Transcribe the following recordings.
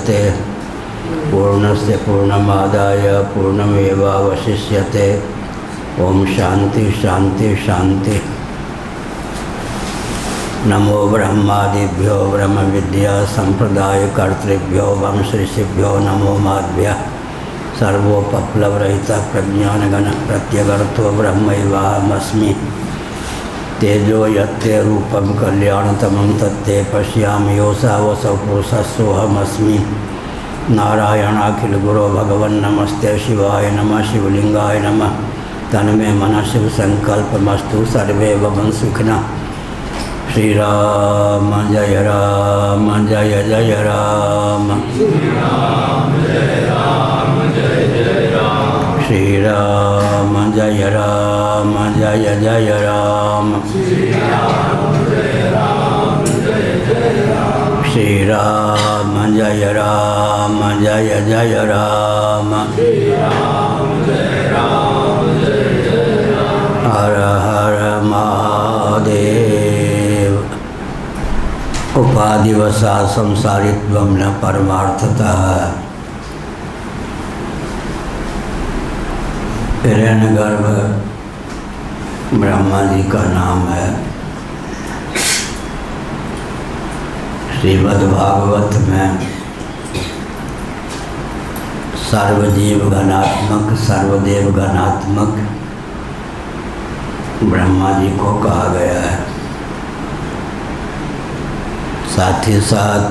मुदच्यते पूर्णस्य पूर्णमादाय पूर्णमेवावशिष्यते। ओम शांति शांति शांति। नमो ब्रह्मादिभ्यो ब्रह्म विद्या संप्रदाय कर्तृभ्यो वंश ऋषिभ्यो नमो माभ्यः। सर्वोपप्लवरहित प्रज्ञानगण प्रत्यगर्थो ब्रह्मैवाहमस्मि। तेजो यत्ते रूपं कल्याणतमं तत्ते पश्यामि योऽसावसौ पुरुषः सोऽहमस्मि। नारायणाखिल गुरो भगवन् नमस्ते शिवाय नमः शिवलिंगाय नमः। तन्मे मनः शिव संकल्पमस्तु सर्वे भवन्तु सुखिनः। श्री राम जय राम जय जय राम। श्री राम जय राम जय जय राम। श्री राम जय राम जय जय राम। श्री राम जय राम जय जय राम। श्री राम जय राम जय जय राम। श्री राम जय राम जय जय राम। हर हर महादेव। उपाधिवशा संसारित्वं न परमार्थतः। हिरण्यगर्भ ब्रह्मा जी का नाम है। श्रीमद्भागवत में सर्वजीव गणात्मक सर्वदेव गणात्मक ब्रह्मा जी को कहा गया है। साथ ही साथ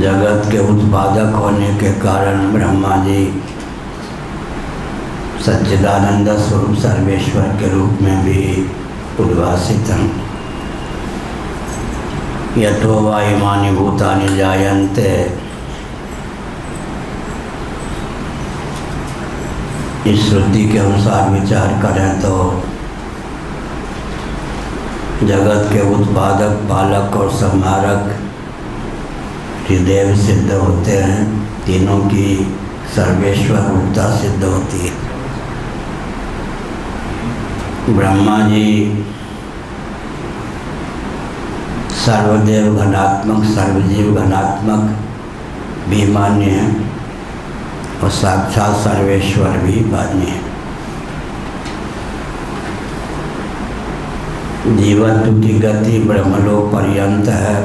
जगत के उत्पादक होने के कारण ब्रह्मा जी सच्चिदानंद स्वरूप सर्वेश्वर के रूप में भी उद्भासित हैं। यतो वा इमानि भूतानि जायन्ते। इस श्रुति के अनुसार विचार करें तो जगत के उत्पादक पालक और संहारक त्रिदेव सिद्ध होते हैं। तीनों की सर्वेश्वर रूपता सिद्ध होती है। ब्रह्मा जी सर्वदेव घनात्मक सर्वजीव घनात्मक भी मान्य हैं और साक्षात सर्वेश्वर भी मान्य है। जीवत्व की गति ब्रह्मलोक पर्यंत है।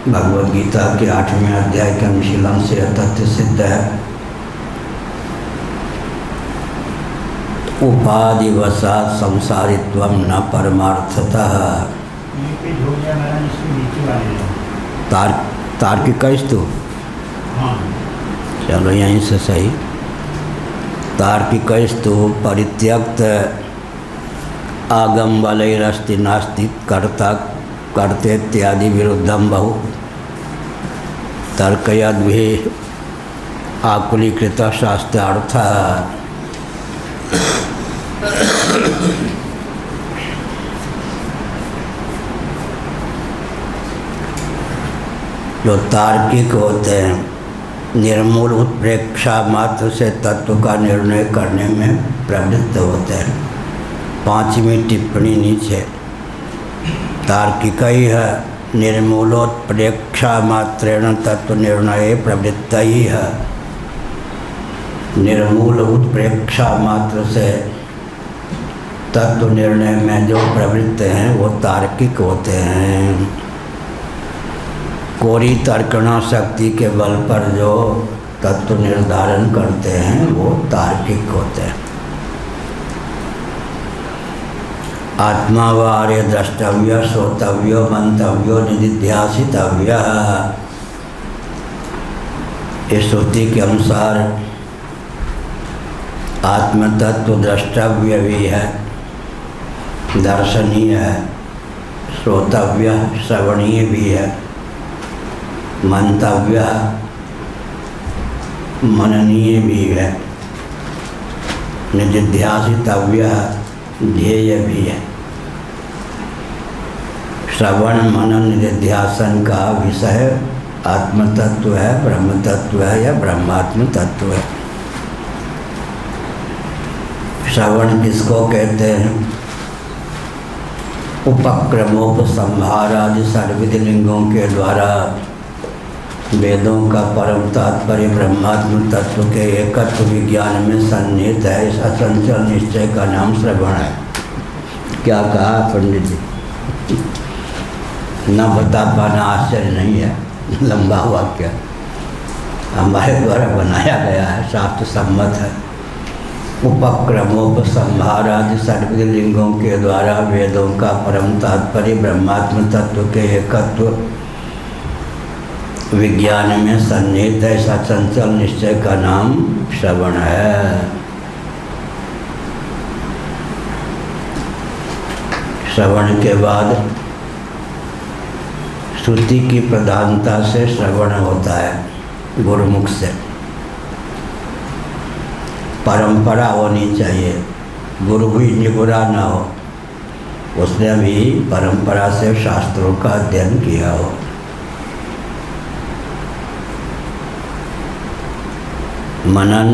भगवद गीता के 8वें अध्याय के अनुशीलन से तथ्य सिद्ध है। उपाधिवशात् संसारित्वं न परमार्थतः। तार्किक स्तु। चलो यहीं से सही। तार्किक स्तु परित्यक्त आगम बलैरस्ति नास्ति कर्ता कर्ते इत्यादि विरुद्धम बहु तर्कयद्भि आकुलीकृत शास्त्रार्थ। जो तार्किक होते हैं निर्मूल उत्प्रेक्षा मात्र से तत्व का निर्णय करने में प्रवृत्त होते हैं। 5वीं टिप्पणी नीचे। तार्किक ही है निर्मूलोत्प्रेक्षा मात्रेण तत्व निर्णय प्रवृत्त ही है। निर्मूल उत्प्रेक्षा मात्र से तत्व निर्णय में जो प्रवृत्त हैं वो तार्किक होते हैं। कोरी तर्कणा शक्ति के बल पर जो तत्व निर्धारण करते हैं वो तार्किक होते हैं। आत्मा व आर्य द्रष्टव्य श्रोतव्यो मंतव्यो निधिध्यासितव्य। इस श्रुति के अनुसार आत्मतत्व द्रष्टव्य भी है, दर्शनीय है, श्रोतव्य श्रवणीय भी है, मंतव्य मननीय भी है, निधिध्यासितव्य ध्येय भी है। श्रवण मनन निधिध्यासन का विषय आत्मतत्व है, ब्रह्म तत्व है या ब्रह्मात्म तत्व है। श्रवण किसको कहते हैं? उपक्रमोपसंहारादि सर्वविध लिंगों के द्वारा वेदों का परम तात्पर्य ब्रह्मात्म तत्व के एकत्व विज्ञान में सन्निहित है। इस अचंचल निश्चय का नाम श्रवण है। क्या कहा पंडित जी? न बता पाना आश्चर्य नहीं है, लंबा वाक्य हमारे द्वारा बनाया गया है, शास्त्र सम्मत है। उपक्रमोपसंहारादि षड्विध लिंगों के द्वारा वेदों का परम तात्पर्य ब्रह्मात्म तत्व के एकत्व विज्ञान में सन्निहित है। ऐसा चंचल निश्चय का नाम श्रवण है। श्रवण के बाद श्रुति की प्रधानता से श्रवण होता है गुरुमुख से। परंपरा होनी चाहिए, गुरु भी निगुरा न हो, उसने भी परंपरा से शास्त्रों का अध्ययन किया हो। मनन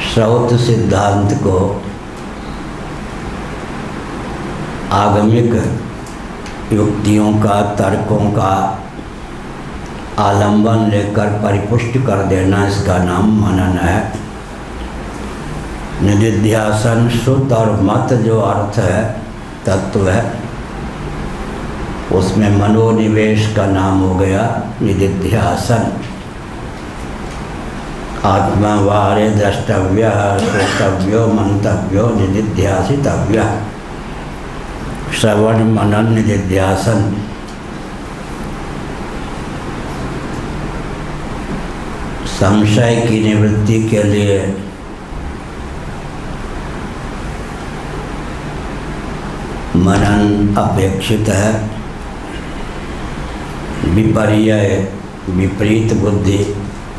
श्रौत सिद्धांत को आगमिक युक्तियों का, तर्कों का आलंबन लेकर परिपुष्ट कर देना, इसका नाम मनन है। निधिध्यासन शुद्ध और मत जो अर्थ है, तत्व है, उसमें मनोनिवेश का नाम हो गया निधिध्यासन। आत्मा वारे द्रष्टव्य श्रोतव्यो मंतव्यो निधिध्यासितव्य। श्रवण मनन निधिध्यासन। संशय की निवृत्ति के लिए मनन अपेक्षित है। विपर्य विपरीत बुद्धि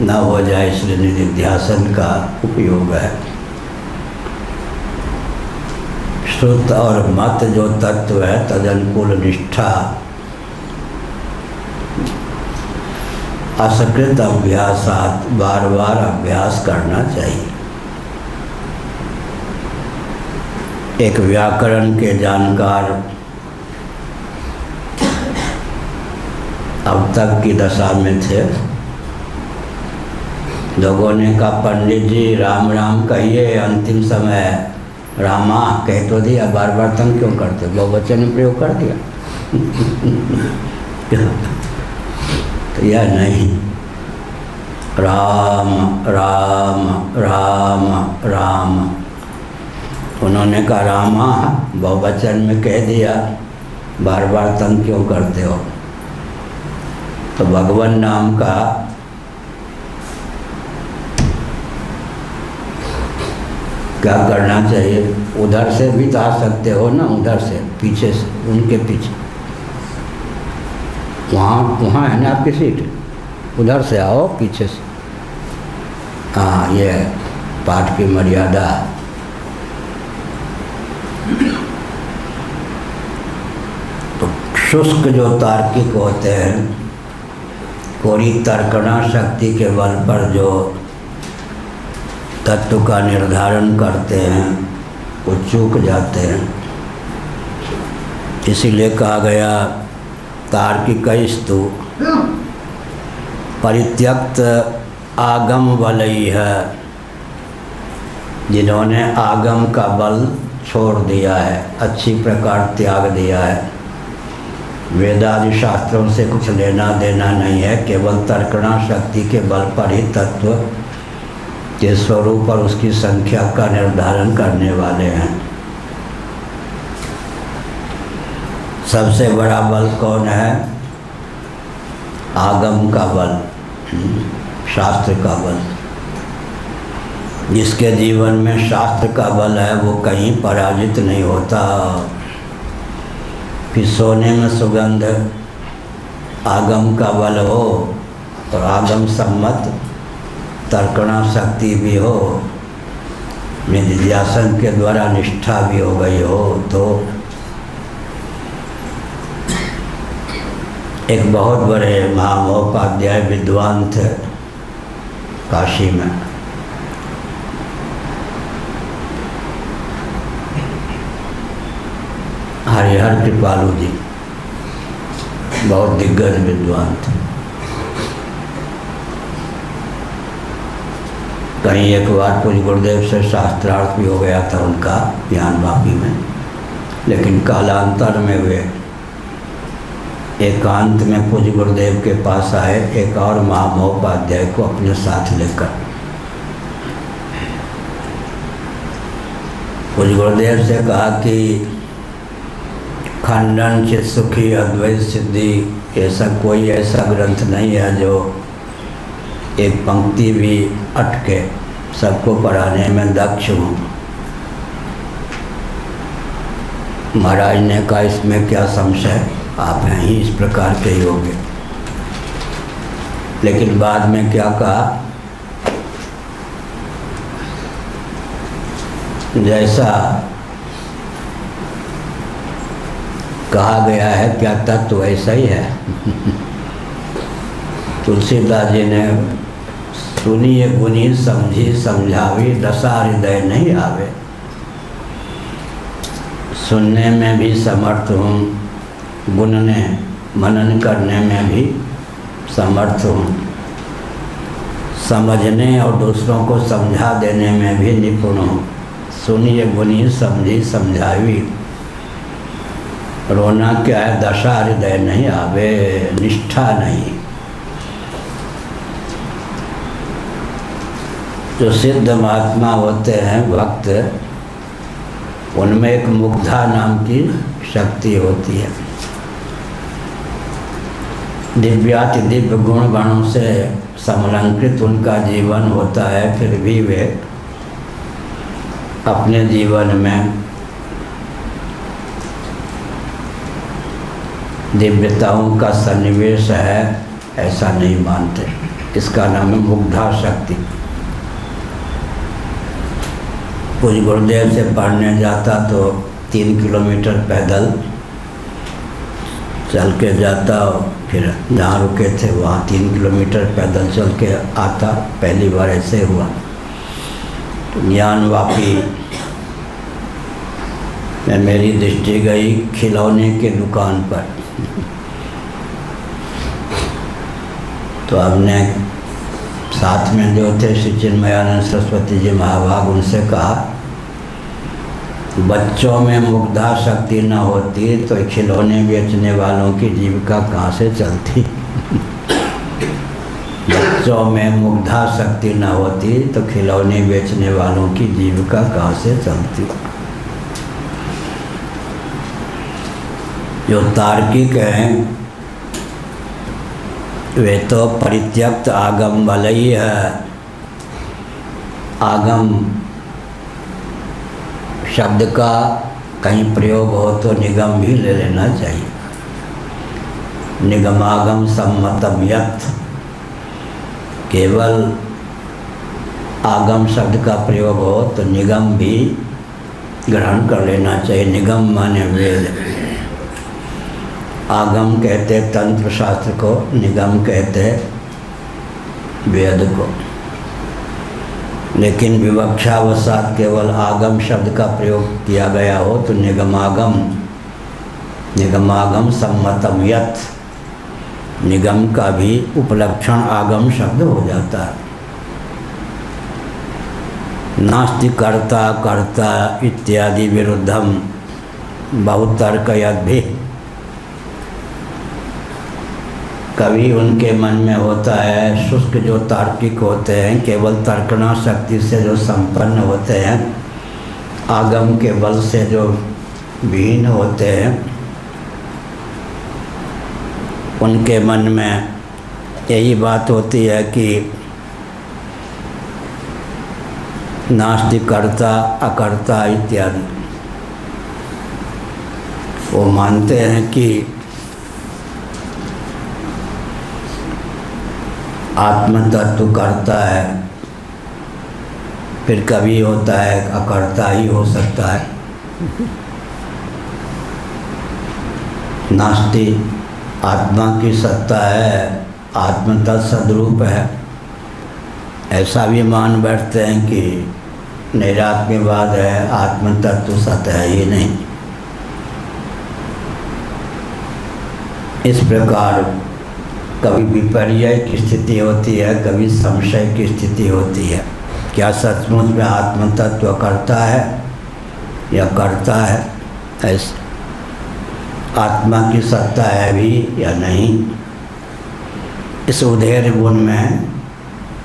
न हो जाए, इसलिए निधिध्यासन का उपयोग है। श्रुत और मत जो तत्व है, तदनुकूल निष्ठा, असकृत अभ्यासात बार बार अभ्यास करना चाहिए। एक व्याकरण के जानकार अब तक की दशा में थे। लोगों ने कहा पंडित जी राम राम कहिए, अंतिम समय रामा कह तो दिया, बार बार तंग क्यों करते? बहुवचन ने प्रयोग कर दिया। तो यह नहीं, राम राम राम राम। उन्होंने कहा रामा बहुवचन में कह दिया, बार बार तंग क्यों करते हो? तो भगवान नाम का क्या करना चाहिए? उधर से भी तो आ सकते हो ना, उधर से पीछे से, उनके पीछे वहाँ है ना आपकी सीट, उधर से आओ पीछे से। हाँ, ये पाठ की मर्यादा। तो शुष्क जो तार्किक होते हैं, कोरी तर्कणा शक्ति के बल पर जो तत्व का निर्धारण करते हैं, वो चूक जाते हैं। इसीलिए कहा गया तार्किकस्तु परित्यक्त आगम बलई है। जिन्होंने आगम का बल छोड़ दिया है, अच्छी प्रकार त्याग दिया है, वेदादि शास्त्रों से कुछ लेना देना नहीं है, केवल तर्कणा शक्ति के बल पर ही तत्व के स्वरूप और उसकी संख्या का निर्धारण करने वाले हैं। सबसे बड़ा बल कौन है? आगम का बल, शास्त्र का बल। जिसके जीवन में शास्त्र का बल है वो कहीं पराजित नहीं होता। फिर सोने में सुगंध आगम का बल हो और आगम सम्मत तर्कणा शक्ति भी हो, निधिध्यासन के द्वारा निष्ठा भी हो गई हो, तो एक बहुत बड़े महामहोपाध्याय विद्वान थे काशी में। हरिहर कृपालु जी बहुत दिग्गज विद्वान थे। कहीं एक बार पूज्य गुरुदेव से शास्त्रार्थ भी हो गया था उनका ज्ञान वापी में, लेकिन कालांतर में वे एकांत में पूज्य गुरुदेव के पास आए, एक और महामहोपाध्याय को अपने साथ लेकर। पूज्य गुरुदेव से कहा कि खंडन चित सुखी अद्वैत सिद्धि ऐसा कोई ऐसा ग्रंथ नहीं है जो एक पंक्ति भी अटके, सबको पढ़ाने में दक्ष हूँ। महाराज ने कहा इसमें क्या संशय, आप हैं ही इस प्रकार के योग्य। लेकिन बाद में क्या कहा, जैसा कहा गया है क्या तत्व वैसा ही है। तुलसीदास जी ने सुनिए गुनी समझी समझावी दशा हृदय नहीं आवे। सुनने में भी समर्थ हूँ, गुणने मनन करने में भी समर्थ हूँ, समझने और दूसरों को समझा देने में भी निपुण हूँ। सुनिए गुनी समझी समझावी, रोना क्या है, दशा हृदय नहीं आवे, निष्ठा नहीं। जो सिद्ध महात्मा होते हैं भक्त, उनमें एक मुग्धा नाम की शक्ति होती है। दिव्याति दिव्य गुण गणों से समलंकृत उनका जीवन होता है, फिर भी वे अपने जीवन में दिव्यताओं का सन्निवेश है ऐसा नहीं मानते। इसका नाम है मुग्धा शक्ति। पूज्य गुरुदेव से पढ़ने जाता तो 3 किलोमीटर पैदल चल के जाता, फिर जहाँ रुके थे वहाँ 3 किलोमीटर पैदल चल के आता। पहली बार ऐसे हुआ। ज्ञान वापी में मेरी दृष्टि गई खिलौने के दुकान पर। तो हमने साथ में जो थे श्री चिन्मयानंद सरस्वती जी महाभाग, उनसे कहा बच्चों में मुग्धा शक्ति न होती तो खिलौने बेचने वालों की जीविका कहाँ से चलती। बच्चों में मुग्धा शक्ति न होती तो खिलौने बेचने वालों की जीविका कहाँ से चलती। जो तार्किक हैं वे तो परित्यक्त आगम वाले ही है। आगम शब्द का कहीं प्रयोग हो तो निगम भी ले लेना चाहिए। निगमागम सम्मतम यत्, केवल आगम शब्द का प्रयोग हो तो निगम भी ग्रहण कर लेना चाहिए। निगम माने वेद। आगम कहते तंत्र शास्त्र को, निगम कहते वेद को। लेकिन विवक्षावसात केवल आगम शब्द का प्रयोग किया गया हो तो निगमागम, निगमागम सम्मतम यत्, निगम का भी उपलक्षण आगम शब्द हो जाता है। नास्ति कर्ता कर्ता इत्यादि विरुद्धम बहुतर्कयद् भी। कभी उनके मन में होता है, शुष्क जो तार्किक होते हैं, केवल तर्कना शक्ति से जो संपन्न होते हैं, आगम के बल से जो विहीन होते हैं, उनके मन में यही बात होती है कि नास्ति कर्ता अकर्ता इत्यादि। वो मानते हैं कि आत्म तत्व करता है, फिर कभी होता है अकर्ता ही हो सकता है। नास्ति आत्मा की सत्ता है, आत्म तत्सद्रूप है, ऐसा भी मान बैठते हैं कि नैरात्म्यवाद है, आत्म तत्व सत्य है ही नहीं। इस प्रकार कभी विपर्य की स्थिति होती है, कभी संशय की स्थिति होती है। क्या सचमुच में आत्म तत्व करता है या करता है? ऐसे आत्मा की सत्ता है भी या नहीं? इस उधेर गुण में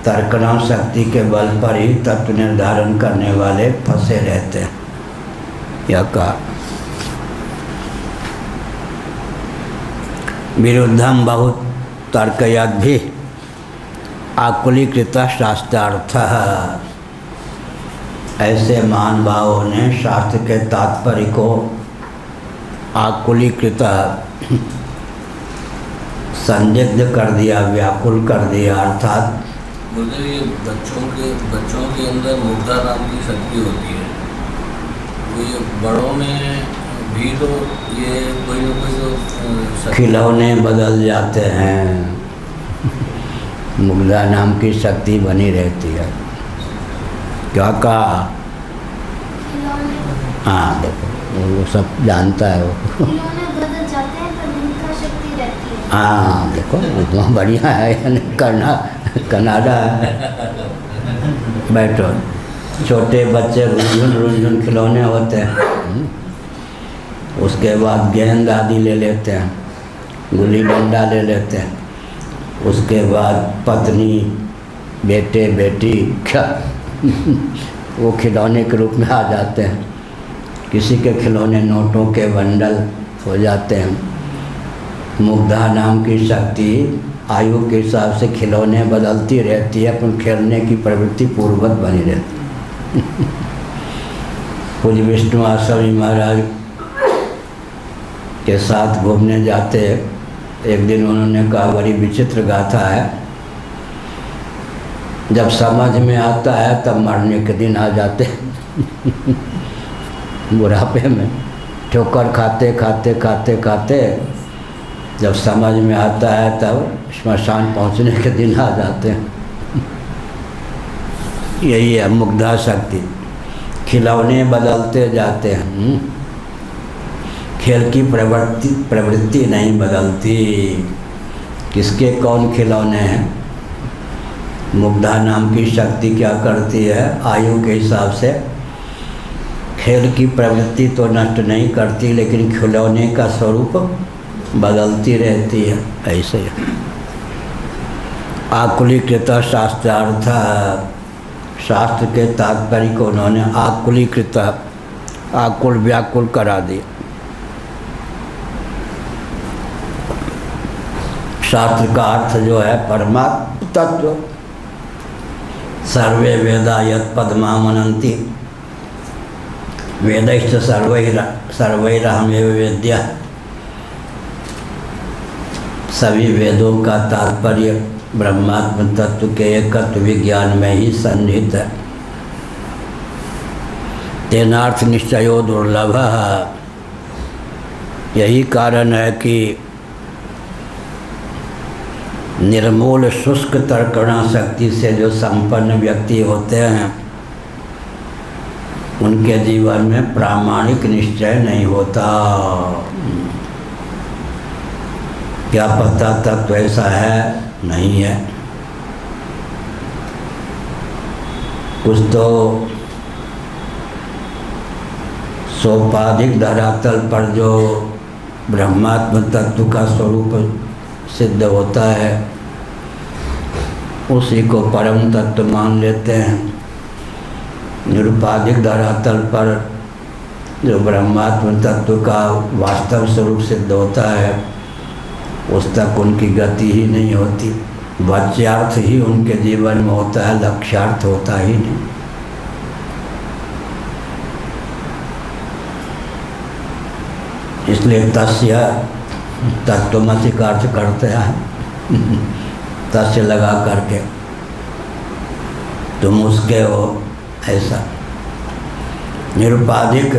तर्कना शक्ति के बल पर ही तत्व निर्धारण करने वाले फंसे रहते हैं। यह कहा विरुद्धम बहुत तर्कयद भी आकुलीकृत शास्त्रार्थ। ऐसे महान भावों ने शास्त्र के तात्पर्य को आकुलीकृत संदिग्ध कर दिया, व्याकुल कर दिया। अर्थात मुझे ये बच्चों के अंदर मुग्धा नाम की शक्ति होती है, तो ये बड़ों में भी तो ये कोई न कोई तो खिलौने बदल जाते हैं, मुग्धा नाम की शक्ति बनी रहती है। क्या कहा? हाँ देखो वो सब जानता है वो। खिलौने बदल जाते हैं पर मुग्धा शक्ति रहती है। हाँ देखो वो बढ़िया है, यानी कनाडा है। बैठो, छोटे बच्चे रुंझुन खिलौने होते हैं, उसके बाद गेंद आदि ले लेते हैं, गुल्ली डंडा ले लेते हैं, उसके बाद पत्नी बेटे बेटी क्या वो खिलौने के रूप में आ जाते हैं। किसी के खिलौने नोटों के बंडल हो जाते हैं। मुग्धा नाम की शक्ति आयु के हिसाब से खिलौने बदलती रहती है, पर खेलने की प्रवृत्ति पूर्ववत बनी रहती है। पूज्य विष्णु आश्रमी महाराज के साथ घूमने जाते, एक दिन उन्होंने कहा बड़ी विचित्र गाथा है, जब समझ में आता है तब मरने के दिन आ जाते बुढ़ापे में ठोकर खाते खाते खाते खाते जब समझ में आता है तब श्मशान पहुंचने के दिन आ जाते हैं। यही है मुग्धा शक्ति, खिलौने बदलते जाते हैं, खेल की प्रवृत्ति नहीं बदलती। किसके कौन खिलौने हैं? मुग्धा नाम की शक्ति क्या करती है? आयु के हिसाब से खेल की प्रवृत्ति तो नष्ट नहीं करती, लेकिन खिलौने का स्वरूप बदलती रहती है। ऐसे आकुलीकृत शास्त्रार्थ, शास्त्र के तात्पर्य को उन्होंने आकुलीकृत, आकुल व्याकुल करा दिया। शास्त्र का अर्थ जो है परमात्म तत्व। सर्वे वेदा यत् पद्मामनन्ति वेदैश्च सर्वैरहमेव वेद्यः। सभी वेदों का तात्पर्य ब्रह्मात्म तत्व के एकत्व विज्ञान में ही सन्निहित है। तेनार्थ निश्चयो दुर्लभ। यही कारण है कि निर्मूल शुष्क तर्कणा शक्ति से जो संपन्न व्यक्ति होते हैं उनके जीवन में प्रामाणिक निश्चय नहीं होता। क्या पता तत्व ऐसा है? नहीं है। कुछ तो सोपाधिक धरातल पर जो ब्रह्मात्म तत्व का स्वरूप सिद्ध होता है उसी को परम तत्व मान लेते हैं। निरुपाधिक धरातल पर जो ब्रह्मात्म तत्व का वास्तव स्वरूप सिद्ध होता है उस तक उनकी गति ही नहीं होती। वाच्यार्थ ही उनके जीवन में होता है, लक्ष्यार्थ होता ही नहीं। इसलिए तस्य तत्वमसि का अर्थ करते हैं तस्य लगा करके तुम उसके हो, ऐसा। निरुपाधिक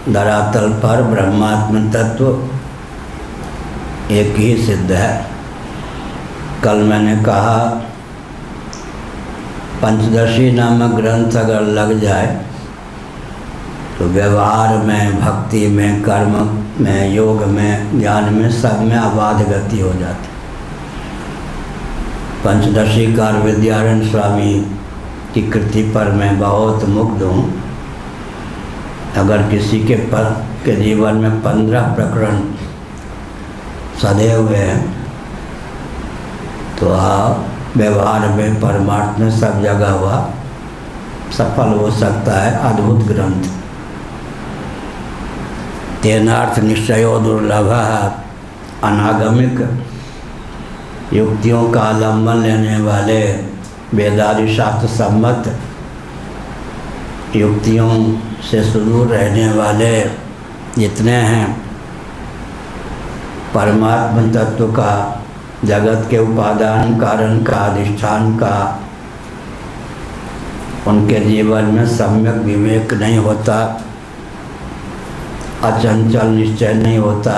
धरातल पर ब्रह्मात्म तत्व एक ही सिद्ध है। कल मैंने कहा पंचदशी नामक ग्रंथ अगर लग जाए तो व्यवहार में, भक्ति में, कर्म में, योग में, ज्ञान में, सब में अबाध गति हो जाती। पंचदशी कार विद्यारण्य स्वामी की कृति पर मैं बहुत मुग्ध हूँ। अगर किसी के जीवन में 15 प्रकरण सधे हुए हैं तो व्यवहार में परमार्थ में सब जगह हुआ सफल हो सकता है। अद्भुत ग्रंथ। तेनार्थ निश्चयो दुर्लभ। अनागमिक युक्तियों का आलम्बन लेने वाले वेदादि शास्त्र सम्मत युक्तियों से सुदूर रहने वाले जितने हैं, परमात्मा तत्व का, जगत के उपादान कारण का, अधिष्ठान का, उनके जीवन में सम्यक विवेक नहीं होता, अचंचल निश्चय नहीं होता,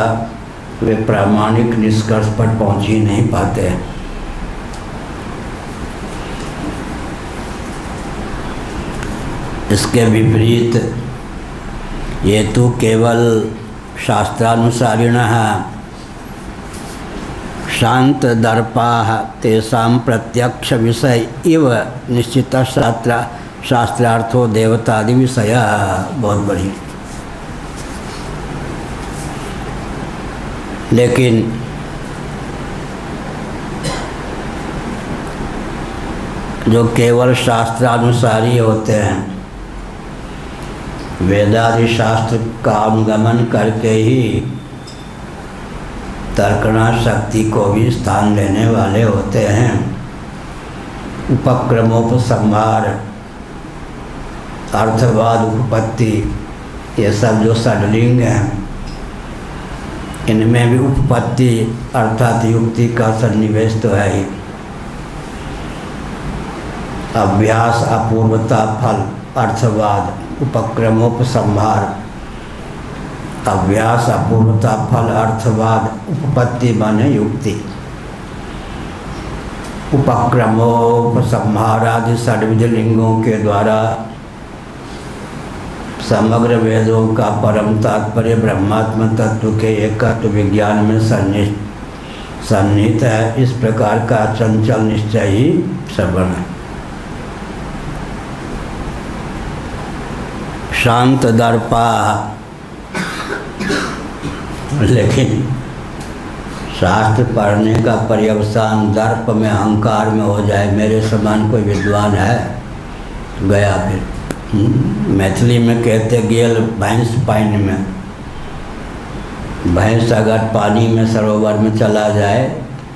वे प्रामाणिक निष्कर्ष पर पहुंच ही नहीं पाते। इसके विपरीत ये तो केवल शास्त्रानुसारिणः शांत दर्पाः तेषां प्रत्यक्ष विषय इव निश्चित शास्त्रार्थो देवतादि विषय। बहुत बढ़िया। लेकिन जो केवल शास्त्रानुसारी होते हैं, वेदादि शास्त्र का अनुगमन करके ही तर्कणा शक्ति को भी स्थान लेने वाले होते हैं, उपक्रमोपसंहार, अर्थवाद, उपपत्ति, ये सब जो षड्लिंग हैं, इनमें भी उपपत्ति अर्थात युक्ति का सन्निवेश तो है ही। अभ्यास, अपूर्वता, फल, अर्थवाद, उपक्रमोपसंहार, अभ्यास, अपूर्वता, फल, अर्थवाद, उपपत्ति माने युक्ति। उपक्रमोपसंहार आदि षड्विध लिंगों के द्वारा समग्र वेदों का परम तात्पर्य ब्रह्मात्म तत्व के एकत्व विज्ञान में सन्निहित है। इस प्रकार का चंचल निश्चय ही श्रवण है। शांत दर्पा, लेकिन शास्त्र पढ़ने का पर्यवसान दर्प में, अहंकार में हो जाए, मेरे समान कोई विद्वान है, गया फिर। मैथिली में कहते गेल भैंस पानी में। भैंस अगर पानी में, सरोवर में चला जाए,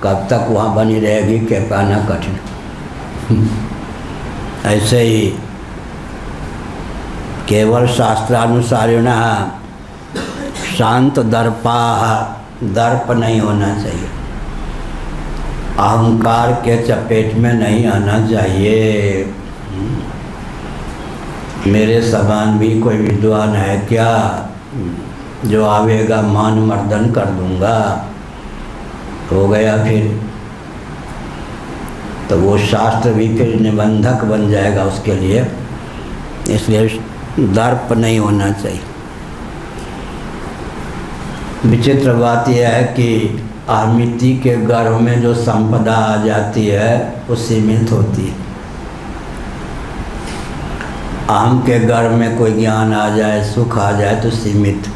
कब तक वहाँ बनी रहेगी के पाना कठिन। ऐसे ही केवल शास्त्रानुसारिणः शांत दर्पाः, दर्प नहीं होना चाहिए, अहंकार के चपेट में नहीं आना चाहिए। मेरे समान भी कोई विद्वान है क्या, जो आवेगा मान मर्दन कर दूंगा, हो गया फिर तो वो शास्त्र भी फिर निबंधक बन जाएगा उसके लिए। इसलिए दर्प नहीं होना चाहिए। विचित्र बात यह है कि अहमिति के गर्भ में जो संपदा आ जाती है वो सीमित होती है। अहम के गर्भ में कोई ज्ञान आ जाए, सुख आ जाए तो सीमित।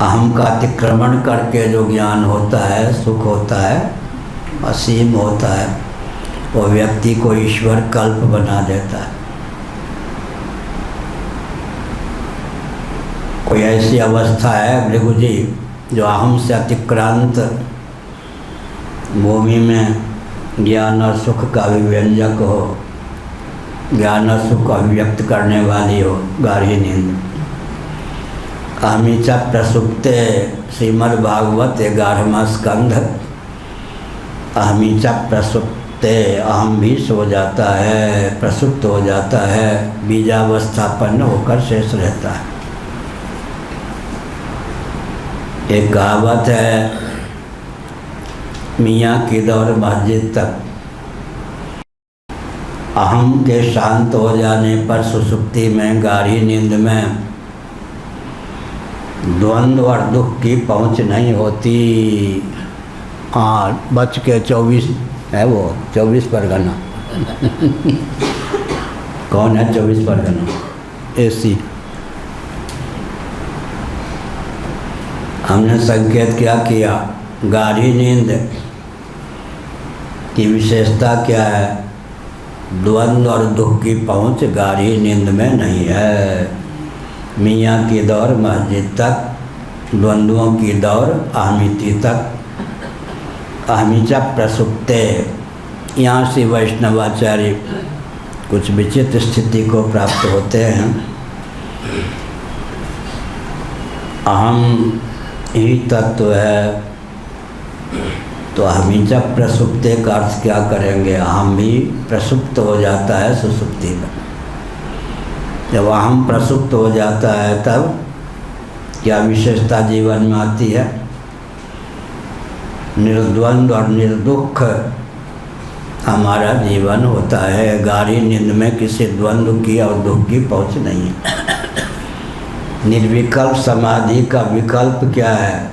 अहम का अतिक्रमण करके जो ज्ञान होता है, सुख होता है, असीम होता है। वो व्यक्ति को ईश्वर कल्प बना देता है। कोई ऐसी अवस्था है भृगु जी जो अहम से अतिक्रांत भूमि में ज्ञान और सुख का अभिव्यंजक हो, ज्ञान और सुख को अभिव्यक्त करने वाली हो, गाढ़ी नींद। अहमीचा प्रसुप्ते, श्रीमद् भागवत 11वां स्कंध। अहमीचा प्रसुप्ते, अहम भी सो जाता है, प्रसुप्त हो जाता है, बीजावस्थापन्न होकर शेष रहता है। एक कहावत है, मियाँ की दौड़ मस्जिद तक। अहम के शांत हो जाने पर सुसुप्ति में, गाढ़ी नींद में द्वंद्व और दुख की पहुँच नहीं होती। हाँ, बच के 24 है वो, 24 परगना। कौन है 24 परगना? AC। हमने संकेत क्या किया? गाढ़ी नींद की विशेषता क्या है? द्वंद्व और दुख की पहुंच गाढ़ी नींद में नहीं है। मियाँ की दौर मस्जिद तक, द्वंद्वों की दौर अहमिति तक। अहमिचा प्रसुप्ते, यहाँ से वैष्णवाचार्य कुछ विचित्र स्थिति को प्राप्त होते हैं। अहम ही तत्व है, तो अहमिचा प्रसुप्ते का अर्थ क्या करेंगे? अहम भी प्रसुप्त हो जाता है सुसुप्ति में। जब अहम प्रसुप्त हो जाता है तब क्या विशेषता जीवन में आती है? निर्द्वंद्व और निर्दुख हमारा जीवन होता है। गाढ़ी नींद में किसी द्वंद्व की और दुख की पहुँच नहीं है। निर्विकल्प समाधि का विकल्प क्या है?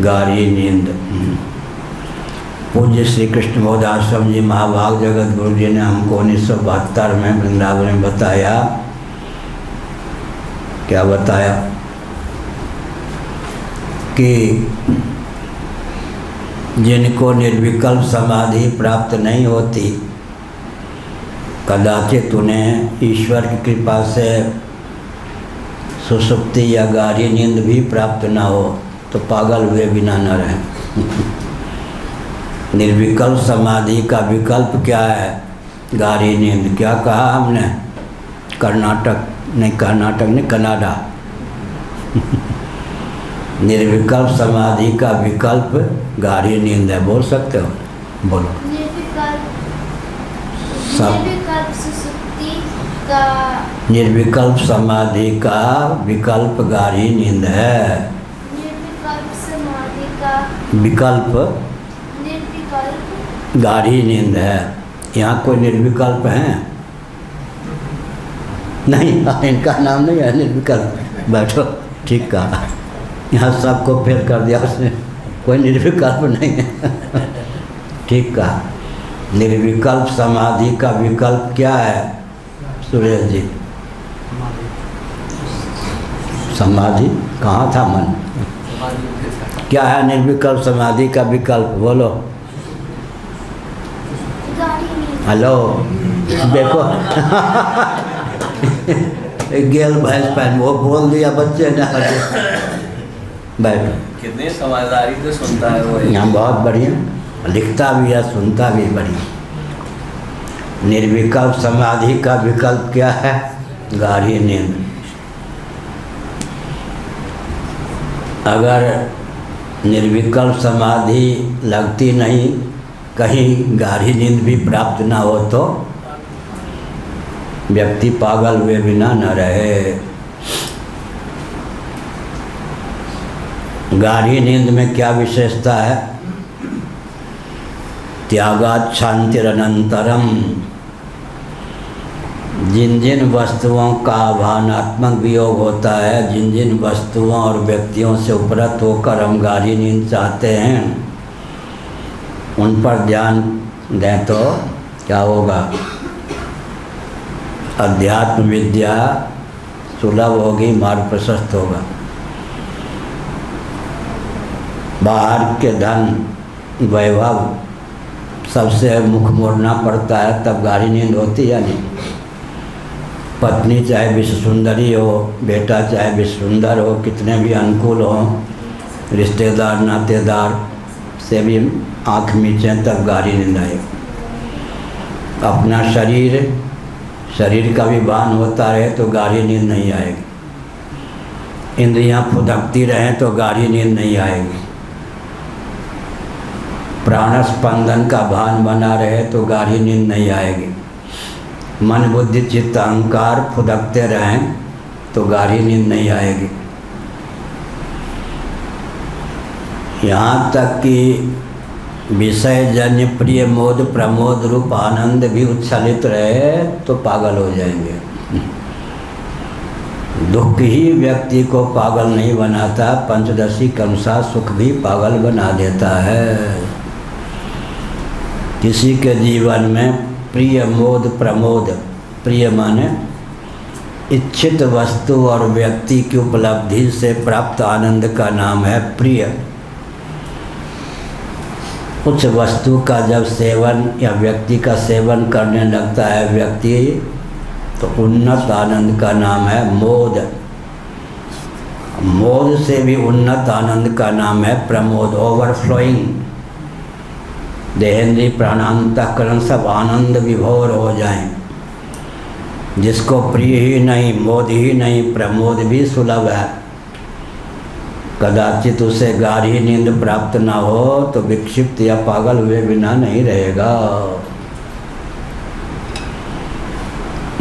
गाढ़ी नींद। पूज्य श्री कृष्ण बोध आश्रम जी महाभाग जगत गुरु जी ने हमको 1972 में वृंदावन में बताया। क्या बताया? कि जिनको निर्विकल्प समाधि प्राप्त नहीं होती, कदाचित उन्हें ईश्वर की कृपा से सुसुप्ति या गाढ़ी नींद भी प्राप्त ना हो तो पागल हुए बिना न रहे। निर्विकल्प समाधि का विकल्प क्या है? गाढ़ी नींद। क्या कहा हमने? कर्नाटक नहीं, कनाडा। निर्विकल्प समाधि का विकल्प गाढ़ी नींद है। बोल सकते हो? बोलो। निर्विकल्प समाधि का विकल्प गाढ़ी नींद है। निर्विकल्प समाधि का विकल्प गाढ़ी नींद है। यहाँ कोई निर्विकल्प है? नहीं, इनका नाम नहीं है निर्विकल्प। बैठो, ठीक कहा। यहाँ सबको फेल कर दिया उसने। कोई निर्विकल्प नहीं है। ठीक कहा। निर्विकल्प समाधि का विकल्प क्या है सुरेश जी? समाधि कहाँ था मन? क्या है निर्विकल्प समाधि का विकल्प? बोलो। हेलो, देखो। गेल भैंस पहन वो बोल दिया बच्चे ने। बैठो। कितनी समझदारी से सुनता है वो। यहाँ बहुत बढ़िया लिखता भी है, सुनता भी बढ़िया। निर्विकल्प समाधि का विकल्प क्या है? गाढ़ी नींद। अगर निर्विकल्प समाधि लगती नहीं, कहीं गाढ़ी नींद भी प्राप्त ना हो तो व्यक्ति पागल हुए बिना न रहे। गाढ़ी नींद में क्या विशेषता है? त्यागात् शांतिरनंतरम। जिन जिन वस्तुओं का भावनात्मक वियोग होता है, जिन जिन वस्तुओं और व्यक्तियों से उपरत होकर हम गाढ़ी नींद चाहते हैं, उन पर ध्यान दें तो क्या होगा? अध्यात्म विद्या सुलभ होगी, मार्ग प्रशस्त होगा। बाहर के धन वैभव सबसे मुख मोड़ना पड़ता है, तब गाढ़ी नींद होती है नहीं। पत्नी चाहे विश्व सुंदरी हो, बेटा चाहे विश्व सुंदर हो, कितने भी अनुकूल हो, रिश्तेदार नातेदार से भी आँख मीचें तब गाढ़ी नींद आए। अपना शरीर का भी भान होता रहे तो गाढ़ी नींद नहीं आएगी। इंद्रियां फुदकती रहें तो गाढ़ी नींद नहीं आएगी। प्राण स्पंदन का भान बना रहे तो गाढ़ी नींद नहीं आएगी। मन बुद्धि चित्त अहंकार फुदकते रहें तो गाढ़ी नींद नहीं आएगी। यहाँ तक कि विषय जन्य प्रिय मोद प्रमोद रूप आनंद भी उच्छलित रहे तो पागल हो जाएंगे। दुख ही व्यक्ति को पागल नहीं बनाता, पंचदशी के अनुसार सुख भी पागल बना देता है। किसी के जीवन में प्रिय मोद प्रमोद प्रिय माने इच्छित वस्तु और व्यक्ति की उपलब्धि से प्राप्त आनंद का नाम है प्रिय। उस वस्तु का जब सेवन या व्यक्ति का सेवन करने लगता है व्यक्ति, तो उन्नत आनंद का नाम है मोद। मोद से भी उन्नत आनंद का नाम है प्रमोद, ओवरफ्लोइंग। देहेंद्रीय प्राणांतकरण सब आनंद विभोर हो जाएं। जिसको प्रिय ही नहीं, मोद ही नहीं, प्रमोद भी सुलभ है। कदाचित उसे गाढ़ी नींद प्राप्त ना हो तो विक्षिप्त या पागल हुए बिना नहीं रहेगा।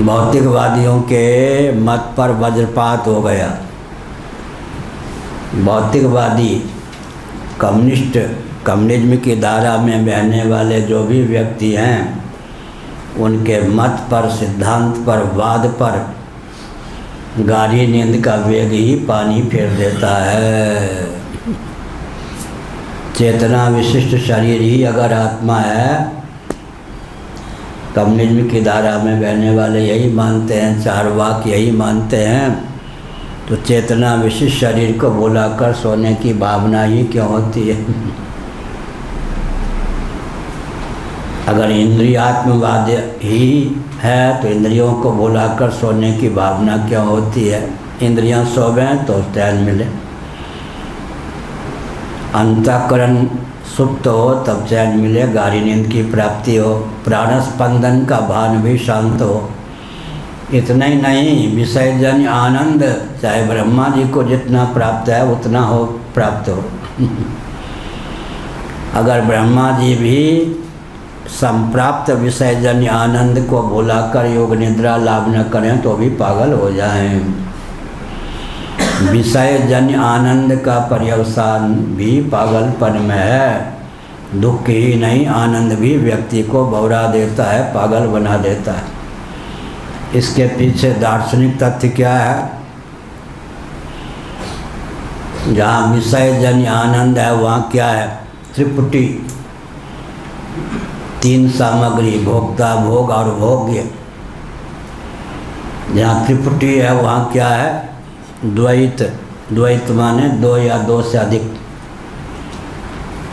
भौतिकवादियों के मत पर वज्रपात हो गया। भौतिकवादी कम्युनिज्म की धारा में बहने वाले जो भी व्यक्ति हैं, उनके मत पर, सिद्धांत पर, वाद पर गाढ़ी नींद का वेग ही पानी फेर देता है। चेतना विशिष्ट शरीर ही अगर आत्मा है, कम्युनिज्म की धारा में बहने वाले यही मानते हैं, चारवाक यही मानते हैं, तो चेतना विशिष्ट शरीर को बुलाकर सोने की भावना ही क्यों होती है? अगर इंद्रियात्मवाद ही है तो इंद्रियों को बुलाकर सोने की भावना क्यों होती है? इंद्रियां सोवें तो चैन मिले, अंतःकरण सुप्त हो तब चैन मिले, गाढ़ी नींद की प्राप्ति हो, प्राण स्पंदन का भान भी शांत हो। इतना ही नहीं, विषयजन्य आनंद चाहे ब्रह्मा जी को जितना प्राप्त है उतना हो प्राप्त हो। अगर ब्रह्मा जी भी संप्राप्त विषयजन्य आनंद को भुलाकर योग निद्रा लाभ न करें तो भी पागल हो जाएं। विषयजन्य आनंद का पर्यवसान भी पागलपन में है। दुख ही नहीं, आनंद भी व्यक्ति को बौरा देता है, पागल बना देता है। इसके पीछे दार्शनिक तथ्य क्या है? जहाँ विषयजन्य आनंद है वहाँ क्या है? त्रिपुटी, तीन सामग्री, भोक्ता, भोग और भोग्य। जहाँ त्रिपुटी है वहाँ क्या है? द्वैत। द्वैत माने दो या दो से अधिक,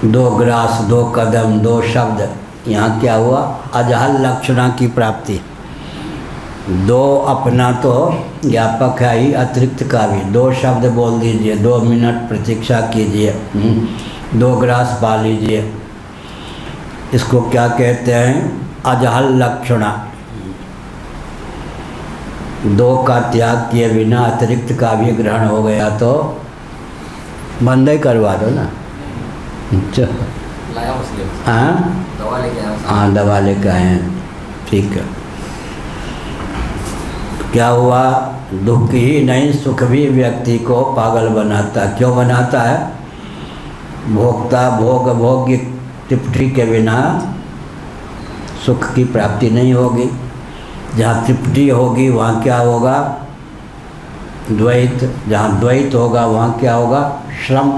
दो ग्रास, दो कदम, दो शब्द। यहाँ क्या हुआ? अजहल लक्षणा की प्राप्ति। दो अपना तो ज्ञापक है ही, अतिरिक्त का भी। दो शब्द बोल दीजिए, 2 मिनट प्रतीक्षा कीजिए, 2 ग्रास पा लीजिए। इसको क्या कहते हैं? अजहल लक्षणा। 2 का त्याग किए बिना अतिरिक्त का भी ग्रहण हो गया तो बंद ही करवा दो ना। हाँ, दवा लेके आए हैं, ठीक है। क्या हुआ? दुख ही नहीं, सुख भी व्यक्ति को पागल बनाता। क्यों बनाता है? भोक्ता, भोग, भोग्य तृप्ति के बिना सुख की प्राप्ति नहीं होगी। जहाँ तृप्ति होगी वहाँ क्या होगा? द्वैत। जहाँ द्वैत होगा वहाँ क्या होगा? श्रम।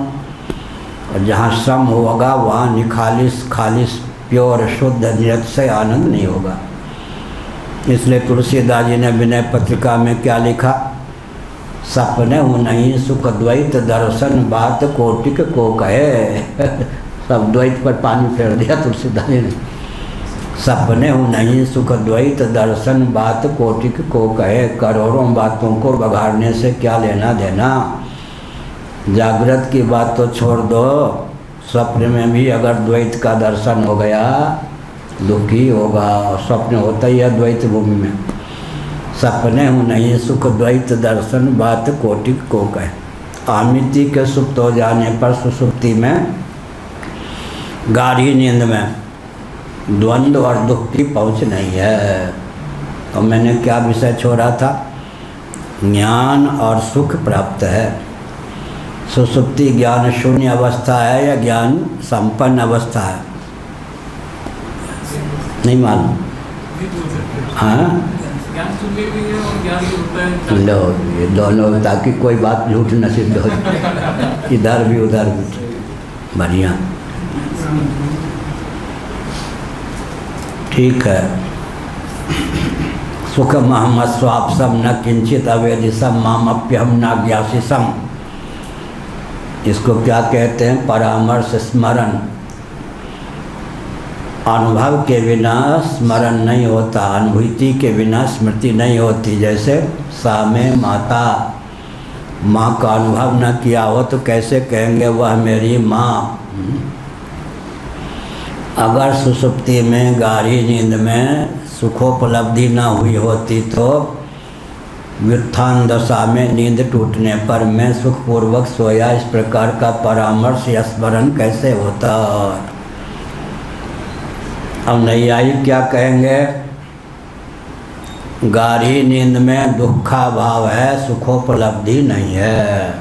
और जहाँ श्रम होगा वहाँ निखालिस, खालिस, प्योर, शुद्ध, निरतिशय आनंद नहीं होगा। इसलिए तुलसीदास जी ने विनय पत्रिका में क्या लिखा? सपने हूँ नहीं सुख द्वैत दर्शन, बात कोटिक को कहे। सब द्वैत पर पानी फेर दिया तुलसीदास जी ने। सपने हूँ नहीं सुख द्वैत दर्शन, बात कोटिक को कहे। करोड़ों बातों को बघाड़ने से क्या लेना देना? जागृत की बात तो छोड़ दो, स्वप्न में भी अगर द्वैत का दर्शन हो गया दुखी होगा। स्वप्न होता ही है द्वैत भूमि में। सपने हूँ नहीं सुख द्वैत दर्शन, बात कोटिक को कहे। आमिति के सुप्त हो जाने पर सुसुप्ति में, गाढ़ी नींद में द्वंद्व और दुख की पहुँच नहीं है। तो मैंने क्या विषय छोड़ा था? ज्ञान और सुख प्राप्त है। सुसुप्ति ज्ञान शून्य अवस्था है या ज्ञान संपन्न अवस्था है? नहीं मालूम। हाँ, लो ये दोनों, ताकि कोई बात झूठ न सिद्ध हो, इधर भी उधर भी। बढ़िया, ठीक है। सुखमहमस्वाप्सम न किंचित अवेदिशम मामप्यहम नाज्ञासिसम। इसको क्या कहते हैं? परामर्श स्मरण। अनुभव के बिना स्मरण नहीं होता, अनुभूति के बिना स्मृति नहीं होती। जैसे सामे माता, माँ का अनुभव न किया हो तो कैसे कहेंगे वह मेरी माँ। अगर सुसुप्ति में गाढ़ी नींद में सुखोपलब्धि न हुई होती तो व्युत्थान दशा में नींद टूटने पर मैं सुखपूर्वक सोया, इस प्रकार का परामर्श या स्मरण कैसे होता। अब नैयायिक क्या कहेंगे? गाढ़ी नींद में दुखा भाव है, सुखोपलब्धि नहीं है।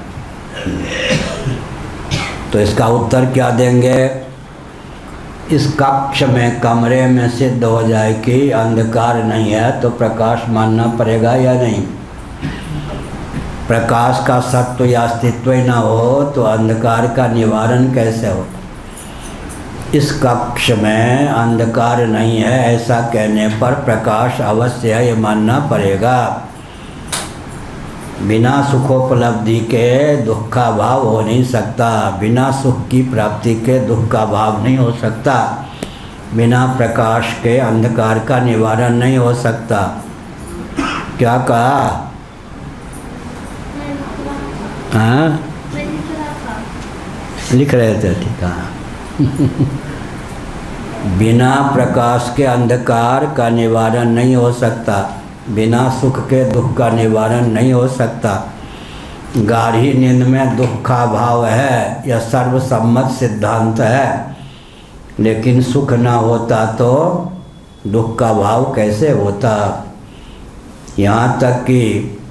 तो इसका उत्तर क्या देंगे? इस कक्ष में, कमरे में सिद्ध हो जाए कि अंधकार नहीं है तो प्रकाश मानना पड़ेगा या नहीं? प्रकाश का सत्व या अस्तित्व ही ना हो तो अंधकार का निवारण कैसे हो? इस कक्ष में अंधकार नहीं है ऐसा कहने पर प्रकाश अवश्य है, ये मानना पड़ेगा। बिना सुखोपलब्धि के दुख का भाव हो नहीं सकता, बिना सुख की प्राप्ति के दुख का भाव नहीं हो सकता, बिना प्रकाश के अंधकार का निवारण नहीं हो सकता। क्या कहा? हाँ, लिख रहे थे, ठीक है। बिना प्रकाश के अंधकार का निवारण नहीं हो सकता, बिना सुख के दुख का निवारण नहीं हो सकता। गाढ़ी नींद में दुख का भाव है, यह सर्वसम्मत सिद्धांत है, लेकिन सुख ना होता तो दुख का भाव कैसे होता। यहाँ तक कि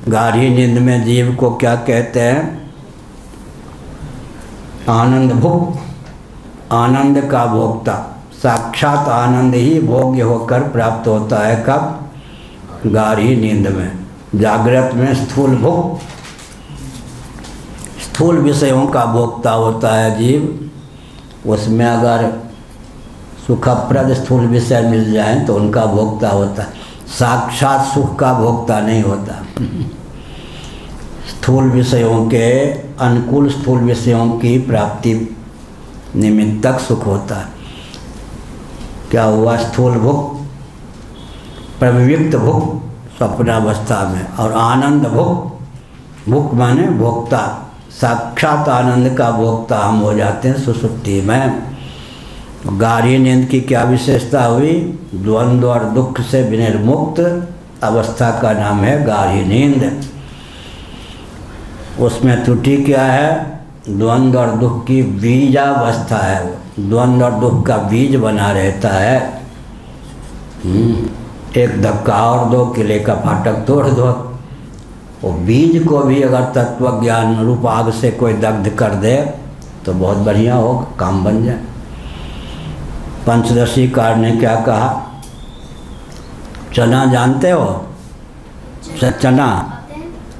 गाढ़ी नींद में जीव को क्या कहते हैं? आनंद भुक, आनंद का भोक्ता। साक्षात आनंद ही भोग्य होकर प्राप्त होता है। कब? गाढ़ी नींद में। जागृत में स्थूल भुक, स्थूल विषयों का भोक्ता होता है जीव। उसमें अगर सुखप्रद स्थूल विषय मिल जाए तो उनका भोक्ता होता है, साक्षात सुख का भोक्ता नहीं होता। स्थूल विषयों के अनुकूल स्थूल विषयों की प्राप्ति निमित्तक सुख होता है। क्या हुआ? स्थूल भुक, प्रविविक्त भुक स्वप्नावस्था में, और आनंद भुक, भुक माने भोक्ता, साक्षात आनंद का भोक्ता हम हो जाते हैं सुसुप्ति में। गाढ़ी नींद की क्या विशेषता हुई? द्वंद्व और दुख से विनिर्मुक्त अवस्था का नाम है गाढ़ी नींद। उसमें त्रुटि क्या है? द्वंद्व और दुख की बीजावस्था है। वो द्वंद्व और दुख का बीज बना रहता है। एक धक्का और दो, किले का फाटक तोड़ दो। वो बीज को भी अगर तत्व ज्ञान रूप आग से कोई दग्ध कर दे तो बहुत बढ़िया हो, काम बन जाए। पंचदशी कार ने क्या कहा? चना जानते हो? चना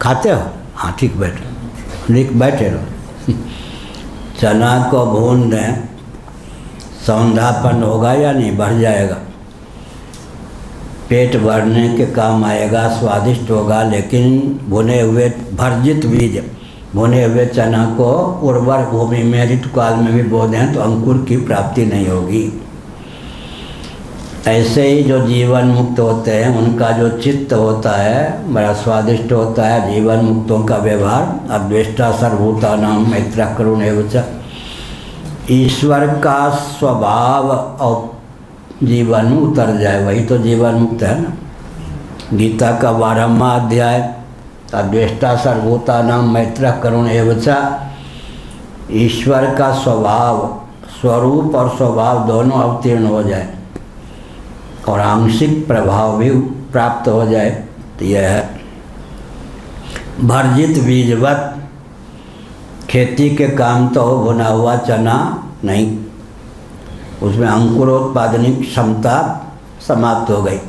खाते हो? हाँ, ठीक, बैठो, लिख बैठे रहो। चना को भून दें, सौंधापन होगा या नहीं? बढ़ जाएगा, पेट भरने के काम आएगा, स्वादिष्ट होगा। लेकिन भुने हुए भर्जित बीज, भुने हुए चना को उर्वर भूमि में ऋतुकाल में भी बो दें तो अंकुर की प्राप्ति नहीं होगी। ऐसे ही जो जीवन मुक्त होते हैं उनका जो चित्त होता है बड़ा स्वादिष्ट होता है। जीवन मुक्तों का व्यवहार अद्वेष्टा सर्वभूतानां मैत्रः करुण एव च। ईश्वर का स्वभाव और जीवन में उतर जाए, वही तो जीवन मुक्त है ना। गीता का 12वां अध्याय, अद्वेष्टा सर्वभूतानां मैत्रः करुण एव च। ईश्वर का स्वभाव, स्वरूप और स्वभाव दोनों अवतीर्ण हो जाए और आंशिक प्रभाव भी प्राप्त हो जाए तो यह है भर्जित बीजवत। खेती के काम तो भुना हुआ चना नहीं, उसमें अंकुरोत्पादन की क्षमता समाप्त हो गई,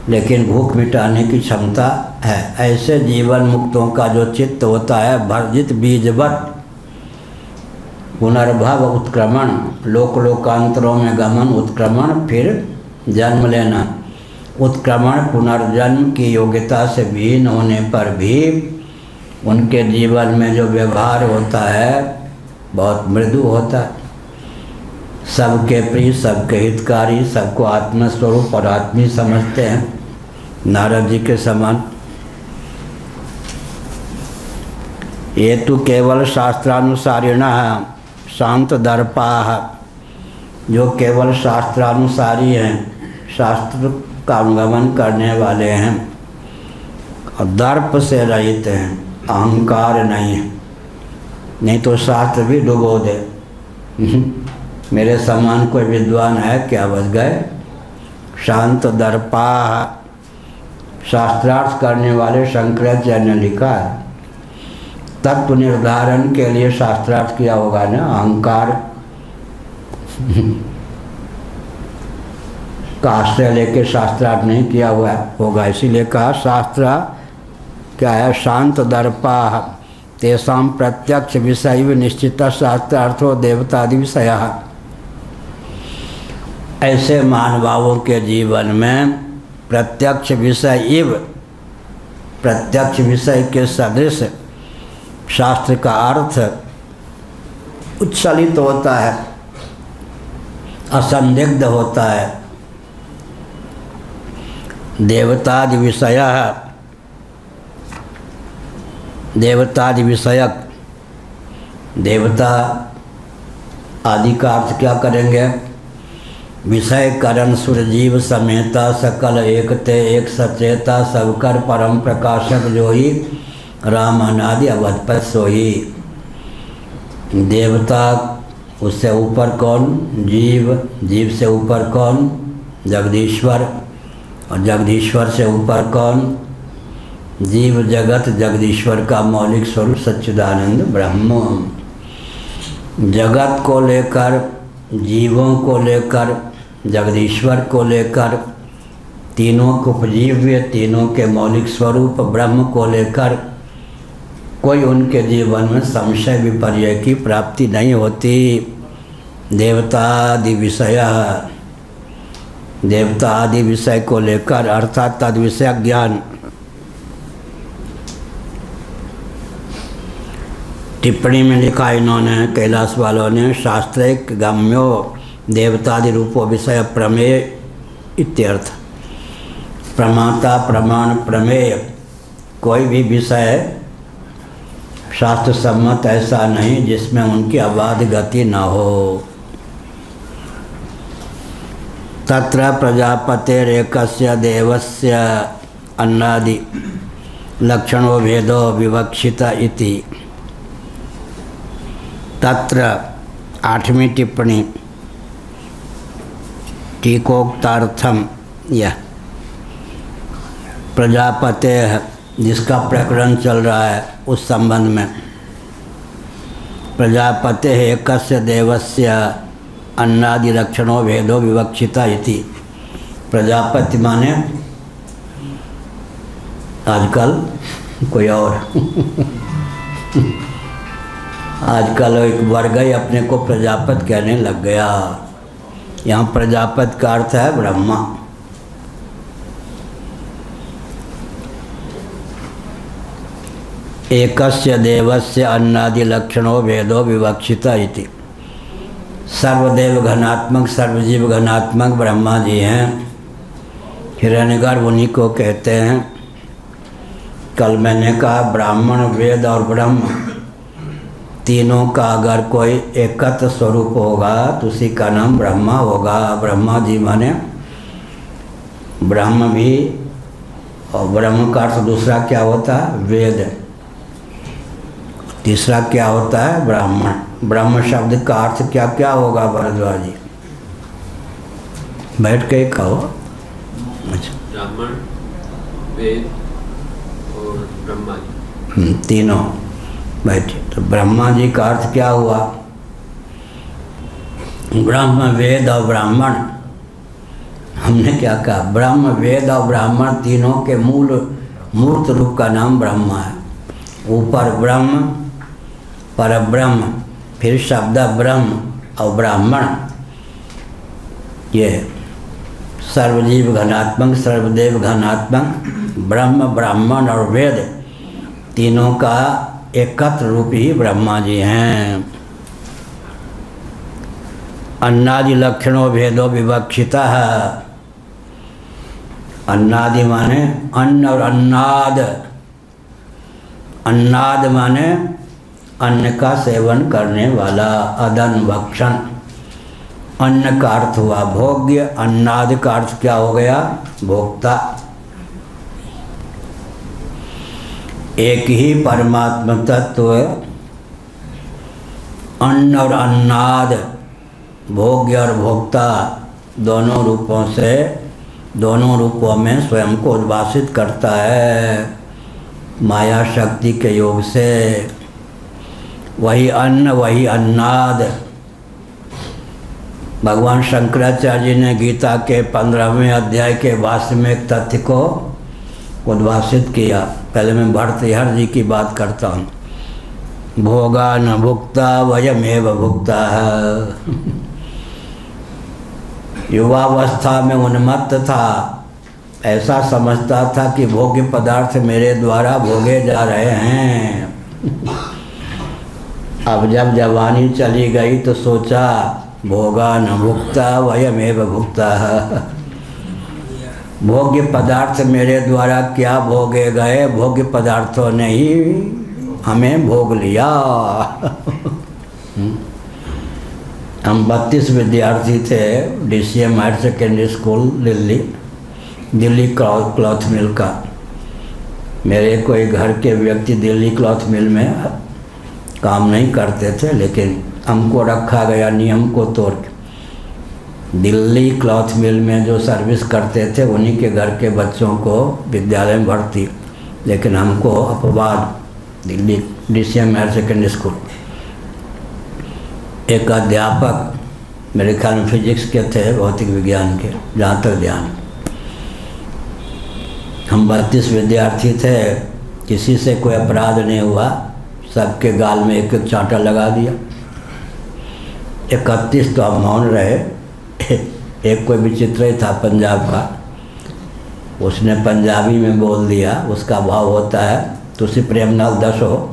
लेकिन भूख मिटाने की क्षमता है। ऐसे जीवन मुक्तों का जो चित्त होता है भर्जित बीजवत। पुनर्भव उत्क्रमण, लोक लोकांतरों में गमन, उत्क्रमण, फिर जन्म लेना, उत्क्रमण पुनर्जन्म की योग्यता से विहीन होने पर भी उनके जीवन में जो व्यवहार होता है बहुत मृदु होता है। सबके प्रिय, सबके हितकारी, सबको आत्मस्वरूप और आत्मी समझते हैं, नारद जी के समान। ये तो केवल शास्त्रानुसारिणः शांत दर्पाः, जो केवल शास्त्रानुसारी हैं, शास्त्र का अनुगमन करने वाले हैं और दर्प से रहित हैं, अहंकार नहीं है। नहीं तो शास्त्र भी डुबो दे। मेरे समान कोई विद्वान है क्या? बच गए। शांत दर्पाः, शास्त्रार्थ करने वाले शंकराचार्य ने लिखा है। तत्व निर्धारण के लिए शास्त्रार्थ किया होगा ना, अहंकार का आश्रय लेके शास्त्रार्थ नहीं किया हुआ होगा, इसीलिए कहा शास्त्र क्या है? शांत दर्पाः तेषां प्रत्यक्ष विषय निश्चित शास्त्रार्थो देवतादि विषय। ऐसे महानुभावों के जीवन में प्रत्यक्ष विषय के सदृश शास्त्र का अर्थ उच्छलित होता है, असंदिग्ध होता है। देवतादि विषयक, देवता आदि का अर्थ क्या करेंगे? विषय करण सुरजीव समेता सकल एकते एक सचेता सबकर परम प्रकाशक जो ही राम अनादि अवधपत सोई। देवता, उससे ऊपर कौन? जीव, जीव से ऊपर कौन? जगदीश्वर, और जगदीश्वर से ऊपर कौन? जीव जगत जगदीश्वर का मौलिक स्वरूप सच्चिदानंद ब्रह्म। जगत को लेकर, जीवों को लेकर, जगदीश्वर को लेकर, तीनों को उपजीव्य, तीनों के मौलिक स्वरूप ब्रह्म को लेकर कोई उनके जीवन में संशय विपर्य की प्राप्ति नहीं होती। देवतादि विषय को लेकर अर्थात तद विषय ज्ञान। टिप्पणी में लिखा इन्होंने, कैलाश वालों ने, शास्त्रिक गम्यो देवतादि रूपो विषय प्रमेय इत्यर्थ। प्रमाता, प्रमाण, प्रमेय, कोई भी विषय शास्त्र सम्मत ऐसा नहीं जिसमें उनकी अबाध गति न हो। तत्र प्रजापतेरेकस्य देवस्य अन्नादि लक्षणो भेदो विवक्षित इति। तत्र 8वीं टिप्पणी टीकोक्तार्थम, यह प्रजापते है जिसका प्रकरण चल रहा है उस संबंध में। प्रजापते एकस्य देवस्य अन्नादि लक्षणों भेदो विवक्षिता इति। प्रजापति माने आजकल कोई और आजकल एक वर्ग ही अपने को प्रजापति कहने लग गया। यहाँ प्रजापति का अर्थ है ब्रह्मा। एकस्य देवस्य अन्नादि लक्षणों भेदो विवक्षिता इति। सर्वदेव घनात्मक, सर्वजीव घनात्मक ब्रह्मा जी हैं। हिरण्यगर्भ उन्हीं को कहते हैं। कल मैंने कहा ब्राह्मण, वेद और ब्रह्म तीनों का अगर कोई एकत्र स्वरूप होगा तो उसी का नाम ब्रह्मा होगा। ब्रह्मा जी माने ब्रह्म भी, और ब्रह्म का अर्थ दूसरा क्या होता है? वेद। तीसरा क्या होता है? ब्राह्मण। ब्रह्म शब्द का अर्थ क्या क्या होगा भरद्वाज जी? बैठ के कहो। अच्छा, ब्राह्मण, वेद और ब्रह्मा जी। तीनों बैठे। तो ब्रह्मा जी का अर्थ क्या हुआ? ब्रह्म, वेद और ब्राह्मण। हमने क्या कहा? ब्रह्म, वेद और ब्राह्मण तीनों के मूर्त रूप का नाम ब्रह्मा है। ऊपर ब्रह्म, परब्रह्म, फिर शब्द ब्रह्म और ब्राह्मण, ये सर्वजीव घनात्मक, सर्वदेव घनात्मक, ब्रह्म, ब्राह्मण और वेद तीनों का एकत्र रूप ही ब्रह्मा जी हैं। अन्नादि लक्षणों भेदो विवक्षिता है। अन्नादि माने अन्न और अन्नाद। अन्नाद माने अन्न का सेवन करने वाला, अदन भक्षण। अन्न का अर्थ हुआ भोग्य, अन्नाद का अर्थ क्या हो गया? भोक्ता। एक ही परमात्मा तत्व अन्न और अन्नाद, भोग्य और भोक्ता दोनों रूपों से, दोनों रूपों में स्वयं को उद्भासित करता है माया शक्ति के योग से। वही अन्न, वही अन्नाद। भगवान शंकराचार्य जी ने गीता के 15वें अध्याय के भाष्य में एक तथ्य को उद्भासित किया। पहले मैं भर्तृहरि जी की बात करता हूँ। भोगा न भुक्ता वयमेव भुक्ता है। युवावस्था में उन्मत्त था, ऐसा समझता था कि भोग्य पदार्थ मेरे द्वारा भोगे जा रहे हैं। अब जब जवानी चली गई तो सोचा भोगा न भुक्ता वयमेव भुक्ता है। भोग्य पदार्थ मेरे द्वारा क्या भोगे गए? भोग्य पदार्थों ने ही हमें भोग लिया। हम 32 विद्यार्थी थे DCM higher secondary school Delhi cloth mill का। मेरे कोई घर के व्यक्ति दिल्ली क्लॉथ मिल में काम नहीं करते थे, लेकिन हमको रखा गया नियम को तोड़ के। दिल्ली क्लॉथ मिल में जो सर्विस करते थे उन्हीं के घर के बच्चों को विद्यालय में भर्ती, लेकिन हमको अपवाद Delhi DCM higher secondary school. एक अध्यापक मेरे ख्याल में फिजिक्स के थे, भौतिक विज्ञान के, जहाँ तक ध्यान। हम 32 विद्यार्थी थे, किसी से कोई अपराध नहीं हुआ, सबके गाल में एक एक चांटा लगा दिया। 31 तो हम मौन रहे। एक कोई विचित्र ही था पंजाब का, उसने पंजाबी में बोल दिया। उसका भाव होता है तुसी प्रेमनाल दस हो,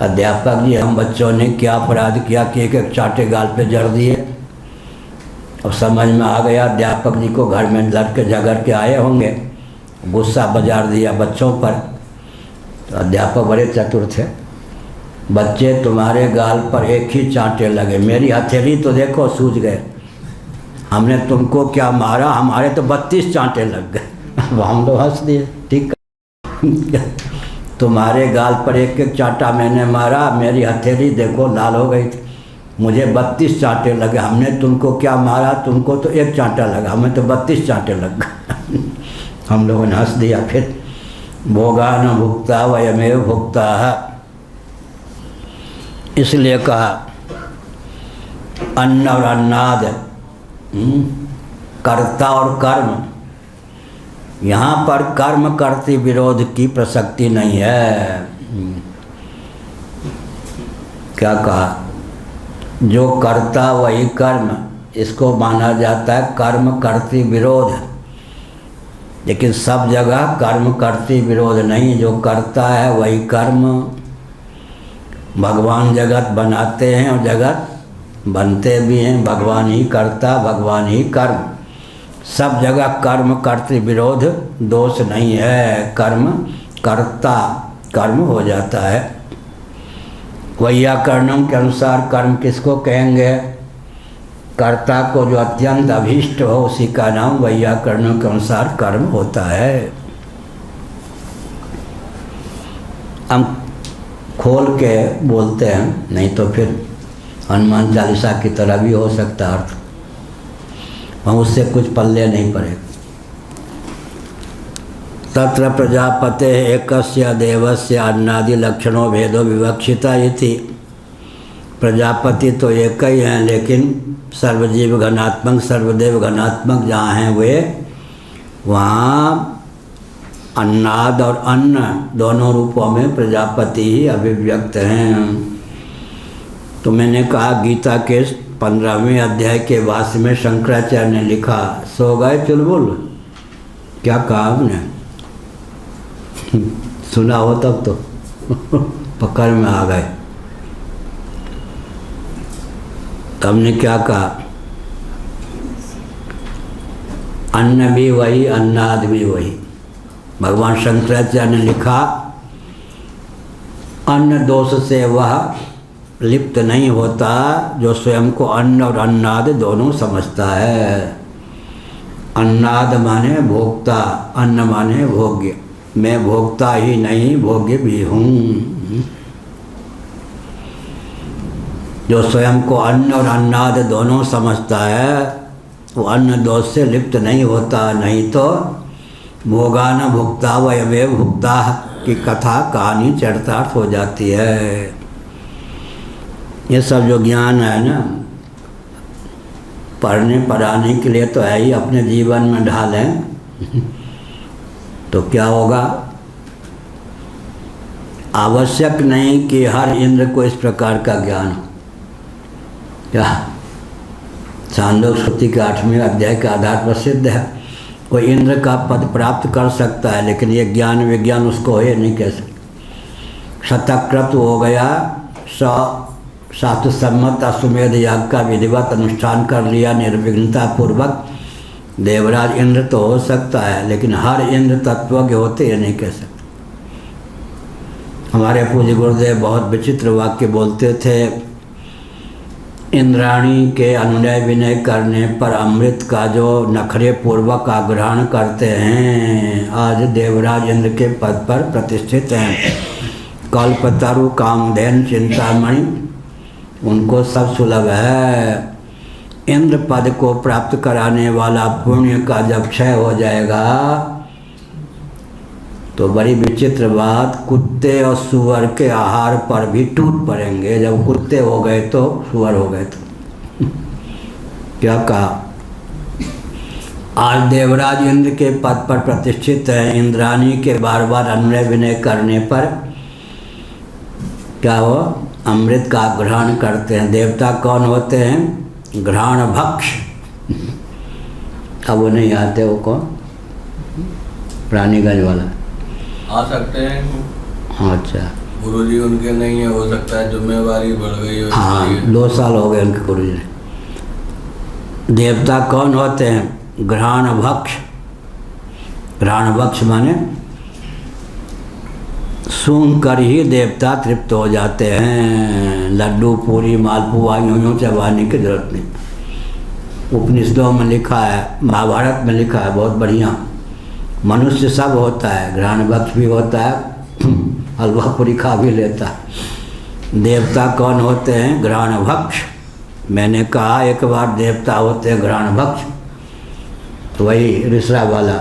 अध्यापक जी हम बच्चों ने क्या अपराध किया कि एक एक चांटे गाल पे जड़ दिए। अब समझ में आ गया अध्यापक जी को, घर में लड़के झगड़ के आए होंगे, गुस्सा बजार दिया बच्चों पर। तो अध्यापक बड़े चतुर थे। बच्चे तुम्हारे गाल पर एक ही चांटे लगे, मेरी हथेली तो देखो सूज गए। हमने तुमको क्या मारा? हमारे तो 32 चांटे लग गए। अब हम लोग हंस दिए, ठीक है। तुम्हारे गाल पर एक एक चांटा मैंने मारा, मेरी हथेली देखो लाल हो गई थी। मुझे 32 चांटे लगे। हमने तुमको क्या मारा? तुमको तो एक चांटा लगा, हमें तो 32 चांटे लग गए। हम लोगों ने हंस दिया। फिर भोगा न भुक्ता वयमेव भुक्ता है, इसलिए कहा अन्न और अन्नाद, कर्ता और कर्म। यहाँ पर कर्म कर्ती विरोध की प्रसक्ति नहीं है। क्या कहा? जो कर्ता वही कर्म, इसको माना जाता है कर्म कर्ती विरोध। लेकिन सब जगह कर्म कर्ती विरोध नहीं, जो करता है वही कर्म। भगवान जगत बनाते हैं और जगत बनते भी हैं, भगवान ही करता, भगवान ही कर्म। सब जगह कर्म कर्तृ विरोध दोष नहीं है, कर्म कर्ता कर्म हो जाता है। वैयाकरणों के अनुसार कर्म किसको कहेंगे? कर्ता को जो अत्यंत अभीष्ट हो उसी का नाम वैयाकरणों के अनुसार कर्म होता है। हम खोल के बोलते हैं, नहीं तो फिर हनुमान चालीसा की तरह भी हो सकता अर्थ, हम उससे कुछ पल्ले नहीं पड़े। तत्र प्रजापते एकस्य देवस्य अन्नादि लक्षणों भेदो विवक्षिता इति। प्रजापति तो एक ही हैं, लेकिन सर्वजीव घनात्मक सर्वदेव घनात्मक जहाँ हैं वे, वहाँ अन्नाद और अन्न दोनों रूपों में प्रजापति ही अभिव्यक्त हैं। तो मैंने कहा गीता के 15वें अध्याय के भाष्य में शंकराचार्य ने लिखा, सो गए चुलबुल, क्या कहा आपने? सुना हो तब तो पकड़ में आ गए। तब ने क्या कहा? अन्न भी वही, अन्नाद भी वही। भगवान शंकराचार्य ने लिखा, अन्न दोष से वह लिप्त नहीं होता जो स्वयं को अन्न और अन्नाद दोनों समझता है। अन्नाद माने भोक्ता, अन्न माने भोग्य। मैं भोक्ता ही नहीं भोग्य भी हूँ। जो स्वयं को अन्न और अन्नाद दोनों समझता है वो अन्न दोष से लिप्त नहीं होता, नहीं तो भोगा न भुक्ता वयमेव भुक्ता की कथा कहानी चरितार्थ हो जाती है। ये सब जो ज्ञान है ना, पढ़ने पढ़ाने के लिए तो है ही, अपने जीवन में ढालें तो क्या होगा? आवश्यक नहीं कि हर इंद्र को इस प्रकार का ज्ञान हो। क्या छांदोग्य श्रुति के 8वें अध्याय के आधार पर सिद्ध है, कोई इंद्र का पद प्राप्त कर सकता है, लेकिन ये ज्ञान विज्ञान उसको हो नहीं कह सकते। शतक्रत हो गया, शास्त्र सम्मत अश्वमेध याग का विधिवत अनुष्ठान कर लिया निर्विघ्नता पूर्वक, देवराज इंद्र तो हो सकता है, लेकिन हर इंद्र तत्वज्ञ होते ये नहीं कह सकते। हमारे पूज्य गुरुदेव बहुत विचित्र वाक्य बोलते थे, इंद्राणी के अनुनय विनय करने पर अमृत का जो नखरे पूर्वक आग्रहण करते हैं, आज देवराज इंद्र के पद पर प्रतिष्ठित हैं। कल्पतरु कामधेन चिंतामणि उनको सब सुलभ है। इंद्र पद को प्राप्त कराने वाला पुण्य का जब क्षय हो जाएगा तो बड़ी विचित्र बात, कुत्ते और सुअर के आहार पर भी टूट पड़ेंगे। जब कुत्ते हो गए तो सुअर हो गए तो क्या कहा? आज देवराज इंद्र के पद पर प्रतिष्ठित है। इंद्राणी के बार बार अनुनय विनय करने पर क्या हो? अमृत का ग्रहण करते हैं। देवता कौन होते हैं? घ्राण भक्ष। अब वो नहीं आते, वो कौन? प्राणीगंज वाला आ सकते हैं। अच्छा, गुरुजी उनके नहीं है, हो सकता है जिम्मेवारी बढ़ गई हो। हाँ, 2 साल हो गए उनके गुरुजी ने। देवता कौन होते हैं? घ्राण भक्ष। घ्राण भक्ष माने सूंघ कर ही देवता तृप्त हो जाते हैं। लड्डू पूरी मालपुआ यूँ चबाने की जरूरत नहीं। उपनिषदों में लिखा है, महाभारत में लिखा है, बहुत बढ़िया। मनुष्य सब होता है, घ्राण भक्ष भी होता है, हलवा पूरी खा भी लेता है। देवता कौन होते हैं? घ्राण भक्ष। मैंने कहा एक बार देवता होते हैं घ्राण भक्ष, तो वही रिसरा वाला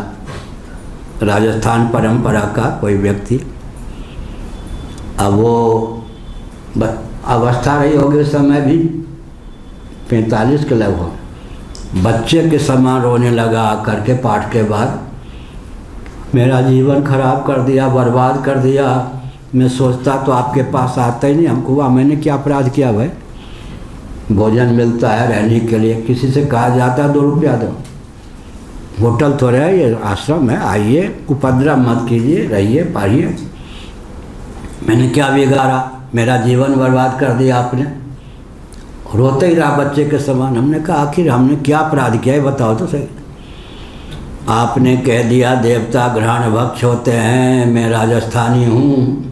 राजस्थान परंपरा का कोई व्यक्ति, अब वो अवस्था रही होगी उस समय भी 45 के लगभग, बच्चे के समान रोने लगा करके पाठ के बाद, मेरा जीवन खराब कर दिया, बर्बाद कर दिया। मैं सोचता तो आपके पास आता ही नहीं। हमको हुआ मैंने क्या अपराध किया भाई? भोजन मिलता है रहने के लिए, किसी से कहा जाता है 2 रुपया दो, होटल थोड़ा है, ये आश्रम है, आइए, उपद्रव मत कीजिए, रहिए, पढ़िए। मैंने क्या बिगाड़ा? मेरा जीवन बर्बाद कर दिया आपने। रोते ही रहा बच्चे के समान। हमने कहा आखिर हमने क्या अपराध किया है, बताओ तो सही। आपने कह दिया देवता घ्राण भक्ष होते हैं, मैं राजस्थानी हूँ,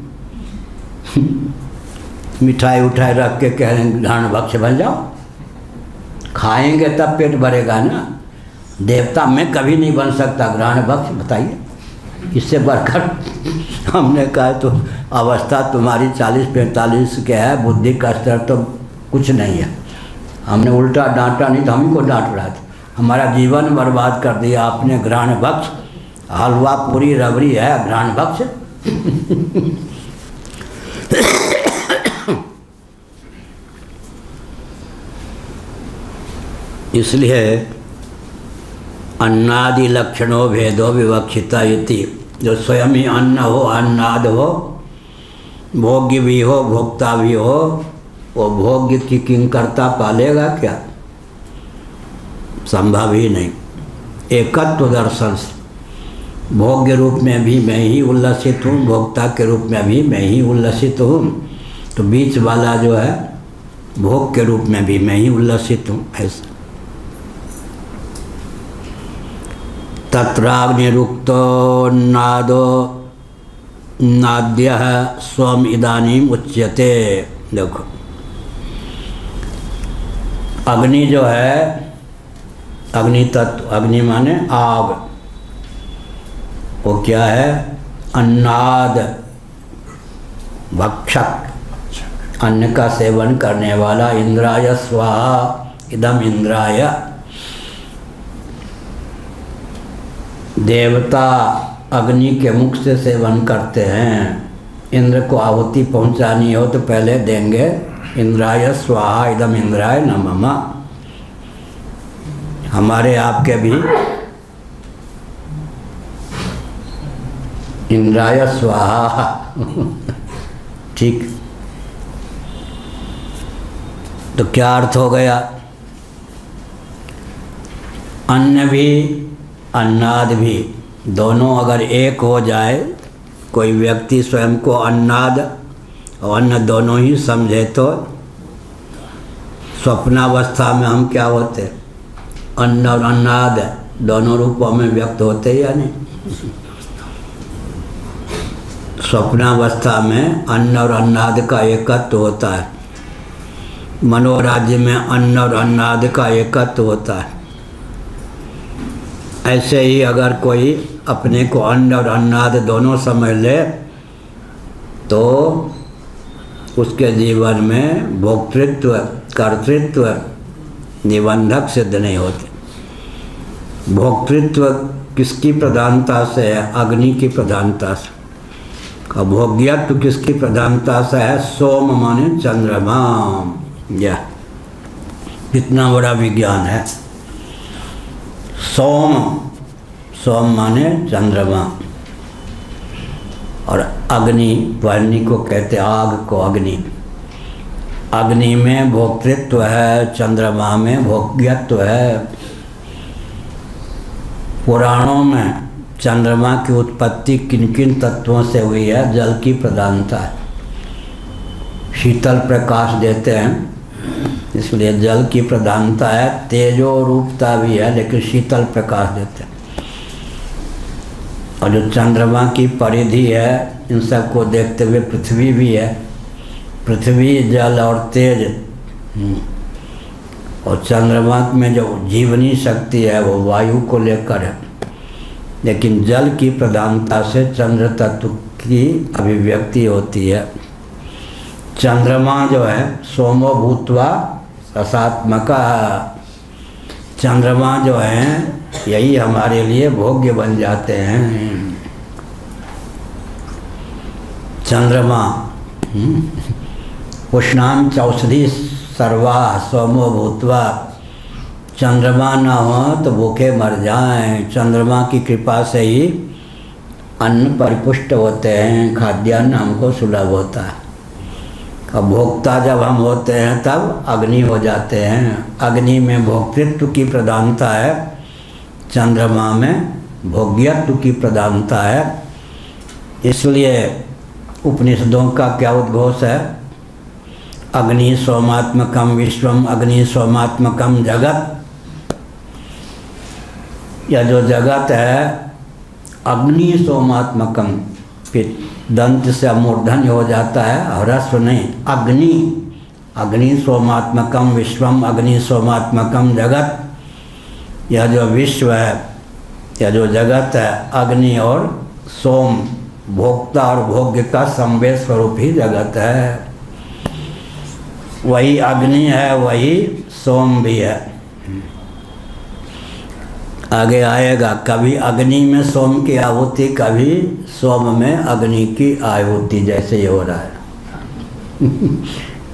मिठाई उठाई रख के कह रहे हैं घ्राण भक्ष बन जाओ। खाएंगे तब पेट भरेगा ना। देवता मैं कभी नहीं बन सकता घ्राण भक्ष, बताइए इससे बढ़कर। हमने कहा तो अवस्था तुम्हारी 40-45 के है, बुद्धि का स्तर तो कुछ नहीं है। हमने उल्टा डांटा नहीं तो हम ही को डांट रहा था। हमारा जीवन बर्बाद कर दिया आपने, घ्राण भक्ष। हलवा पूरी रबड़ी है घ्राण भक्ष। इसलिए अन्नादि लक्षणों भेदो विवक्षिता इति, जो स्वयं ही अन्न हो, अन्नाद हो, भोग्य भी हो, भोक्ता भी हो, वो भोग्य की किंकरता पालेगा क्या? संभव ही नहीं। एकत्व दर्शन से भोग्य रूप में भी मैं ही उल्लसित हूँ, भोक्ता के रूप में भी मैं ही उल्लसित हूँ, तो बीच वाला जो है भोग के रूप में भी मैं ही उल्लसित हूँ। ऐसा तत्राग्निरुक्तो नादो नाद्य स्वम इदानीम उच्यते। देखो अग्नि जो है, अग्नि तत्व, अग्नि माने आग, वो क्या है? अन्नाद, भक्षक, अन्न का सेवन करने वाला। इंद्राय स्वाहा इदम इंद्राय, देवता अग्नि के मुख से सेवन करते हैं। इंद्र को आहुति पहुंचानी हो तो पहले देंगे इंद्राय स्वाहा इदम इंद्राय नमः। हमारे आपके भी इंद्राय स्वाहा ठीक। तो क्या अर्थ हो गया? अन्न भी अन्नाद भी दोनों अगर एक हो जाए, कोई व्यक्ति स्वयं को अन्नाद और अन्न दोनों ही समझे, तो स्वप्नावस्था में हम क्या होते? अन्न और अन्नाद दोनों रूपों में व्यक्त होते या नहीं? स्वप्नावस्था में अन्न और अन्नाद का एकत्व होता है, मनोराज्य में अन्न और अन्नाद का एकत्व होता है। ऐसे ही अगर कोई अपने को अन्न और अन्नाद दोनों समझ ले तो उसके जीवन में भोक्तृत्व कर्तृत्व निबंधक सिद्ध नहीं होते। भोक्तृत्व किसकी प्रधानता से है? अग्नि की प्रधानता से। और भोग्यत्व किसकी प्रधानता से है? सोम माने चंद्रमा। यह कितना बड़ा विज्ञान है। सोम, सोम माने चंद्रमा, और अग्नि, वाणी को कहते आग को अग्नि। अग्नि में भोक्तृत्व है, चंद्रमा में भोग्यत्व है। पुराणों में चंद्रमा की उत्पत्ति किन किन तत्वों से हुई है? जल की प्रधानता है। शीतल प्रकाश देते हैं इसलिए जल की प्रधानता है। तेजो रूपता भी है लेकिन शीतल प्रकाश देते हैं। और जो चंद्रमा की परिधि है, इन सबको देखते हुए पृथ्वी भी है। पृथ्वी, जल और तेज। और चंद्रमा में जो जीवनी शक्ति है वो वायु को लेकर है, लेकिन जल की प्रधानता से चंद्र तत्व की अभिव्यक्ति होती है। चंद्रमा जो है सोमो भूत्वा रसात्मका, चंद्रमा जो है यही हमारे लिए भोग्य बन जाते हैं। चंद्रमा उष्णाम चौषधि सर्वा सोमो भूत्वा। चंद्रमा न हो तो भूखे मर जाएं। चंद्रमा की कृपा से ही अन्न परिपुष्ट होते हैं, खाद्यान्न हमको सुलभ होता है। अब भोक्ता जब हम होते हैं तब अग्नि हो जाते हैं। अग्नि में भोक्तृत्व की प्रधानता है, चंद्रमा में भोग्यत्व की प्रधानता है। इसलिए उपनिषदों का क्या उद्घोष है? अग्नि सोमात्मकम विश्वम, अग्नि सोमात्मकम जगत। यह जो जगत है अग्नि सोमात्मकम, फिर दंत से मूर्धन्य हो जाता है, ह्रस्व नहीं, अग्नि। अग्नि सोमात्मकम विश्वम, अग्नि सोमात्मकम जगत। यह जो विश्व है, यह जो जगत है, अग्नि और सोम, भोक्ता और भोग्य का संवेद स्वरूप ही जगत है। वही अग्नि है, वही सोम भी है। आगे आएगा, कभी अग्नि में सोम की आहुति, कभी सोम में अग्नि की आहुति, जैसे ये हो रहा है।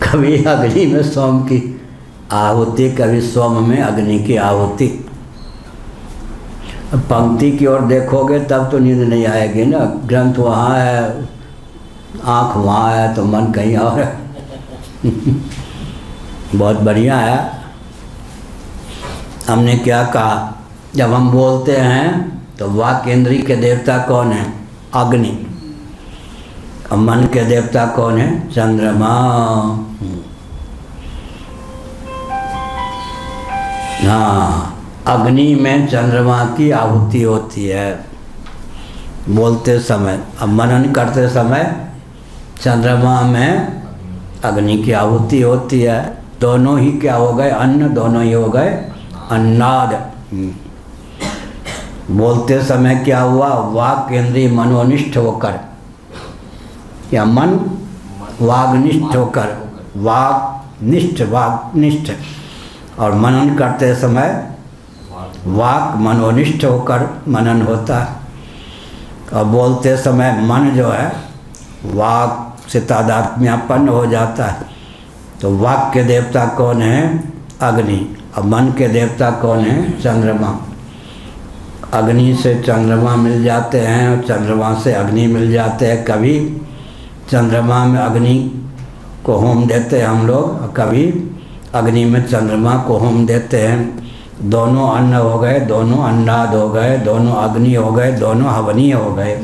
कभी अग्नि में सोम की आहुति, कभी सोम में अग्नि की आहुति। पंक्ति की ओर देखोगे तब तो नींद नहीं आएगी ना। ग्रंथ वहाँ है, आँख वहाँ है, तो मन कहीं और है। बहुत बढ़िया है। हमने क्या कहा, जब हम बोलते हैं तो वाक इंद्रिय के देवता कौन है? अग्नि। और मन के देवता कौन है? चंद्रमा। हाँ, अग्नि में चंद्रमा की आहुति होती है बोलते समय। अब मनन करते समय चंद्रमा में अग्नि की आहुति होती है। दोनों ही क्या हो गए? अन्न। दोनों ही हो गए अन्नाद। बोलते समय क्या हुआ? वाक इंद्रिय मनोनिष्ठ होकर, या मन वाग्निष्ठ होकर, वाग्निष्ठ, और मनन करते समय वाक मनोनिष्ठ होकर मनन होता है। और बोलते समय मन जो है वाक से तादात्म्यपन्न हो जाता है। तो वाक के देवता कौन है? अग्नि। और मन के देवता कौन है? चंद्रमा। अग्नि से चंद्रमा मिल जाते हैं और चंद्रमा से अग्नि मिल जाते हैं। कभी चंद्रमा में अग्नि को होम देते हैं हम लोग, और कभी अग्नि में चंद्रमा को होम देते हैं। दोनों अन्न हो गए, दोनों अन्नाद हो गए, दोनों अग्नि हो गए, दोनों हवनीय हो गए।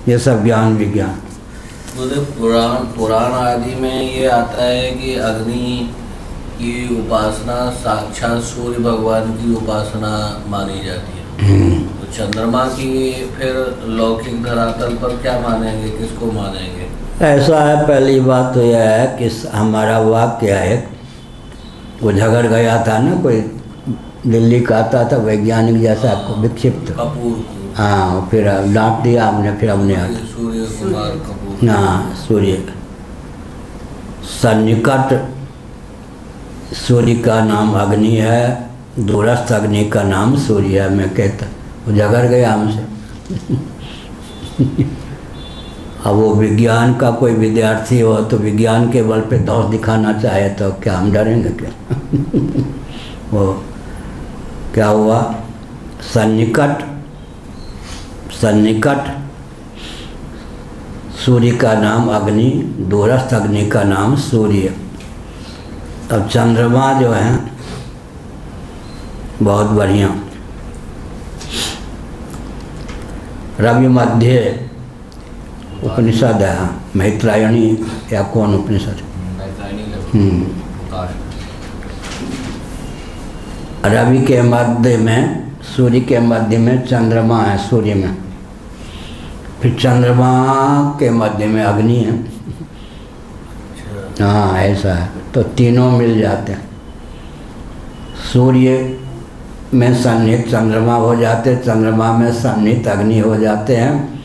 ये सब ज्ञान विज्ञान। पूरे पुराण आदि में ये आता है कि अग्नि की उपासना साक्षात सूर्य भगवान की उपासना मानी जाती है। तो चंद्रमा की फिर लौकिक धरातल पर क्या मानेंगे, किसको मानेंगे? ऐसा है, पहली बात तो यह है कि हमारा वाक्य है, वो झगड़ गया था ना, कोई दिल्ली का आता था वैज्ञानिक जैसा विक्षिप्त कपूर को। हाँ, फिर डांट दिया हमने, फिर हमने सूर्य कुमार कपूर। हाँ, सूर्य सन्निकट सूर्य का नाम अग्नि है, दूरस्थ अग्नि का नाम सूर्य है। मैं कहता, वो झगड़ गया हमसे। अब वो विज्ञान का कोई विद्यार्थी हो तो विज्ञान के बल पे दोष दिखाना चाहे तो क्या हम डरेंगे क्या? वो क्या हुआ? सन्निकट सूर्य का नाम अग्नि, दूरस्थ अग्नि का नाम सूर्य। अब चंद्रमा जो है बहुत बढ़िया, रवि मध्य उपनिषद है, मैत्रायणी या कौन उपनिषद? रवि के मध्य में, सूर्य के मध्य में चंद्रमा है, सूर्य में, फिर चंद्रमा के मध्य में अग्नि है। हाँ, ऐसा है। तो तीनों मिल जाते हैं। सूर्य में सन्निहित चंद्रमा हो जाते, चंद्रमा में सन्निहित अग्नि हो जाते हैं,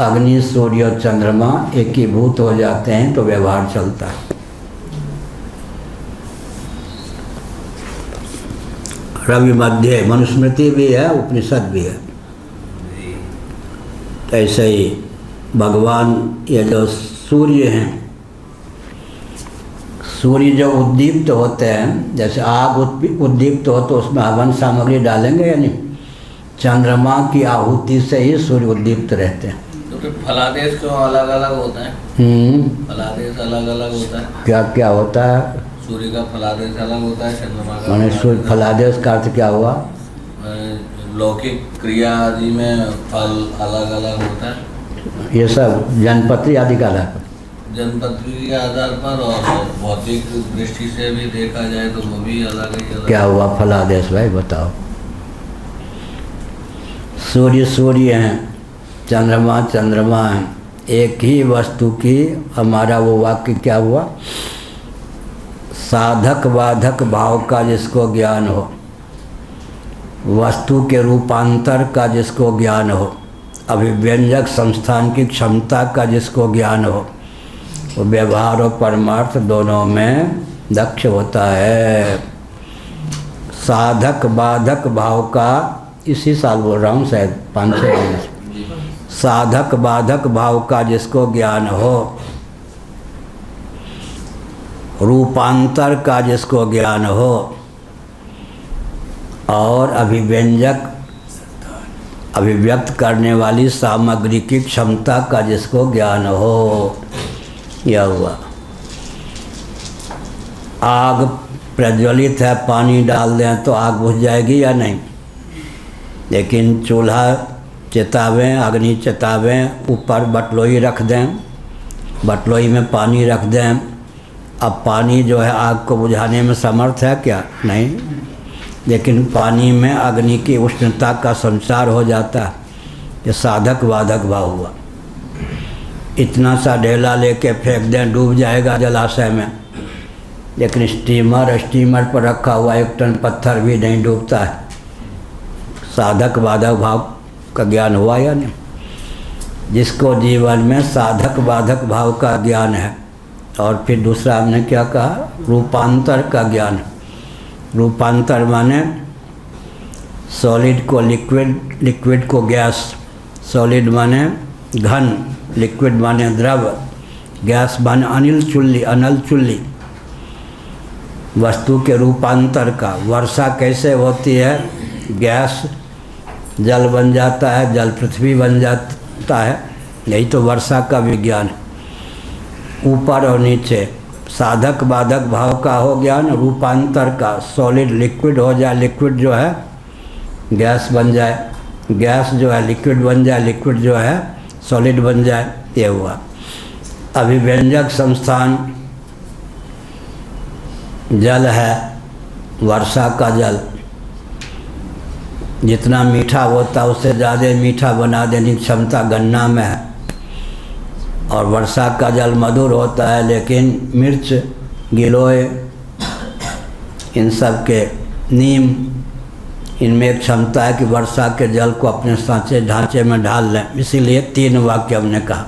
अग्नि सूर्य और चंद्रमा एकीभूत हो जाते हैं तो व्यवहार चलता है। रवि मध्य मनुस्मृति भी है, उपनिषद भी है। ऐसे ही भगवान ये जो सूर्य हैं, सूर्य जो उद्दीप्त होते हैं, जैसे आग उद्दीप्त हो तो उसमें हवन सामग्री डालेंगे या नहीं? चंद्रमा की आहुति से ही सूर्य उद्दीप्त रहते हैं। तो फिर फलादेश क्यों अलग अलग होता है? फलादेश अलग अलग होता है। क्या क्या होता है? सूर्य का फलादेश अलग होता है, चंद्रमा का। मैंने सूर्य फलादेश का अर्थ क्या हुआ? लौकिक क्रिया आदि में फल अलग अलग होता है। ये सब जनपत्री आदि का आधार पर, जनपत्री के आधार पर, और भौतिक दृष्टि से भी देखा जाए तो वो भी अलग ही। क्या हुआ फलादेश भाई बताओ? सूर्य सूर्य हैं, चंद्रमा चंद्रमा हैं, एक ही वस्तु की हमारा वो वाक्य क्या हुआ? साधक बाधक भाव का जिसको ज्ञान हो, वस्तु के रूपांतर का जिसको ज्ञान हो, अभिव्यंजक संस्थान की क्षमता का जिसको ज्ञान हो, वो व्यवहार और परमार्थ दोनों में दक्ष होता है। साधक बाधक भाव का, इसी साल बोल रहा हूँ शायद 5-6 दिन से, साधक बाधक भाव का जिसको ज्ञान हो, रूपांतर का जिसको ज्ञान हो, और अभिव्यंजक अभिव्यक्त करने वाली सामग्री की क्षमता का जिसको ज्ञान हो, यह हुआ। आग प्रज्वलित है, पानी डाल दें तो आग बुझ जाएगी या नहीं। लेकिन चूल्हा चितावें, अग्नि चितावें, ऊपर बटलोई रख दें, बटलोई में पानी रख दें। अब पानी जो है आग को बुझाने में समर्थ है क्या? नहीं। लेकिन पानी में अग्नि की उष्णता का संचार हो जाता है। ये साधक बाधक भाव हुआ। इतना सा ढेला लेके फेंक दें, डूब जाएगा जलाशय में। लेकिन स्टीमर पर रखा हुआ 1 टन पत्थर भी नहीं डूबता है। साधक बाधक भाव का ज्ञान हुआ या नहीं? जिसको जीवन में साधक बाधक भाव का ज्ञान है। और फिर दूसरा हमने क्या कहा? रूपांतर का ज्ञान। रूपांतर माने सॉलिड को लिक्विड, लिक्विड को गैस। सॉलिड माने घन, लिक्विड माने द्रव, गैस माने अनिल चुल्ली, अनल चुल्ली। वस्तु के रूपांतर का। वर्षा कैसे होती है? गैस जल बन जाता है, जल पृथ्वी बन जाता है। यही तो वर्षा का विज्ञान। ऊपर और नीचे साधक बाधक भाव का हो ज्ञान, रूपांतर का। सॉलिड लिक्विड हो जाए, लिक्विड जो है गैस बन जाए, गैस जो है लिक्विड बन जाए, लिक्विड जो है सॉलिड बन जाए, ये हुआ। अभिव्यंजक संस्थान जल है, वर्षा का जल। जितना मीठा होता है उससे ज़्यादा मीठा बना देने की क्षमता गन्ना में है। और वर्षा का जल मधुर होता है, लेकिन मिर्च, गिलोय, इन सब के, नीम, इनमें एक क्षमता है कि वर्षा के जल को अपने सांचे ढांचे में ढाल लें। इसीलिए 3 वाक्य हमने कहा।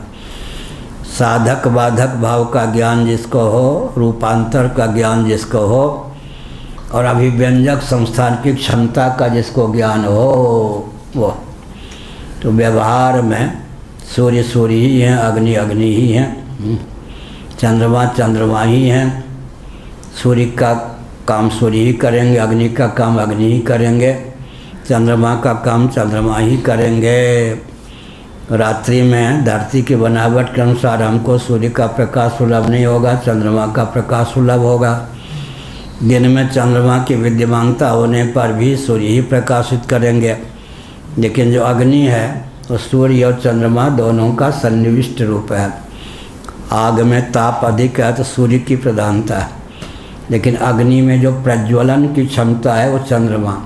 साधक बाधक भाव का ज्ञान जिसको हो, रूपांतर का ज्ञान जिसको हो, और अभिव्यंजक संस्थान की क्षमता का जिसको ज्ञान हो, वो तो व्यवहार में सूर्य सूर्य ही हैं, अग्नि अग्नि ही हैं, चंद्रमा चंद्रमा ही हैं। सूर्य का काम सूर्य ही करेंगे, अग्नि का काम अग्नि ही करेंगे, चंद्रमा का काम चंद्रमा ही करेंगे। रात्रि में धरती की बनावट के अनुसार हमको सूर्य का प्रकाश सुलभ नहीं होगा, चंद्रमा का प्रकाश सुलभ होगा। दिन में चंद्रमा की विद्यमानता होने पर भी सूर्य ही प्रकाशित करेंगे। लेकिन जो अग्नि है तो सूर्य और चंद्रमा दोनों का सन्निविष्ट रूप है। आग में ताप अधिक है तो सूर्य की प्रधानता है, लेकिन अग्नि में जो प्रज्वलन की क्षमता है वो चंद्रमा।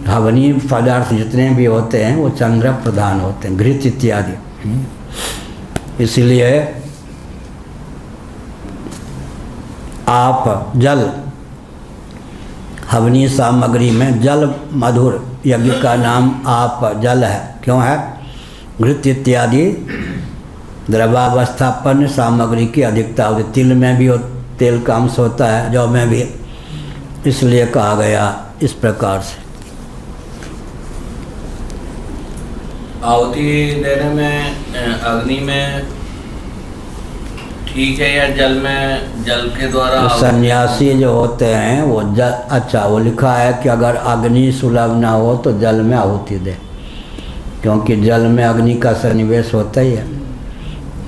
हवनीय पदार्थ जितने भी होते हैं वो चंद्र प्रधान होते हैं, घृत इत्यादि। इसलिए आप जल, हवनीय सामग्री में जल मधुर, यज्ञ का नाम आप जल है। क्यों है? घृत इत्यादि द्रवावस्थापन्न सामग्री की अधिकता होती। तिल में भी तेल का अंश होता है, जौ में भी, इसलिए कहा गया इस प्रकार से। आहुति देने में अग्नि में ठीक है, या जल में, जल के द्वारा? तो सन्यासी जो होते हैं वो जल, अच्छा वो लिखा है कि अगर अग्नि सुलभ ना हो तो जल में आहुति दे, क्योंकि जल में अग्नि का सन्निवेश होता ही है।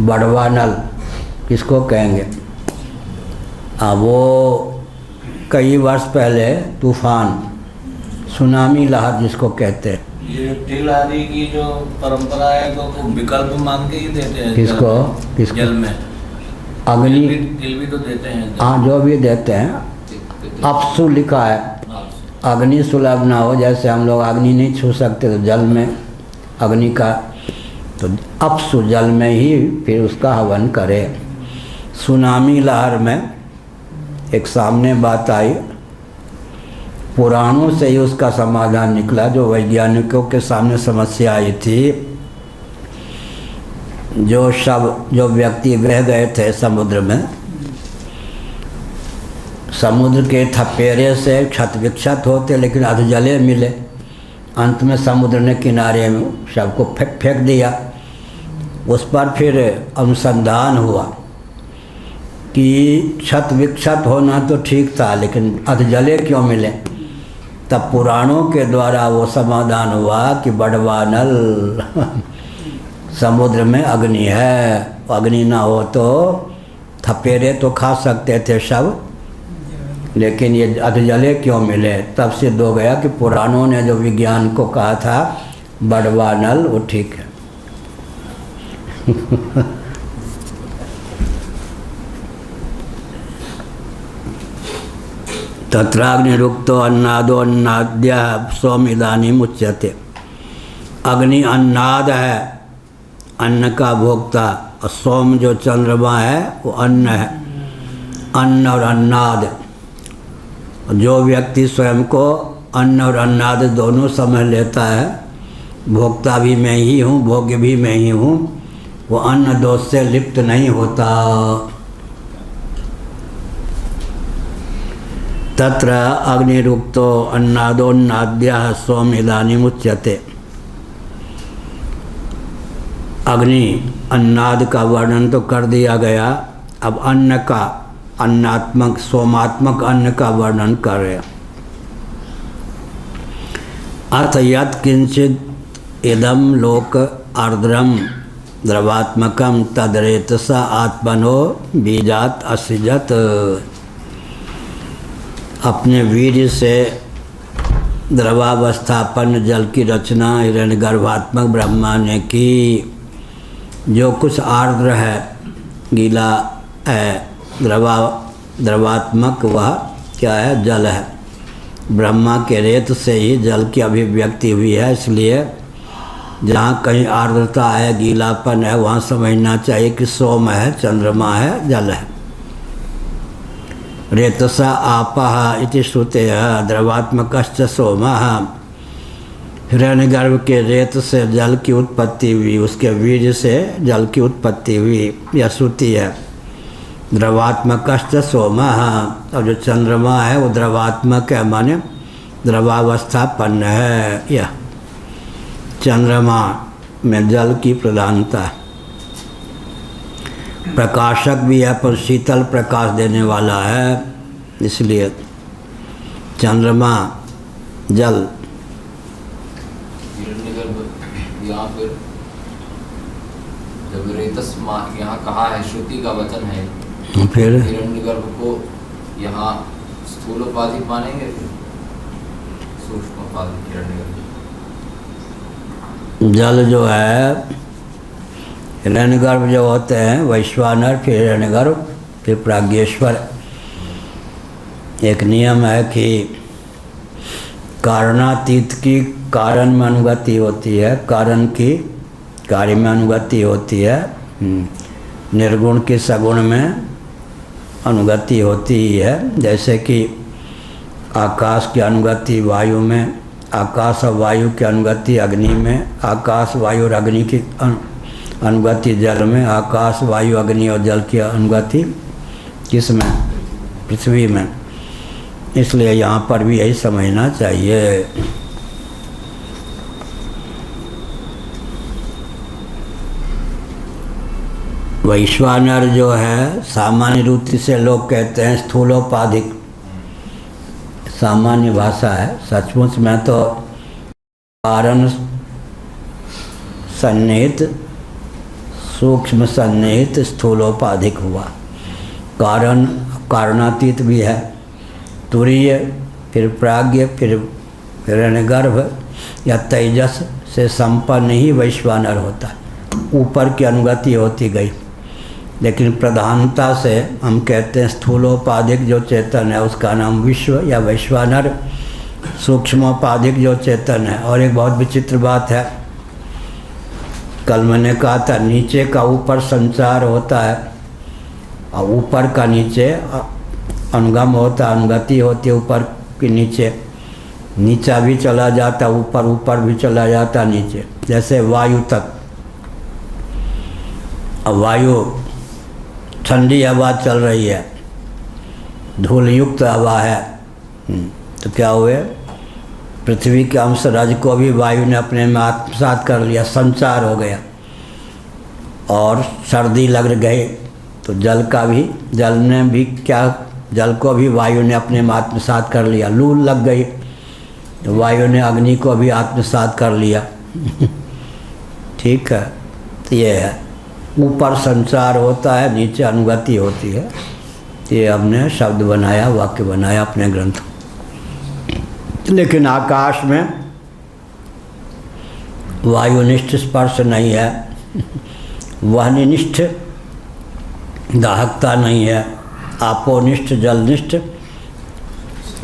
बड़वा नल किसको कहेंगे? वो कई वर्ष पहले तूफान, सुनामी लहर जिसको कहते हैं, ये तिल आदि की जो परंपरा है तो विकल्प मान के ही देते हैं। किसको? किसको? जल में अग्नि, तिल भी तो देते हैं। हाँ जो भी देते हैं। अपसु लिखा है, अग्नि सुलभ ना हो, जैसे हम लोग अग्नि नहीं छू सकते तो जल में अग्नि का, तो अपसु जल में ही फिर उसका हवन करे। सुनामी लहर में एक सामने बात आई, पुराणों से ही उसका समाधान निकला। जो वैज्ञानिकों के सामने समस्या आई थी, जो व्यक्ति बह गए थे समुद्र में, समुद्र के थपेरे से क्षत विक्षत होते लेकिन अधजले मिले। अंत में समुद्र ने किनारे में सबको फेंक दिया। उस पर फिर अनुसंधान हुआ कि क्षत विक्षत होना तो ठीक था, लेकिन अधजले क्यों मिले? तब पुराणों के द्वारा वो समाधान हुआ कि बड़वानल समुद्र में अग्नि है, अग्नि ना हो तो थपेरे तो खा सकते थे सब, लेकिन ये अधजले क्यों मिले? तब सिद्ध हो गया कि पुराणों ने जो विज्ञान को कहा था बड़वा नल, वो ठीक है। तत्राग्निरुक्तो अन्नादो अन्नाद्यः सोम इदानीम उच्यते। अग्नि अन्नाद है, अन्न का भोक्ता, और सोम जो चंद्रमा है वो अन्न है। अन्न और अन्नाद, जो व्यक्ति स्वयं को अन्न और अन्नाद दोनों समझ लेता है, भोक्ता भी मैं ही हूँ, भोग्य भी मैं ही हूँ, वो अन्न दोष से लिप्त नहीं होता। तत्र अग्निरुक्तो अन्नादोन्नाद्यः सोम इदानीम उच्यते। अग्नि अन्नाद का वर्णन तो कर दिया गया, अब अन्न का, अन्नात्मक सोमात्मक अन्न का वर्णन कर रहे। अर्थ यत् किंचित इदम लोक आर्द्रम द्रवात्मकम तदरेतसा आत्मनो बीजात असृजत। अपने वीर्य से द्रवावस्थापन्न जल की रचना हिरण्यगर्भात्मक ब्रह्मा ने की। जो कुछ आर्द्र है, गीला है, द्रवात्मक, वह क्या है? जल है। ब्रह्मा के रेत से ही जल की अभिव्यक्ति हुई है, इसलिए जहाँ कहीं आर्द्रता है, गीलापन है, वहाँ समझना चाहिए कि सोम है, चंद्रमा है, जल है। रेतसा आपः इति श्रुतेः द्रवात्मकश्च सोमः। हिरण्यगर्भ के रेत से जल की उत्पत्ति हुई, उसके वीर्य से जल की उत्पत्ति हुई, यह श्रुति है। द्रवात्मकश्च सोमः, और जो चंद्रमा है वो द्रवात्मक है, माने द्रवावस्थापन्न है। यह चंद्रमा में जल की प्रधानता है। प्रकाशक भी है, पर शीतल प्रकाश देने वाला है, इसलिए चंद्रमा जल। यहाँ फिर जब रेतस यहाँ कहा है, श्रुति का वचन है, फिर हिरण्यगर्भ को यहाँ स्थूलोपाधि मानेंगे, सूक्ष्मोपाधि हिरण्यगर्भ। जल जो है, हिरण्यगर्भ जो होते हैं वैश्वानर, फिर हिरण्यगर्भ, फिर प्राज्ञेश्वर। एक नियम है कि कारणातीत की कारण में अनुगति होती है, कारण की कार्य में अनुगति होती है, निर्गुण की सगुण में अनुगति होती है। जैसे कि आकाश की अनुगति वायु में, आकाश और वायु की अनुगति अग्नि में, आकाश वायु और अग्नि की अनुगति जल में, आकाश वायु अग्नि और जल की अनुगति किस में? पृथ्वी में। इसलिए यहाँ पर भी यही समझना चाहिए। वैश्वानर जो है, सामान्य रूप से लोग कहते हैं स्थूलोपाधिक, सामान्य भाषा है। सचमुच में तो कारण सन्निहित, सूक्ष्म सन्निहित, स्थूलोपाधिक हुआ। कारण कारणातीत भी है, तुरीय, फिर प्राज्ञ, फिर हिरण्यगर्भ या तेजस से संपन्न ही वैश्वानर होता है। ऊपर की अनुगति होती गई, लेकिन प्रधानता से हम कहते हैं स्थूलोपाधिक जो चेतन है उसका नाम विश्व या वैश्वानर, सूक्ष्मोपाधिक जो चेतन है। और एक बहुत विचित्र बात है, कल मैंने कहा था नीचे का ऊपर संचार होता है और ऊपर का नीचे अनुगम होता, अनुगति होती है ऊपर के नीचे। नीचा भी चला जाता ऊपर, ऊपर भी चला जाता नीचे। जैसे वायु तक, अब वायु ठंडी हवा चल रही है, धूल युक्त हवा है, तो क्या हुए? पृथ्वी के अंश रज को भी वायु ने अपने में आत्मसात कर लिया, संचार हो गया। और सर्दी लग गई तो जल का भी, जल ने भी क्या, जल को भी वायु ने अपने में आत्मसात कर लिया। लू लग गई तो वायु ने अग्नि को भी आत्मसात कर लिया। ठीक है, तो ये है, ऊपर संचार होता है, नीचे अनुगति होती है। ये हमने शब्द बनाया, वाक्य बनाया अपने ग्रंथ। लेकिन आकाश में वायुनिष्ठ स्पर्श नहीं है, वहनिनिष्ठ दाहकता नहीं है, आपोनिष्ठ जलनिष्ठ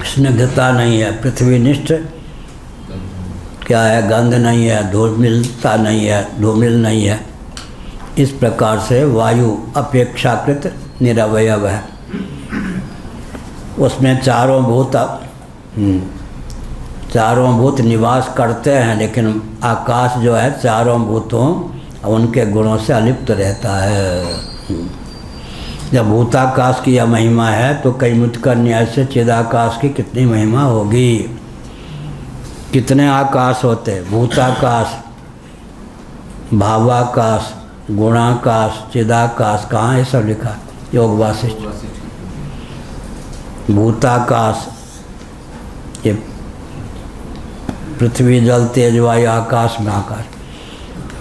स्निग्धता नहीं है, पृथ्वीनिष्ठ क्या है गंध नहीं है, धूमिलता नहीं है, धूमिल नहीं है। इस प्रकार से वायु अपेक्षाकृत निरवयव है। उसमें चारों भूत निवास करते हैं, लेकिन आकाश जो है चारों भूतों उनके गुणों से अलिप्त रहता है। जब भूताकाश की यह महिमा है तो कैमुतिका न्याय से चिदाकाश की कितनी महिमा होगी। कितने आकाश होते हैं? भूताकाश, भावाकाश, गुणाकाश, चिदाकाश। कहाँ है सब लिखा? योग वासिष्ठ। भूताकाश ये पृथ्वी जल तेज वायु आकाश में आकाश।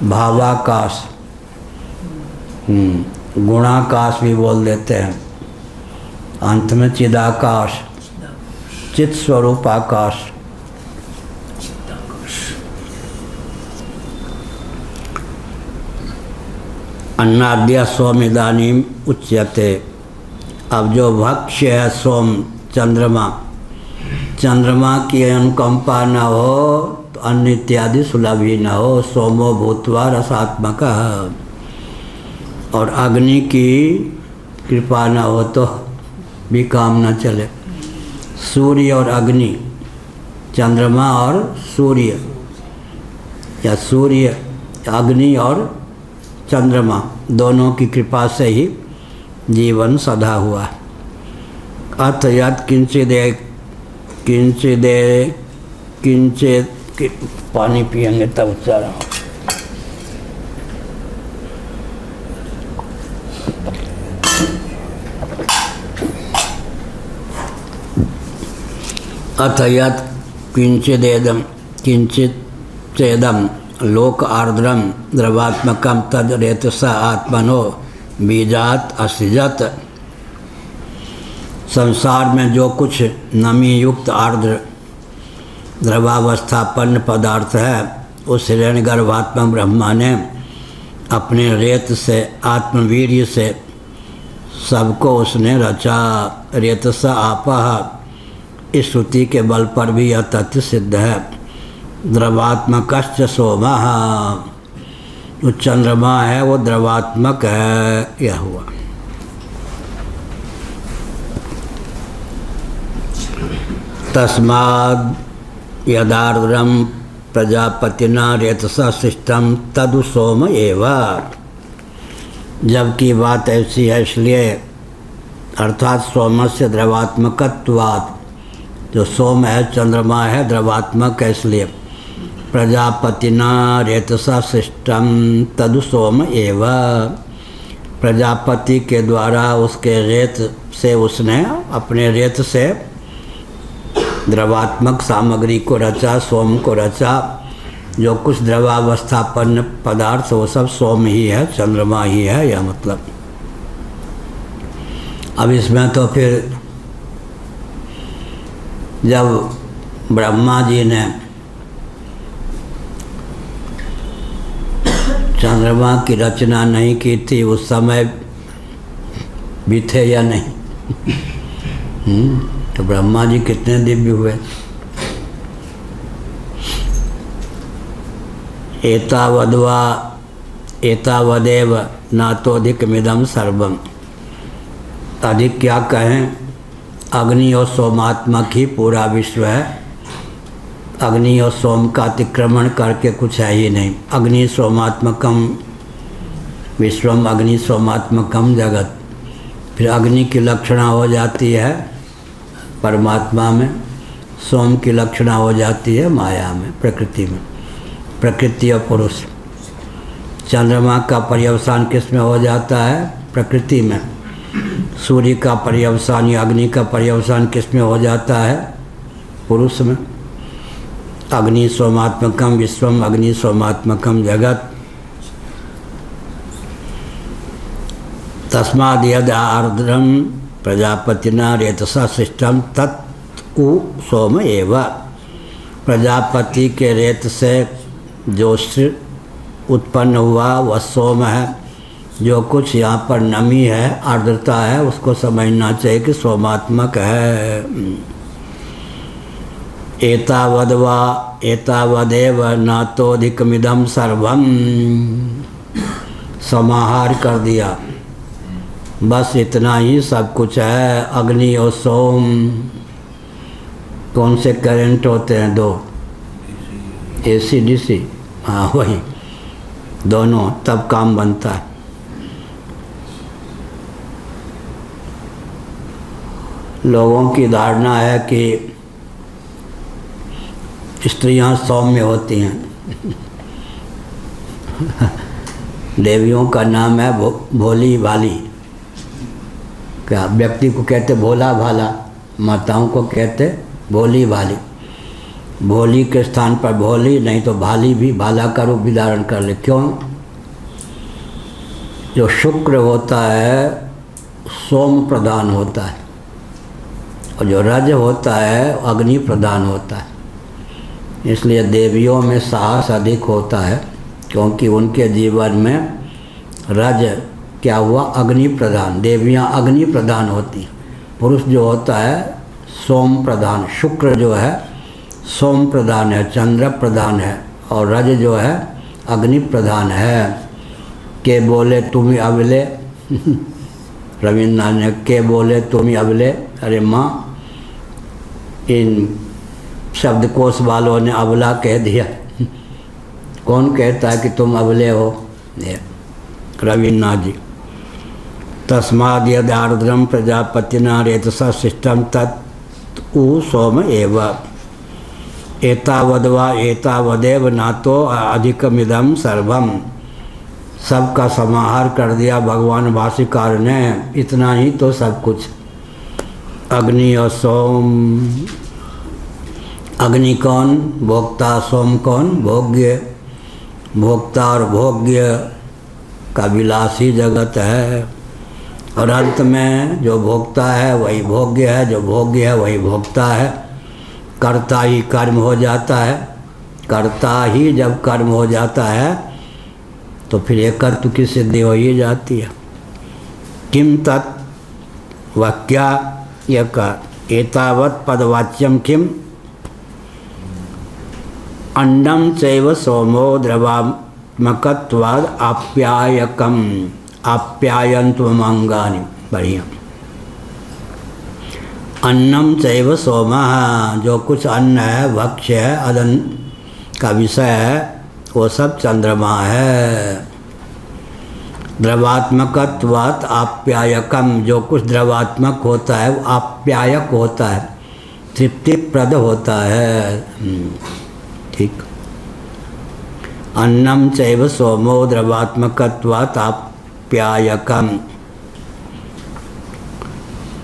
भावाकाश, गुणाकाश भी बोल देते हैं। अंत में चिदाकाश, चित स्वरूप आकाश। अन्नाद्य सोम इदानीम उच्यते। अब जो भक्ष्य है सोम, चंद्रमा, चंद्रमा की अनुकंपा न हो तो अन्न इत्यादि सुलभ ही न हो। सोमो भूत्वा रसात्मक। और अग्नि की कृपा न हो तो भी काम न चले। सूर्य और अग्नि, चंद्रमा और सूर्य, या सूर्य, अग्नि और चंद्रमा, दोनों की कृपा से ही जीवन सदा हुआ। अथ यत् किंचित पानी पिएंगे तब उच्चारण। अथ यत् किंचिदेदम लोक आर्द्रम द्रवात्मकम तद रेतसा आत्मनो बीजात असृजत। संसार में जो कुछ नमी युक्त आर्द्र द्रवावस्थापन्न पदार्थ है, उस हिरण्यगर्भात्मा ब्रह्मा ने अपने रेत से, आत्मवीर्य से सबको उसने रचा। रेतसा आपः, इस श्रुति के बल पर भी यह तथ्य सिद्ध है। द्रवात्मकश्च सोमः, जो चंद्रमा है वो द्रवात्मक है, यह हुआ। तस्माद् यदार्द्रम प्रजापतिना रेतसा सृष्टम तदु सोम एव। जबकि बात ऐसी है इसलिए, अर्थात सोमस्य द्रवात्मकत्वात्, जो सोम है चंद्रमा है द्रवात्मक है, इसलिए प्रजापतिना रेतसा सृष्टम तदु सोम एव। प्रजापति के द्वारा उसके रेत से उसने, अपने रेत से द्रवात्मक सामग्री को रचा, सोम को रचा। जो कुछ द्रवावस्थापन्न पदार्थ वो सब सोम ही है, चंद्रमा ही है, यह मतलब। अब इसमें तो फिर जब ब्रह्मा जी ने चंद्रमा की रचना नहीं की थी, उस समय भी थे या नहीं? तो ब्रह्मा जी कितने दिव्य हुए। एतावदेव नातोधिकमिदं सर्वम। अधिक क्या कहें, अग्नि और सोमात्मक ही पूरा विश्व है। अग्नि और सोम का अतिक्रमण करके कुछ है ही नहीं। अग्नि सोमात्मकम विश्वम, अग्नि सोमात्मकम जगत। फिर अग्नि की लक्षणा हो जाती है परमात्मा में, सोम की लक्षणा हो जाती है माया में, प्रकृति में, प्रकृति और पुरुष। चंद्रमा का पर्यवसान किस में हो जाता है? प्रकृति में। सूर्य का पर्यवसान या अग्नि का पर्यवसान किस में हो जाता है? पुरुष में। अग्नि सोमात्मकम विश्वम, अग्नि सोमात्मकम जगत। तस्माद् यद् आर्द्रम प्रजापतिना रेतसा सृष्टम तत् उ सोम एव। प्रजापति के रेत से जो उत्पन्न हुआ वह सोम है। जो कुछ यहाँ पर नमी है, आर्द्रता है, उसको समझना चाहिए कि सोमात्मक है। एतावद्वा एतावदेव नातोधिकमिदं सर्वम, समाहार कर दिया, बस इतना ही सब कुछ है। अग्नि और सोम कौन से करंट होते हैं? दो, AC DC, हाँ वही दोनों, तब काम बनता है। लोगों की धारणा है कि स्त्रियां सौम्य होती हैं। देवियों का नाम है भोली भाली। क्या व्यक्ति को कहते भोला भाला, माताओं को कहते भोली भाली। भोली के स्थान पर भोली, नहीं तो भाली भी भाला का रूप भी धारण कर ले। क्यों? जो शुक्र होता है सोम प्रधान होता है, और जो रज होता है अग्नि प्रधान होता है। इसलिए देवियों में साहस अधिक होता है, क्योंकि उनके जीवन में रज क्या हुआ? अग्नि प्रधान। देवियाँ अग्नि प्रधान होती, पुरुष जो होता है सोम प्रधान। शुक्र जो है सोम प्रधान है, चंद्र प्रधान है, और रज जो है अग्नि प्रधान है। के बोले तुम ही अबले रविन्द्रनाथ ने के बोले तुम ही अबले। अरे माँ, इन शब्दकोश वालों ने अबला कह दिया। कौन कहता है कि तुम अबले हो? रविन्द्रनाथ जी। तस्माद् यद् आर्द्रम प्रजापतिना रेतसा सृष्टम तत् उ सोम एव। एतावद्वा एतावदेव नातो अधिकमिदं सर्वम। सबका समाहार कर दिया भगवान भाष्यकार ने, इतना ही तो सब कुछ। अग्नि और सोम। अग्नि कौन? भोक्ता। सोम कौन? भोग्य। भोक्ता और भोग्य का विलासी जगत है, और अंत में जो भोक्ता है वही भोग्य है, जो भोग्य है वही भोक्ता है। कर्ता ही कर्म हो जाता है। कर्ता ही जब कर्म हो जाता है तो फिर एक कर्तृ की सिद्धि हो ही जाती है। किम तत्, वह क्या? यह का एतावत् पदवाच्यम किम? अंडम चैव सोमो द्रवात्मकत्वाद आप्यायकम। आप्यायन्त्वमंगानि। बढ़िया। अन्नम चैव सोमः, जो कुछ अन्न है, भक्ष्य है, अदन का विषय है, वो सब चंद्रमा है। द्रवात्मकत्वात् आप्यायकम, जो कुछ द्रवात्मक होता है वो आप्यायक होता है, तृप्तिप्रद होता है। ठीक। अन्नम चैव सोमो द्रवात्मकत्वात् आप्यायकम।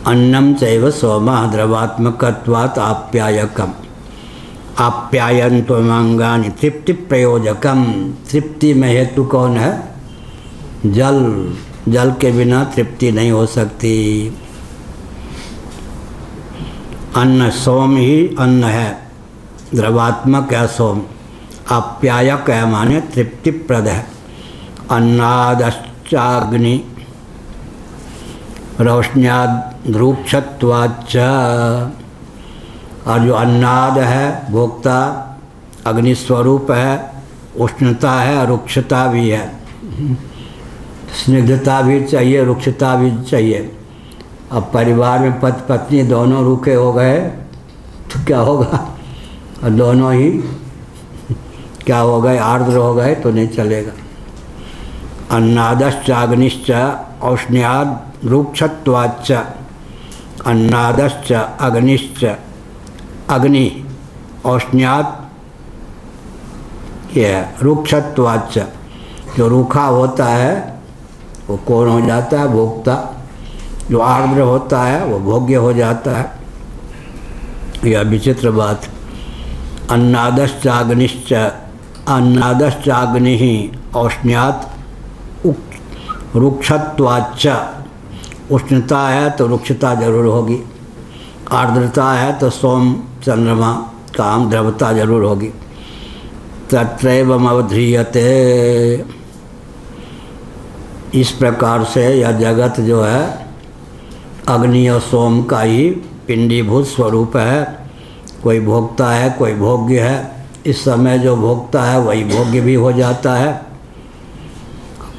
अन्नम चैव सोमः द्रवात्मकत्वात् आप्यायकम। आप्यायन्त्वमंगानि तृप्ति प्रयोजकम। तृप्ति में हेतु कौन है? जल। जल के बिना तृप्ति नहीं हो सकती। अन्न, सोम ही अन्न है, द्रवात्मक है सोम। आप्यायक है माने तृप्तिप्रद है। अन्नादश्चाग्नि रोशन्याद ध्रुक्षत्वाच्च। और जो अन्नाद है भोक्ता, अग्नि स्वरूप है, उष्णता है, रुक्षता भी है। स्निग्धता भी चाहिए, रुक्षता भी चाहिए। अब परिवार में पति पत्नी दोनों रूखे हो गए तो क्या होगा? और दोनों ही क्या हो गए? आर्द्र हो गए तो नहीं चलेगा। अन्नादश्च अग्निश्च औष्ण्याद रुक्षत्वाच्च। अन्नादश्च अग्निश्च, अग्नि औष्ण्याद ये रुक्षत्वाच्च। जो रूखा होता है वो कौन हो जाता है? भोक्ता। जो आर्द्र होता है वो भोग्य हो जाता है। यह विचित्र बात। अन्नादश्चाग्निश्च, अन्नादश्चाग्नि औष्ण्यात् रुक्षत्वाच्च। उष्णता है तो रुक्षता जरूर होगी, आर्द्रता है तो सोम चंद्रमा काम द्रवता जरूर होगी। तत्रैवम् अवध्रियते, इस प्रकार से यह जगत जो है अग्नि और सोम का ही पिंडीभूत स्वरूप है। कोई भोगता है, कोई भोग्य है। इस समय जो भोगता है वही भोग्य भी हो जाता है,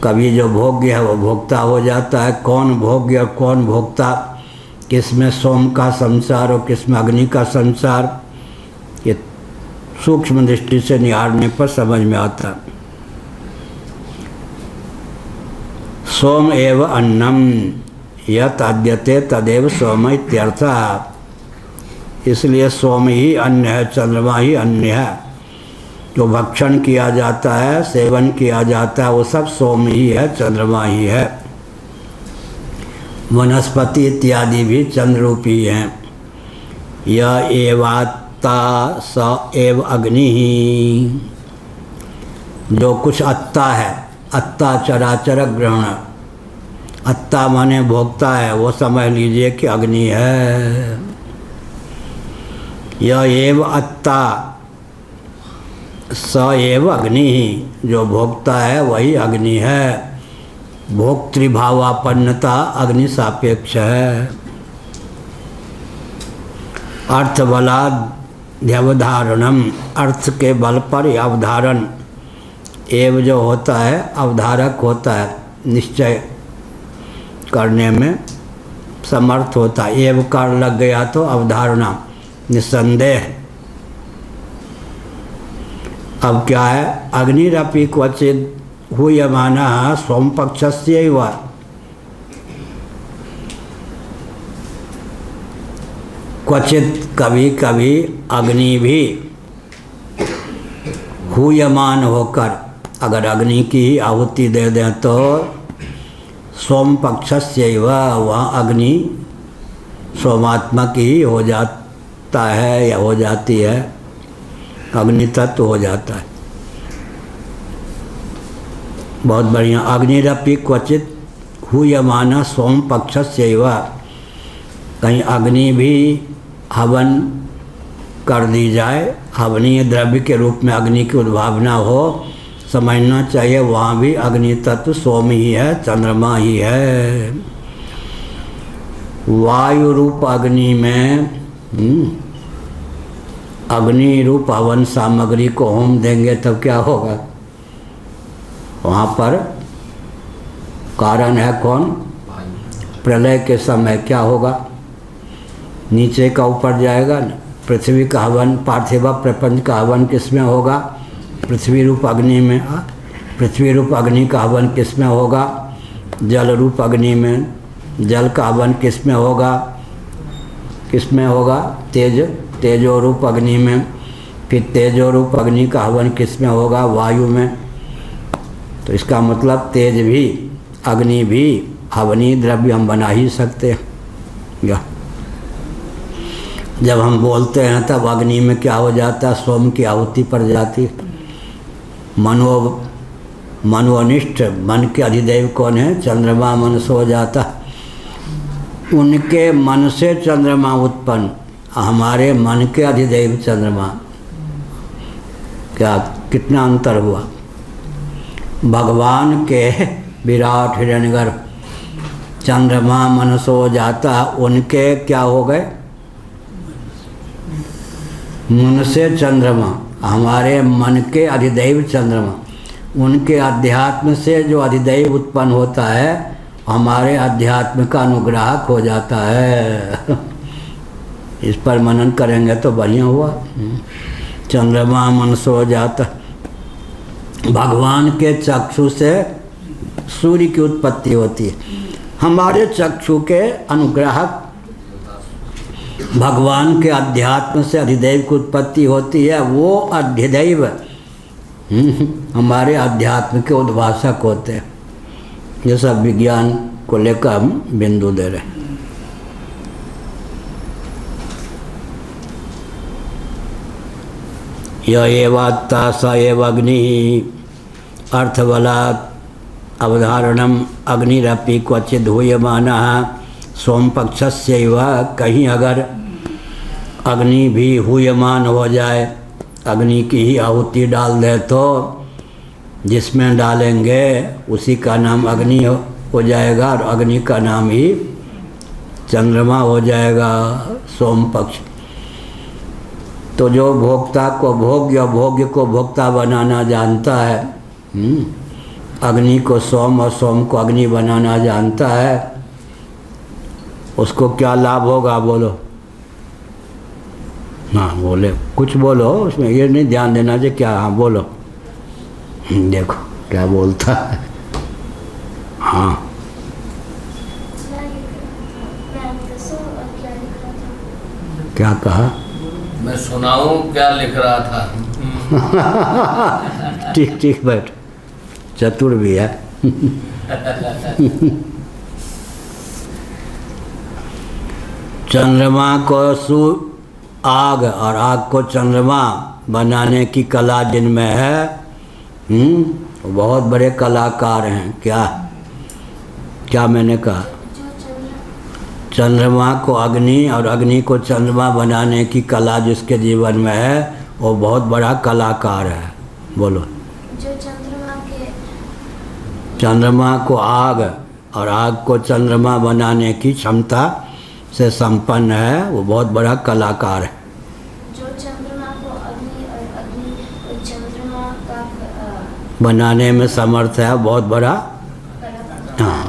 कभी जो भोग्य है वो भोक्ता हो जाता है। कौन भोग्य और कौन भोक्ता, किसमें सोम का संसार और किसमें अग्नि का संसार, ये सूक्ष्म दृष्टि से निहारने पर समझ में आता है। सोम एव अन्नम यत् आद्यते तदेव सोम इत्यर्थः। इसलिए सोम ही अन्न है, चंद्रमा ही अन्न है। जो भक्षण किया जाता है, सेवन किया जाता है, वो सब सोम ही है, चंद्रमा ही है। वनस्पति इत्यादि भी चंद्ररूपी हैं। यह एवात्ता स एव अग्नि ही, जो कुछ अत्ता है, अत्ता चराचर ग्रहण, अत्ता माने भोगता है, वो समझ लीजिए कि अग्नि है। यह एव अत्ता स एव अग्नि ही, जो भोगता है वही अग्नि है। भोक्तृभावापन्नता अग्नि सापेक्ष है। अर्थबलाध्यवधारणम, अर्थ के बल पर अवधारण, एव जो होता है अवधारक होता है, निश्चय करने में समर्थ होता है। एव कार लग गया तो अवधारणा निसंदेह। अब क्या है, अग्निरपि क्वचित हूयमानः सोम पक्षस्यैव, क्वचित कभी कभी अग्नि भी हूयमान होकर, अगर अग्नि की आहुति दे दें तो सोम पक्षस्यैव, वह अग्नि सोमात्मक ही हो जाता है या हो जाती है, अग्नि तत्व हो जाता है। बहुत बढ़िया। अग्निरपि क्वचित हूयमान सोम पक्षस्यैव, कहीं अग्नि भी हवन कर दी जाए, हवनीय द्रव्य के रूप में अग्नि की उद्भावना हो, समझना चाहिए वहाँ भी अग्नि तत्व सोम ही है, चंद्रमा ही है। वायु रूप अग्नि में अग्नि रूप हवन सामग्री को होम देंगे तब क्या होगा, वहाँ पर कारण है कौन, प्रलय के समय क्या होगा, नीचे का ऊपर जाएगा। पृथ्वी का हवन, पार्थिव प्रपंच का हवन किस में होगा, पृथ्वी रूप अग्नि में। पृथ्वी रूप अग्नि का हवन किस में होगा, जल रूप अग्नि में। जल का हवन किस में होगा, किस में होगा, तेजो रूप अग्नि में। फिर तेजो रूप अग्नि का हवन किस में होगा, वायु में। तो इसका मतलब तेज भी, अग्नि भी हवनीय द्रव्य हम बना ही सकते हैं। जब हम बोलते हैं तब अग्नि में क्या हो जाता है, सोम की आहुति पड़ जाती। मनोनिष्ठ, मन के अधिदेव कौन है, चंद्रमा मन से हो जाता। उनके मन से चंद्रमा उत्पन्न, हमारे मन के अधिदेव चंद्रमा। क्या कितना अंतर हुआ। भगवान के विराट हिरण्यगर्भ चंद्रमा मन से हो जाता, उनके क्या हो गए, मन से चंद्रमा, हमारे मन के अधिदैव चंद्रमा। उनके अध्यात्म से जो अधिदैव उत्पन्न होता है हमारे अध्यात्म का अनुग्राहक हो जाता है। इस पर मनन करेंगे तो बढ़िया हुआ। चंद्रमा मन से हो जाता, भगवान के चक्षु से सूर्य की उत्पत्ति होती है, हमारे चक्षु के अनुग्राहक भगवान के अध्यात्म से अधिदैव की उत्पत्ति होती है। वो अधिदैव हमारे अध्यात्म के उद्भाषक होते हैं। ये सब विज्ञान को लेकर हम बिंदु दे रहे हैं। यह एवात्ता स एव अग्नि, अर्थबलात् अवधारणम अग्निरपि क्वचिद् हूयमानः सोम पक्षस्यैव, कहीं अगर अग्नि भी हूयमान हो जाए, अग्नि की ही आहुति डाल दे तो जिसमें डालेंगे उसी का नाम अग्नि हो जाएगा और अग्नि का नाम ही चंद्रमा हो जाएगा सोम पक्ष। तो जो भोक्ता को भोग्य, भोग्य को भोक्ता बनाना जानता है, अग्नि को सोम और सोम को अग्नि बनाना जानता है, उसको क्या लाभ होगा बोलो? हाँ बोले, कुछ बोलो, उसमें ये नहीं ध्यान देना चाहिए क्या। हाँ बोलो, देखो क्या बोलता है। हाँ क्या कहा? मैं सुनाऊं क्या लिख रहा था? ठीक ठीक बैठ, चतुर भी है। चंद्रमा को आग और आग को चंद्रमा बनाने की कला जिनमें है, बहुत बड़े कलाकार हैं। क्या क्या मैंने कहा? चंद्रमा को अग्नि और अग्नि को चंद्रमा बनाने की कला जिसके जीवन में है वो बहुत बड़ा कलाकार है। बोलो। जो चंद्रमा को आग और आग को चंद्रमा बनाने की क्षमता से संपन्न है, वो बहुत बड़ा कलाकार है। जो चंद्रमा को अग्नि और अग्नि को चंद्रमा का बनाने में समर्थ है, बहुत बड़ा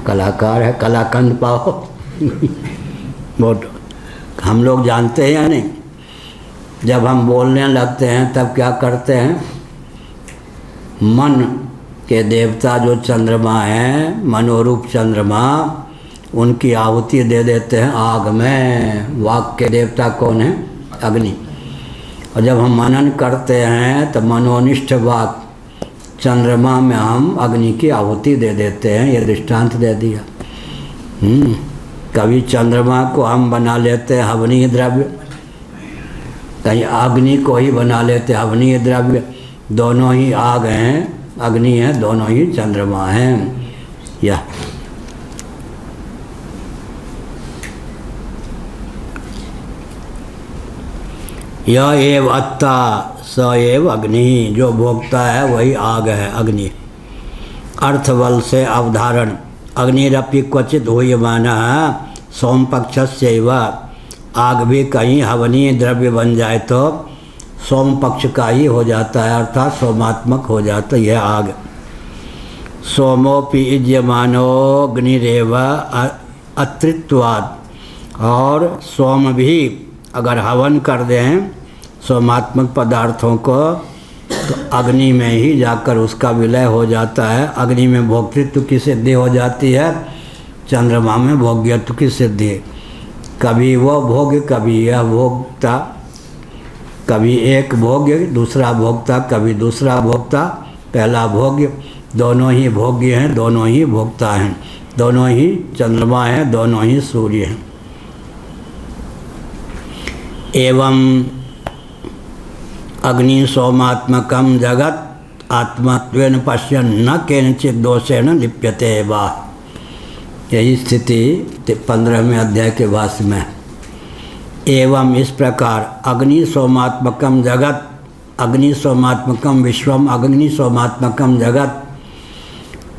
कलाकार है। कलाकंद पाओ। बहुत हम लोग जानते हैं या नहीं, जब हम बोलने लगते हैं तब क्या करते हैं? मन के देवता जो चंद्रमा हैं, मनोरूप चंद्रमा, उनकी आहुति दे देते हैं आग में। वाक के देवता कौन है? अग्नि। और जब हम मनन करते हैं तो मनोनिष्ठ वाक चंद्रमा में हम अग्नि की आहुति दे देते हैं। ये दृष्टांत दे दिया। कभी चंद्रमा को हम बना लेते हैं हवनीय द्रव्य, कहीं अग्नि को ही बना लेते हैं हवनीय द्रव्य। दोनों ही आग हैं, अग्नि है, दोनों ही चंद्रमा हैं। यह एव अत्ता स एव अग्नि, जो भोगता है वही आग है, अग्नि। अर्थबल से अवधारण, अग्निरपि क्वचित हूयमानः सोम पक्षस्यैव, आग भी कहीं हवनीय द्रव्य बन जाए तो सोम पक्ष का ही हो जाता है, अर्थात सोमात्मक हो जाता है यह आग। सोमोपि युज्यमानो अग्निरेव अत्रित्वात्, और सोम भी अगर हवन कर दें सोमात्मक पदार्थों को तो अग्नि में ही जाकर उसका विलय हो जाता है। अग्नि में भोक्तृत्व की सिद्धि हो जाती है, चंद्रमा में भोग्यत्व की सिद्धि। कभी वो भोग्य, कभी यह भोक्ता, कभी एक भोग्य दूसरा भोक्ता, कभी दूसरा भोक्ता पहला भोग्य। दोनों ही भोग्य हैं, दोनों ही भोक्ता हैं, दोनों ही चंद्रमा हैं, दोनों ही सूर्य हैं। एवं अग्नि सोमात्मकम जगत आत्मत्वेन पश्यन् न केनचित् दोषेण लिप्यते वा। यही स्थिति 15वें अध्याय के भाष्य में। एवं इस प्रकार अग्नि सोमात्मकम जगत, अग्नि सोमात्मकम विश्वम, अग्नि सोमात्मकम जगत,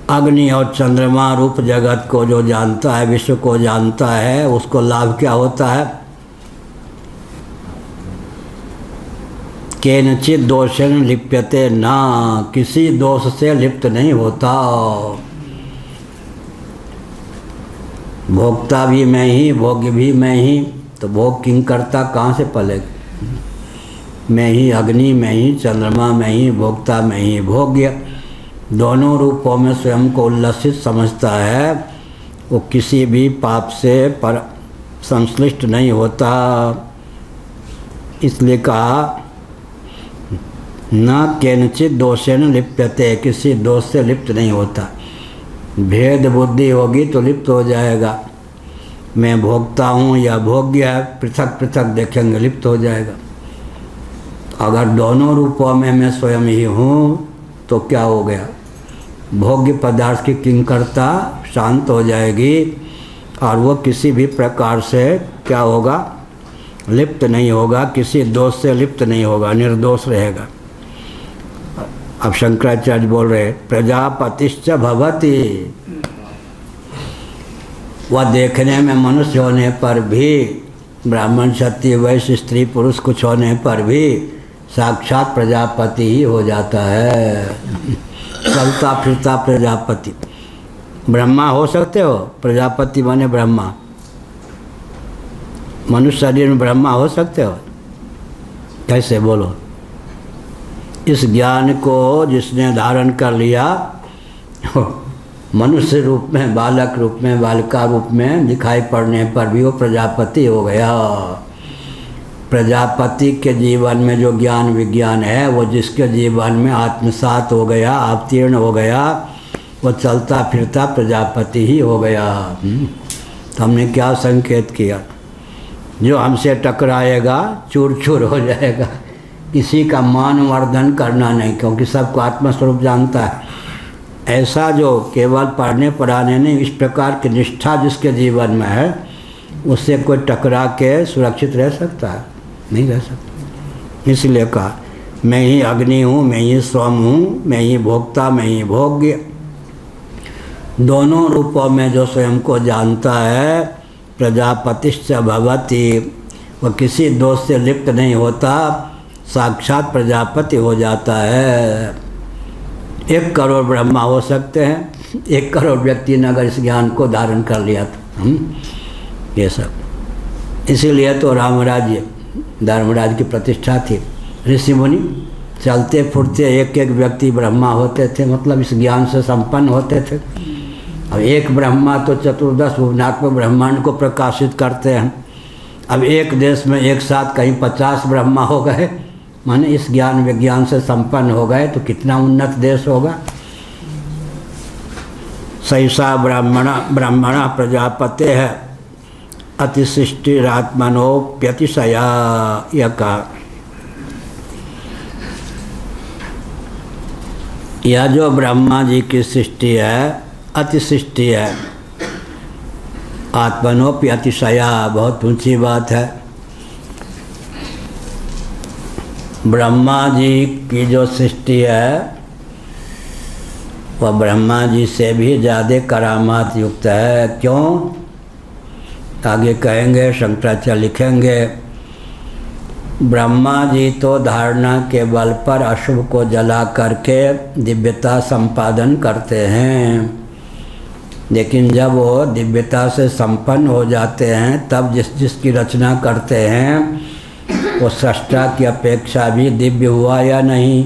अग्नि और चंद्रमा रूप जगत को जो जानता है, विश्व को जानता है, उसको लाभ क्या होता है? केनचित् दोषेण लिप्यते ना, किसी दोष से लिप्त नहीं होता। भोक्ता भी मैं ही, भोग्य भी मैं ही, तो भोग किंग करता कहाँ से पलेगा? मैं ही अग्नि, मैं ही चंद्रमा, मैं ही भोक्ता, मैं ही भोग्य। दोनों रूपों में स्वयं को उल्लसित समझता है, वो किसी भी पाप से पर संश्लिष्ट नहीं होता। इसलिए कहा न केनचित् दोषेण लिप्यते, किसी दोष से लिप्त नहीं होता। भेद बुद्धि होगी तो लिप्त हो जाएगा। मैं भोगता हूँ या भोग्य है, पृथक पृथक देखेंगे, लिप्त हो जाएगा। अगर दोनों रूपों में मैं स्वयं ही हूँ तो क्या हो गया? भोग्य पदार्थ की किंकरता शांत हो जाएगी, और वो किसी भी प्रकार से क्या होगा, लिप्त नहीं होगा, किसी दोष से लिप्त नहीं होगा, निर्दोष रहेगा। अब शंकराचार्य बोल रहे प्रजापतिश्च भवति, वह देखने में मनुष्य होने पर भी, ब्राह्मण क्षत्रिय वैश्य स्त्री पुरुष कुछ होने पर भी साक्षात प्रजापति ही हो जाता है। चलता फिरता प्रजापति। ब्रह्मा हो सकते हो, प्रजापति माने ब्रह्मा। मनुष्य शरीर में ब्रह्मा हो सकते हो? कैसे बोलो? इस ज्ञान को जिसने धारण कर लिया, मनुष्य रूप में, बालक रूप में, बालिका रूप में दिखाई पड़ने पर भी वो प्रजापति हो गया। प्रजापति के जीवन में जो ज्ञान विज्ञान है वो जिसके जीवन में आत्मसात हो गया, अवतीर्ण हो गया, वो चलता फिरता प्रजापति ही हो गया। तो हमने क्या संकेत किया? जो हमसे टकराएगा चूर चूर हो जाएगा। किसी का मान वर्धन करना नहीं, क्योंकि सबको आत्मस्वरूप जानता है। ऐसा जो केवल पढ़ने पढ़ाने नहीं, इस प्रकार की निष्ठा जिसके जीवन में है, उससे कोई टकरा के सुरक्षित रह सकता है? नहीं रह सकता। इसलिए कहा मैं ही अग्नि हूँ, मैं ही स्वम हूँ, मैं ही भोक्ता, मैं ही भोग्य। दोनों रूपों में जो स्वयं को जानता है, प्रजापतिश्च भवति, वह किसी दोष से लिप्त नहीं होता, साक्षात प्रजापति हो जाता है। 1 करोड़ ब्रह्मा हो सकते हैं, 1 करोड़ व्यक्ति ने अगर इस ज्ञान को धारण कर लिया तो ये सब। इसीलिए तो रामराज्य, धर्मराज की प्रतिष्ठा थी। ऋषि मुनि चलते फुरते एक एक व्यक्ति ब्रह्मा होते थे, मतलब इस ज्ञान से संपन्न होते थे। अब एक ब्रह्मा तो 14 भुवनात्मक ब्रह्मांड को प्रकाशित करते हैं। अब एक देश में एक साथ कहीं 50 ब्रह्मा हो गए, माने इस ज्ञान विज्ञान से संपन्न हो गए, तो कितना उन्नत देश होगा। सैषा ब्राह्मणा प्रजापते है अतिसृष्टिरात्मनोप्यतिशया। यह कहा, यह जो ब्रह्मा जी की सृष्टि है, अतिसृष्टि है, आत्मनोप्यतिशया, बहुत ऊंची बात है। ब्रह्मा जी की जो सृष्टि है वह ब्रह्मा जी से भी ज़्यादा करामात युक्त है। क्यों? आगे कहेंगे, शंकराचार्य लिखेंगे, ब्रह्मा जी तो धारणा के बल पर अशुभ को जला करके दिव्यता संपादन करते हैं, लेकिन जब वो दिव्यता से संपन्न हो जाते हैं तब जिसकी रचना करते हैं वो सृष्टा की अपेक्षा भी दिव्य हुआ या नहीं?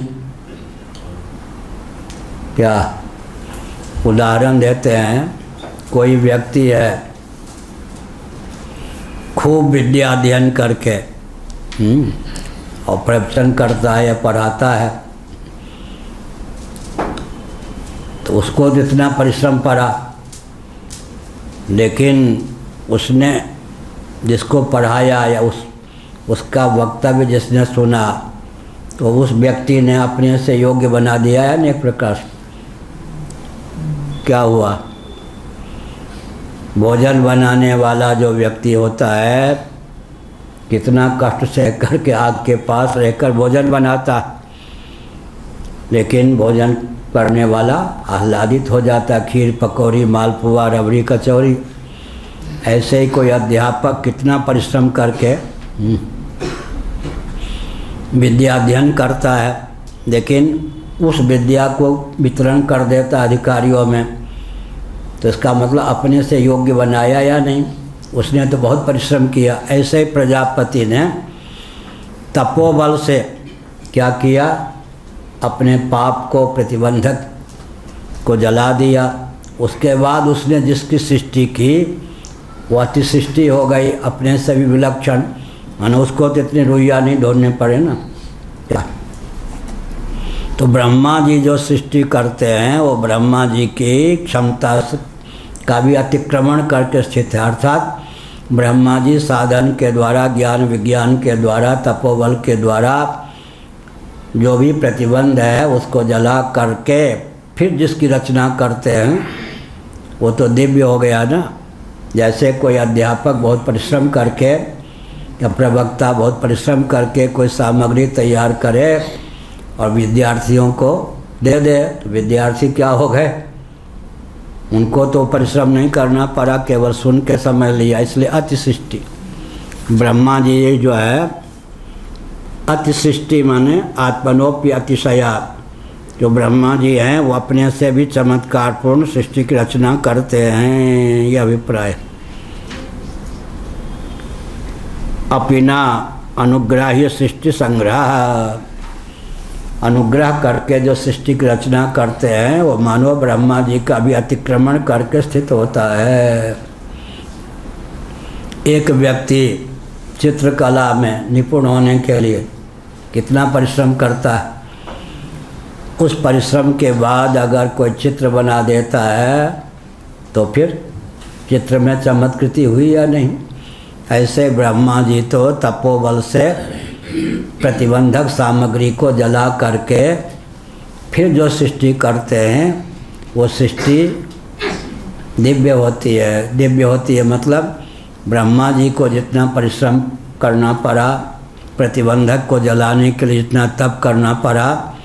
क्या उदाहरण देते हैं, कोई व्यक्ति है खूब विद्या अध्ययन करके और प्रवचन करता है या पढ़ाता है, तो उसको जितना परिश्रम पड़ा, लेकिन उसने जिसको पढ़ाया या उसका वक्तव्य जिसने सुना, तो उस व्यक्ति ने अपने से योग्य बना दिया है ना एक प्रकार से। क्या हुआ? भोजन बनाने वाला जो व्यक्ति होता है, कितना कष्ट सह करके आग के पास रहकर भोजन बनाता, लेकिन भोजन करने वाला आह्लादित हो जाता, खीर पकौड़ी मालपुआ रबड़ी कचौरी। ऐसे ही कोई अध्यापक कितना परिश्रम करके विद्या अध्ययन करता है, लेकिन उस विद्या को वितरण कर देता अधिकारियों में, तो इसका मतलब अपने से योग्य बनाया या नहीं? उसने तो बहुत परिश्रम किया। ऐसे ही प्रजापति ने तपोबल से क्या किया? अपने पाप को, प्रतिबंधक को जला दिया। उसके बाद उसने जिसकी सृष्टि की वो अति सृष्टि हो गई, अपने से भी विलक्षण, मानो उसको तो इतने रुइया नहीं ढूंढने पड़े ना। क्या? तो ब्रह्मा जी जो सृष्टि करते हैं वो ब्रह्मा जी की क्षमता का भी अतिक्रमण करके स्थित है। अर्थात ब्रह्मा जी साधन के द्वारा, ज्ञान विज्ञान के द्वारा, तपोबल के द्वारा जो भी प्रतिबंध है उसको जला करके फिर जिसकी रचना करते हैं वो तो दिव्य हो गया ना। जैसे कोई अध्यापक बहुत परिश्रम करके या प्रवक्ता बहुत परिश्रम करके कोई सामग्री तैयार करे और विद्यार्थियों को दे दे, तो विद्यार्थी क्या हो गए? उनको तो परिश्रम नहीं करना पड़ा, केवल सुन के समझ लिया। इसलिए अति सृष्टि, ब्रह्मा जी जो है अति सृष्टि माने आत्मनोपि अतिशया, जो ब्रह्मा जी हैं वो अपने से भी चमत्कारपूर्ण सृष्टि की रचना करते हैं, यह अभिप्राय। अपिना अनुग्राह्य सृष्टि संग्रह, अनुग्रह करके जो सृष्टि की रचना करते हैं वो मानो ब्रह्मा जी का भी अतिक्रमण करके स्थित होता है। एक व्यक्ति चित्रकला में निपुण होने के लिए कितना परिश्रम करता है, उस परिश्रम के बाद अगर कोई चित्र बना देता है तो फिर चित्र में चमत्कृति हुई या नहीं। ऐसे ब्रह्मा जी तो तपोबल से प्रतिबंधक सामग्री को जला करके फिर जो सृष्टि करते हैं वो सृष्टि दिव्य होती है। दिव्य होती है मतलब ब्रह्मा जी को जितना परिश्रम करना पड़ा, प्रतिबंधक को जलाने के लिए जितना तप करना पड़ा,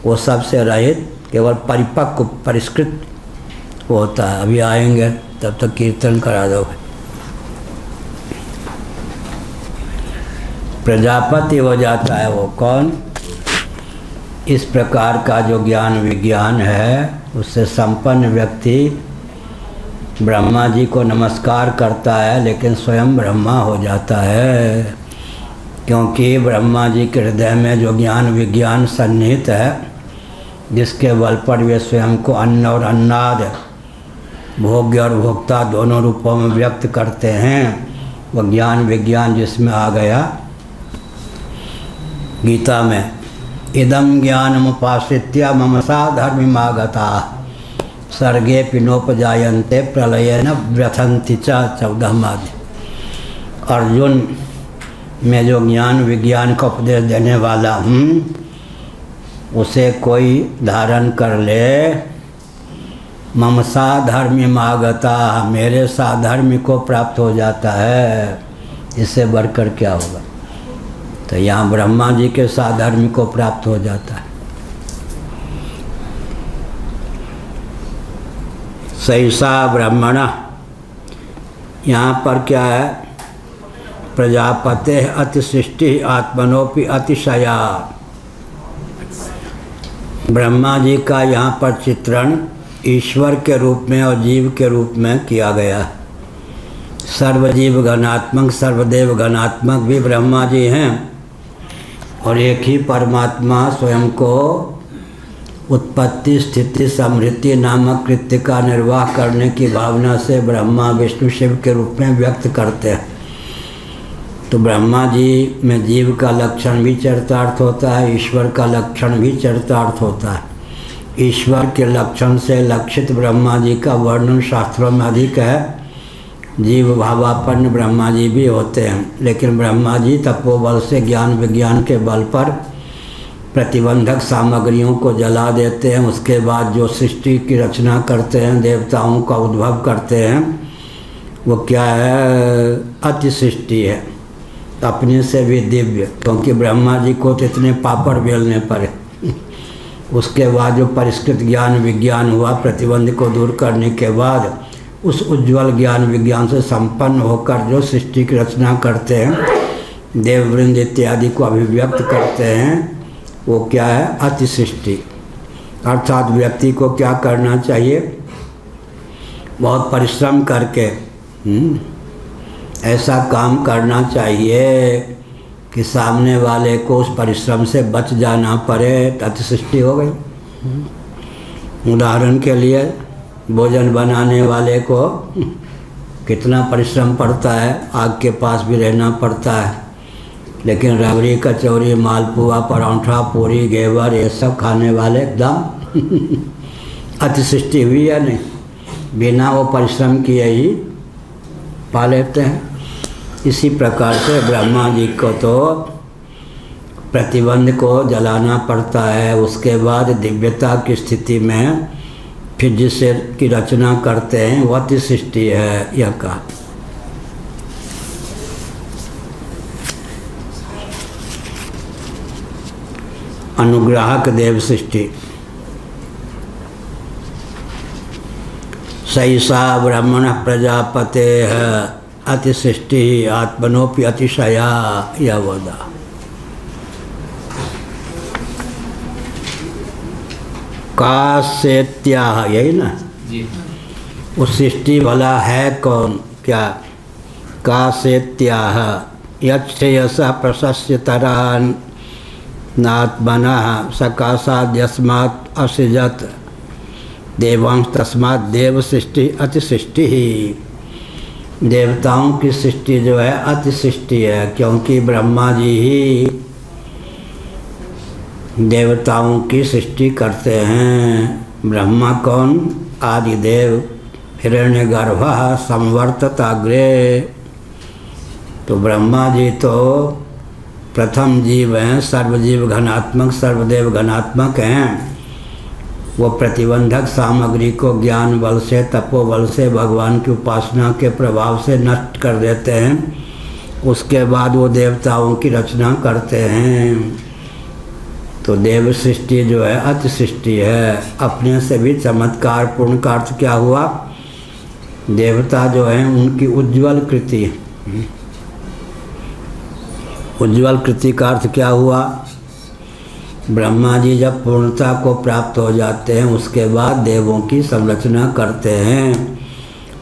वो सबसे रहित केवल परिपक्व परिष्कृत होता है। अभी आएंगे तब तक कीर्तन करा दो। प्रजापति हो जाता है वो कौन? इस प्रकार का जो ज्ञान विज्ञान है उससे संपन्न व्यक्ति ब्रह्मा जी को नमस्कार करता है, लेकिन स्वयं ब्रह्मा हो जाता है, क्योंकि ब्रह्मा जी के हृदय में जो ज्ञान विज्ञान सन्निहित है, जिसके बल पर वे स्वयं को अन्न और अन्नाद, भोग्य और भोक्ता दोनों रूपों में व्यक्त करते हैं, वो ज्ञान विज्ञान जिसमें आ गया। गीता में इदं ज्ञानमुपाश्रित्य ममसा धर्मिमागता सर्गे पिनोपजायन्ते प्रलयेन व्यथन्ति च 14 अर्जुन में जो ज्ञान विज्ञान का उपदेश देने वाला हूँ, उसे कोई धारण कर ले, ममसा धर्मिमागता, मेरे साधर्म को प्राप्त हो जाता है। इससे बढ़कर क्या होगा? तो यहाँ ब्रह्मा जी के साधर्म को प्राप्त हो जाता है। सैसा ब्रह्मणा, यहाँ पर क्या है? प्रजापते अति सृष्टि आत्मनोपि अतिशया। ब्रह्मा जी का यहाँ पर चित्रण ईश्वर के रूप में और जीव के रूप में किया गया। सर्वजीव घनात्मक सर्वदेव घनात्मक भी ब्रह्मा जी हैं, और एक ही परमात्मा स्वयं को उत्पत्ति स्थिति समृद्धि नामक कृत्य का निर्वाह करने की भावना से ब्रह्मा विष्णु शिव के रूप में व्यक्त करते हैं। तो ब्रह्मा जी में जीव का लक्षण भी चरितार्थ होता है, ईश्वर का लक्षण भी चरितार्थ होता है। ईश्वर के लक्षण से लक्षित ब्रह्मा जी का वर्णन शास्त्रों में अधिक है। जीव भावापन्न ब्रह्मा जी भी होते हैं, लेकिन ब्रह्मा जी तपोबल से ज्ञान विज्ञान के बल पर प्रतिबंधक सामग्रियों को जला देते हैं। उसके बाद जो सृष्टि की रचना करते हैं, देवताओं का उद्भव करते हैं, वो क्या है? अति सृष्टि है, अपने से भी दिव्य, क्योंकि ब्रह्मा जी को तो इतने पापड़ बेलने पड़े। उसके बाद जो परिष्कृत ज्ञान विज्ञान हुआ, प्रतिबंध को दूर करने के बाद उस उज्ज्वल ज्ञान विज्ञान से संपन्न होकर जो सृष्टि की रचना करते हैं, देववृंद इत्यादि को अभिव्यक्त करते हैं, वो क्या है? अति सृष्टि। अर्थात व्यक्ति को क्या करना चाहिए? बहुत परिश्रम करके ऐसा काम करना चाहिए कि सामने वाले को उस परिश्रम से बच जाना पड़े, तो अति सृष्टि हो गई। उदाहरण के लिए भोजन बनाने वाले को कितना परिश्रम पड़ता है, आग के पास भी रहना पड़ता है, लेकिन रबड़ी कचौरी मालपुआ पराठा पूरी घेवर ये सब खाने वाले एकदम अति सृष्टि हुई या नहीं? बिना वो परिश्रम किए ही पा लेते हैं। इसी प्रकार से ब्रह्मा जी को तो प्रतिबंध को जलाना पड़ता है, उसके बाद दिव्यता की स्थिति में फिर जिससे की रचना करते हैं वह अति सृष्टि है, यह कहा। अनुग्राहक देव सृष्टि। सैषा ब्रह्मण प्रजापते अति सृष्टि आत्मनोपि अतिशया, यह वदा। का सेत्याह, यही ना जी। उस सृष्टि भला है कौन, क्या? का सेत्याह यच्छ्रेयसः प्रशस्यतरान् नात्मनः सकाशाद् यस्मात् असृजत् देवांश तस्मात् देव सृष्टि अति सृष्टि ही। देवताओं की सृष्टि जो है अति सृष्टि है, क्योंकि ब्रह्मा जी ही देवताओं की सृष्टि करते हैं। ब्रह्मा कौन? आदिदेव हिरण्यगर्भः संवर्तताग्रे। तो ब्रह्मा जी तो प्रथम जीव हैं, सर्वजीव घनात्मक सर्वदेव घनात्मक हैं। वो प्रतिबंधक सामग्री को ज्ञान बल से तपोबल से भगवान की उपासना के प्रभाव से नष्ट कर देते हैं। उसके बाद वो देवताओं की रचना करते हैं। तो देव सृष्टि जो है अति सृष्टि है। अपने से भी चमत्कार पूर्ण का अर्थ क्या हुआ? देवता जो हैं उनकी उज्ज्वल कृति। उज्ज्वल कृति का अर्थ क्या हुआ? ब्रह्मा जी जब पूर्णता को प्राप्त हो जाते हैं उसके बाद देवों की संरचना करते हैं।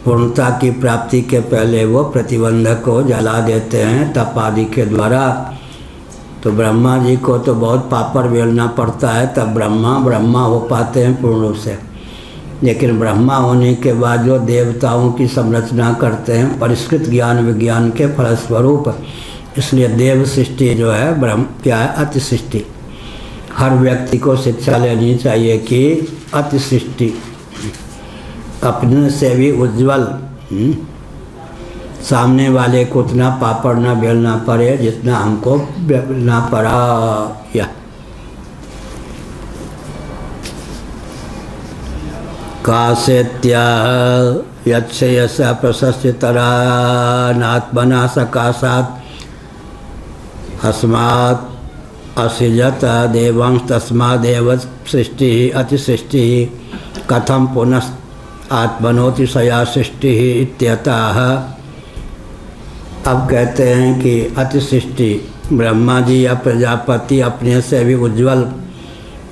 पूर्णता की प्राप्ति के पहले वो प्रतिबंधक को जला देते हैं तप आदि के द्वारा। तो ब्रह्मा जी को तो बहुत पापड़ बेलना पड़ता है, तब ब्रह्मा हो पाते हैं पूर्ण रूप से। लेकिन ब्रह्मा होने के बाद जो देवताओं की संरचना करते हैं परिष्कृत ज्ञान विज्ञान के फलस्वरूप, इसलिए देव सृष्टि जो है ब्रह्म क्या है? अति सृष्टि। हर व्यक्ति को शिक्षा लेनी चाहिए कि अति सृष्टि अपने से भी उज्ज्वल, सामने वाले को उतना पापड़ न बेलना पड़े जितना हमको बेलना पड़ा। या कासेत्याह यच्छ्रेयसः प्रशस्यतरानात्मना सकाशात् अस्मात् असृजत देवांश तस्मादेव सृष्टि अति सृष्टि कथम पुनः आत्मनोतिशया सृष्टि इत्यतः। अब कहते हैं कि अति सृष्टि ब्रह्मा जी या प्रजापति अपने से भी उज्ज्वल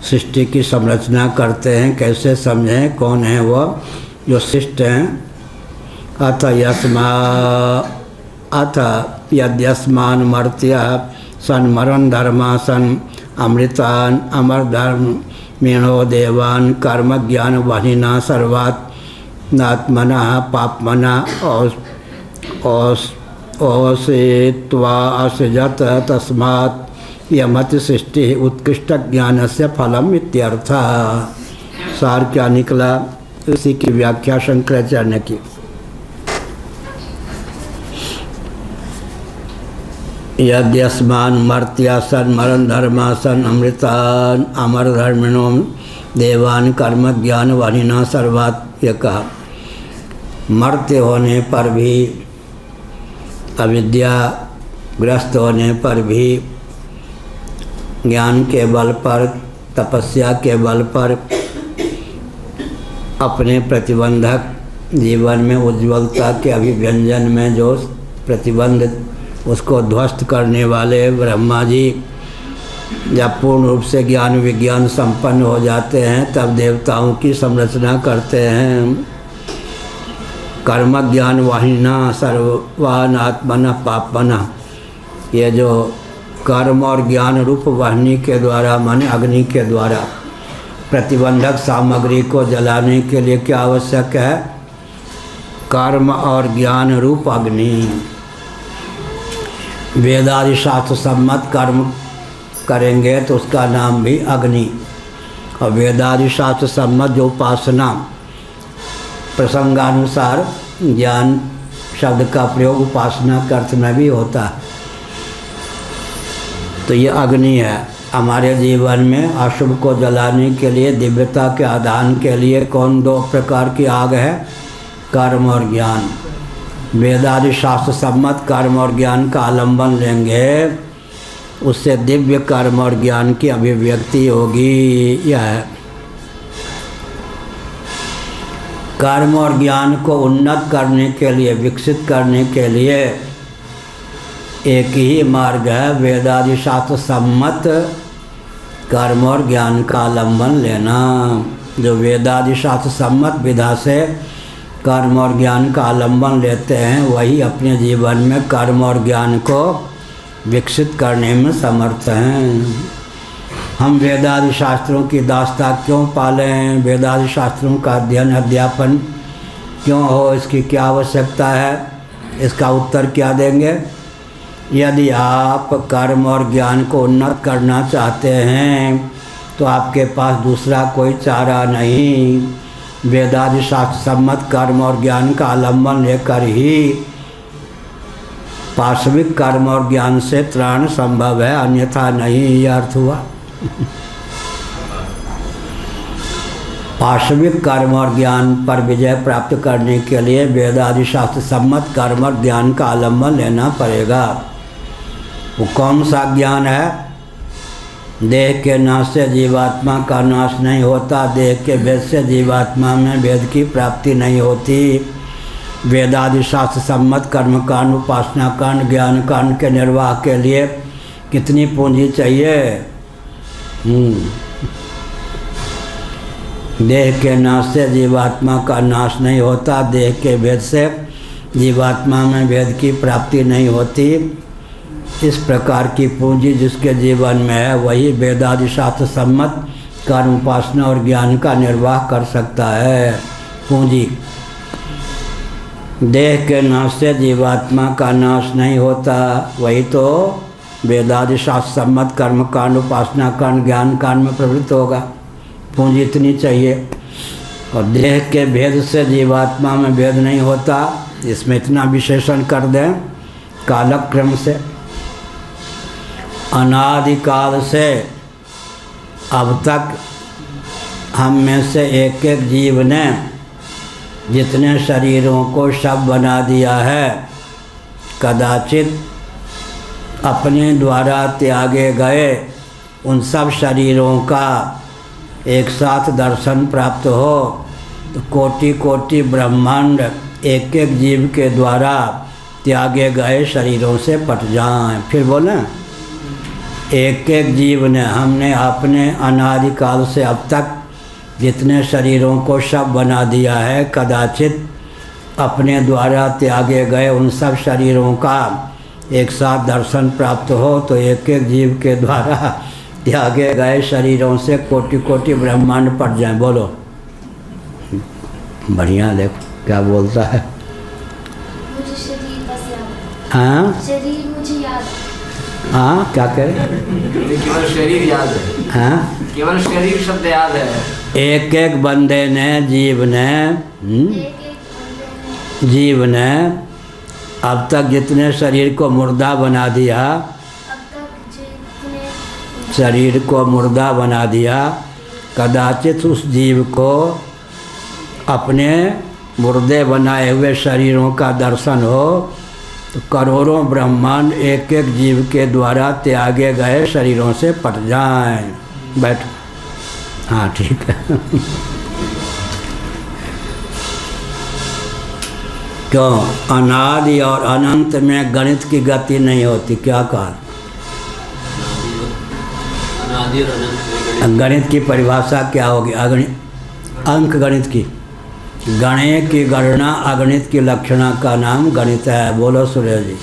सृष्टि की संरचना करते हैं। कैसे समझें? कौन है वो जो शिष्ट हैं? अथ यद्यस्मान् मर्त्यः सन्मरण धर्मा सन अमृतान अमर धर्म मीणो देवान कर्म ज्ञान वहिना सर्वात् नात्मना पापमना ओषित्वा असृजत तस्मात् यमति सृष्टि उत्कृष्ट ज्ञान से फलम इत्यर्थः। सार क्या निकला? इसी की व्याख्या शंकराचार्य ने की। यद्यस्मान् मर्त्या सन मरण धर्मा सन अमृतान अमर धर्मिणो देवान कर्म ज्ञान वाणिना सर्वात्, यह कहा। मर्त्य होने पर भी, अविद्याग्रस्त होने पर भी, ज्ञान के बल पर तपस्या के बल पर अपने प्रतिबंधक जीवन में उज्ज्वलता के अभिव्यंजन में जो प्रतिबंध उसको ध्वस्त करने वाले ब्रह्मा जी जब पूर्ण रूप से ज्ञान विज्ञान संपन्न हो जाते हैं तब देवताओं की संरचना करते हैं। कर्म ज्ञान वाहिना सर्वान आत्मना पापमना, ये जो कर्म और ज्ञान रूप वाहिनी के द्वारा माने अग्नि के द्वारा प्रतिबंधक सामग्री को जलाने के लिए क्या आवश्यक है? कर्म और ज्ञान रूप अग्नि। वेदादि शास्त्र सम्मत कर्म करेंगे तो उसका नाम भी अग्नि, और वेदादि शास्त्र सम्मत जो उपासना प्रसंगानुसार ज्ञान शब्द का प्रयोग उपासना के अर्थ में भी होता है, तो ये अग्नि है। हमारे जीवन में अशुभ को जलाने के लिए, दिव्यता के आधान के लिए कौन दो प्रकार की आग है? कर्म और ज्ञान। वेदादि शास्त्र सम्मत कर्म और ज्ञान का आलंबन लेंगे, उससे दिव्य कर्म और ज्ञान की अभिव्यक्ति होगी। यह है कर्म और ज्ञान को उन्नत करने के लिए, विकसित करने के लिए एक ही मार्ग है, वेदादि शास्त्र सम्मत कर्म और ज्ञान का आलंबन लेना। जो वेदादि शास्त्र सम्मत विधा से कर्म और ज्ञान का आलंबन लेते हैं, वही अपने जीवन में कर्म और ज्ञान को विकसित करने में समर्थ हैं। हम वेदादि शास्त्रों की दास्ता क्यों पालें? वेदादि शास्त्रों का अध्ययन अध्यापन क्यों हो? इसकी क्या आवश्यकता है? इसका उत्तर क्या देंगे? यदि आप कर्म और ज्ञान को उन्नत करना चाहते हैं तो आपके पास दूसरा कोई चारा नहीं। वेदादि शास्त्र सम्मत कर्म और ज्ञान का आलंबन लेकर ही पार्श्विक कर्म और ज्ञान से त्राण संभव है, अन्यथा नहीं। यह अर्थ हुआ। पार्श्विक कर्म और ज्ञान पर विजय प्राप्त करने के लिए वेदादि शास्त्र सम्मत कर्म और ज्ञान का आलंबन लेना पड़ेगा। वो कौन सा ज्ञान है? देह के नाश से जीवात्मा का नाश नहीं होता, देह के भेद से जीवात्मा में भेद की प्राप्ति नहीं होती। वेदादि शास्त्र सम्मत कर्मकांड, उपासना कांड, ज्ञान कांड के निर्वाह के लिए कितनी पूंजी चाहिए? देह के नाश से जीवात्मा का नाश नहीं होता, देह के भेद से जीवात्मा में भेद की प्राप्ति नहीं होती। इस प्रकार की पूंजी जिसके जीवन में है, वही वेदादि शास्त्र सम्मत कर्म, उपासना और ज्ञान का निर्वाह कर सकता है। पूंजी देह के नाश से जीवात्मा का नाश नहीं होता, वही तो वेदादि शास्त्र सम्मत कर्म कांड, उपासना कांड, ज्ञान कांड में प्रवृत्त होगा। पूंजी इतनी चाहिए। और देह के भेद से जीवात्मा में भेद नहीं होता, इसमें इतना विशेषण कर दें कालक्रम से। अनादिकाल से अब तक हम में से एक एक जीव ने जितने शरीरों को शव बना दिया है, कदाचित अपने द्वारा त्यागे गए उन सब शरीरों का एक साथ दर्शन प्राप्त हो तो कोटि कोटि ब्रह्मांड एक एक जीव के द्वारा त्यागे गए शरीरों से पट जाएं। फिर बोलें, एक एक जीव ने, हमने अपने अनादिकाल से अब तक जितने शरीरों को शव बना दिया है, कदाचित अपने द्वारा त्यागे गए उन सब शरीरों का एक साथ दर्शन प्राप्त हो तो एक एक जीव के द्वारा त्यागे गए शरीरों से कोटि कोटि ब्रह्मांड पट जाए। बोलो, बढ़िया। देखो क्या बोलता है। मुझे शरीर बस याद। हाँ, शरीर मुझे याद। हाँ, क्या करें? केवल शरीर याद है। हाँ, केवल शरीर शब्द याद है। एक एक बंदे ने, जीव ने, जीव ने अब तक जितने शरीर को मुर्दा बना दिया, शरीर को मुर्दा बना दिया, कदाचित उस जीव को अपने मुर्दे बनाए हुए शरीरों का दर्शन हो तो करोड़ों ब्रह्मांड एक एक जीव के द्वारा त्यागे गए शरीरों से पट जाएं। बैठ। हाँ, ठीक है। क्यों? अनादि और अनंत में गणित की गति नहीं होती। क्या कहा? गणित की परिभाषा क्या होगी? अंक गणित की, गणे की गणना, अगणित की लक्षणा का नाम गणित है। बोलो सुरेश जी।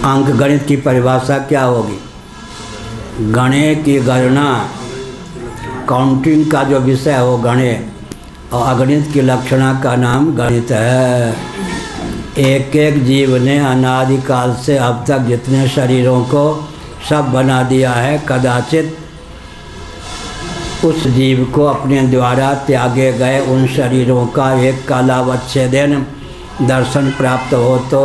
अंक गणित की परिभाषा क्या होगी? गणे की गणना, काउंटिंग का जो विषय हो गणे, और अगणित की लक्षणा का नाम गणित है। एक एक जीव ने अनादिकाल से अब तक जितने शरीरों को सब बना दिया है, कदाचित उस जीव को अपने द्वारा त्यागे गए उन शरीरों का एक कालावच्छेदन दर्शन प्राप्त हो तो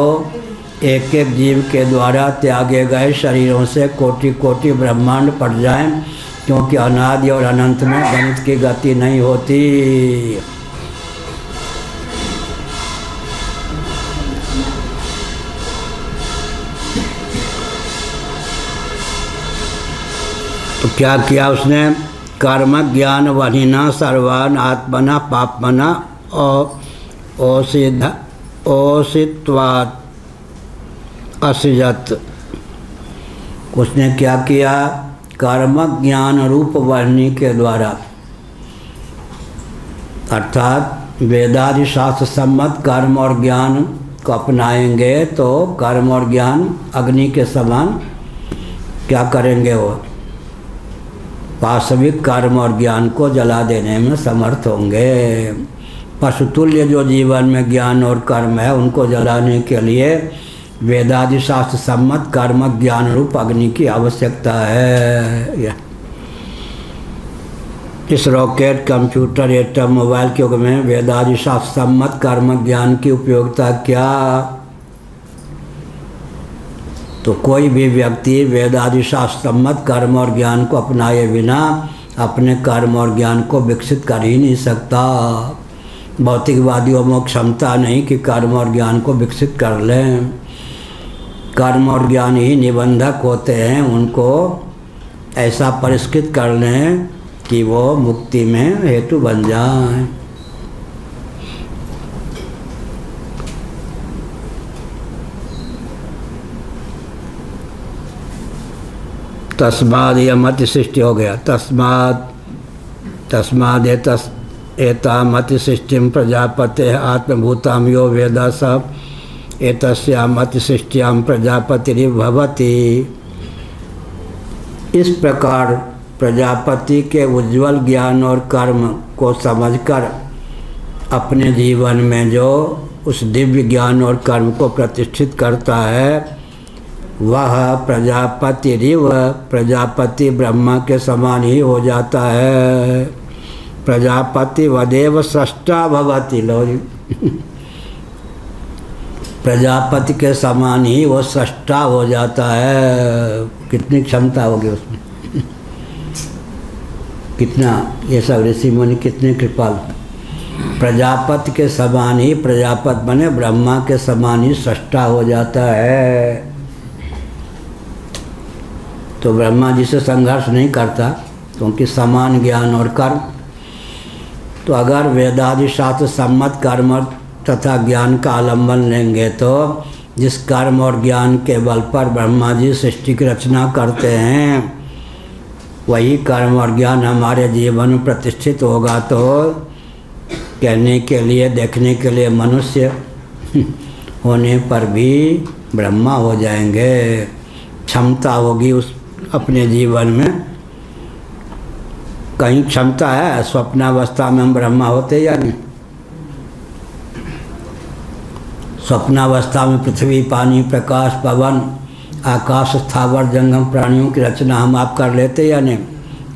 एक एक जीव के द्वारा त्यागे गए शरीरों से कोटि कोटि ब्रह्मांड पड़ जाएं, क्योंकि अनादि और अनंत में गणित की गति नहीं होती। तो क्या किया उसने? कर्म ज्ञान वनिना सर्वान आत्मना पापमना ओसित्वात् असृजत्। उसने क्या किया? कर्म ज्ञान रूप वर्णी के द्वारा, अर्थात वेदादि शास्त्र सम्मत कर्म और ज्ञान को अपनाएंगे तो कर्म और ज्ञान अग्नि के समान क्या करेंगे? वो वास्तविक कर्म और ज्ञान को जला देने में समर्थ होंगे। पशुतुल्य जो जीवन में ज्ञान और कर्म है उनको जलाने के लिए वेदादि शास्त्र सम्मत कर्म ज्ञान रूप अग्नि की आवश्यकता है। इस रॉकेट, कंप्यूटर, एटम, मोबाइल के युग में वेदादि शास्त्र सम्मत कर्म ज्ञान की उपयोगिता क्या? तो कोई भी व्यक्ति वेदादि शास्त्र सम्मत कर्म और ज्ञान को अपनाए बिना अपने कर्म और ज्ञान को विकसित कर ही नहीं सकता। भौतिकवादियों में क्षमता नहीं कि कर्म और ज्ञान को विकसित कर लें। कर्म और ज्ञान ही निबंधक होते हैं, उनको ऐसा परिष्कृत कर लें कि वो मुक्ति में हेतु बन जाएं। तस्माद यह मति सृष्टि हो गया। तस्माद एता मति सृष्टिम प्रजापते आत्मभूताम यो वेद सब एतस्या मति सृष्टियाम प्रजापतिर्भवति। इस प्रकार प्रजापति के उज्ज्वल ज्ञान और कर्म को समझकर अपने जीवन में जो उस दिव्य ज्ञान और कर्म को प्रतिष्ठित करता है वह प्रजापति ब्रह्मा के समान ही हो जाता है। प्रजापति वदेव सृष्टा भवति। लो प्रजापति के समान ही वो सृष्टा हो जाता है। कितनी क्षमता होगी उसमें, कितना ये सब ऋषि मुनि कितने कृपाल। प्रजापति के समान ही प्रजापति बने, ब्रह्मा के समान ही सृष्टा हो जाता है। तो ब्रह्मा जी से संघर्ष नहीं करता क्योंकि समान ज्ञान और कर्म। तो अगर वेदादि शास्त्र सम्मत कर्म तथा ज्ञान का आलम्बन लेंगे तो जिस कर्म और ज्ञान के बल पर ब्रह्मा जी सृष्टि की रचना करते हैं वही कर्म और ज्ञान हमारे जीवन में प्रतिष्ठित होगा तो कहने के लिए, देखने के लिए मनुष्य होने पर भी ब्रह्मा हो जाएंगे। क्षमता होगी उस अपने जीवन में। कहीं क्षमता है स्वप्नावस्था में हम ब्रह्मा होते या नहीं? स्वप्नावस्था में पृथ्वी, पानी, प्रकाश, पवन, आकाश, स्थावर जंगम प्राणियों की रचना हम आप कर लेते या नहीं?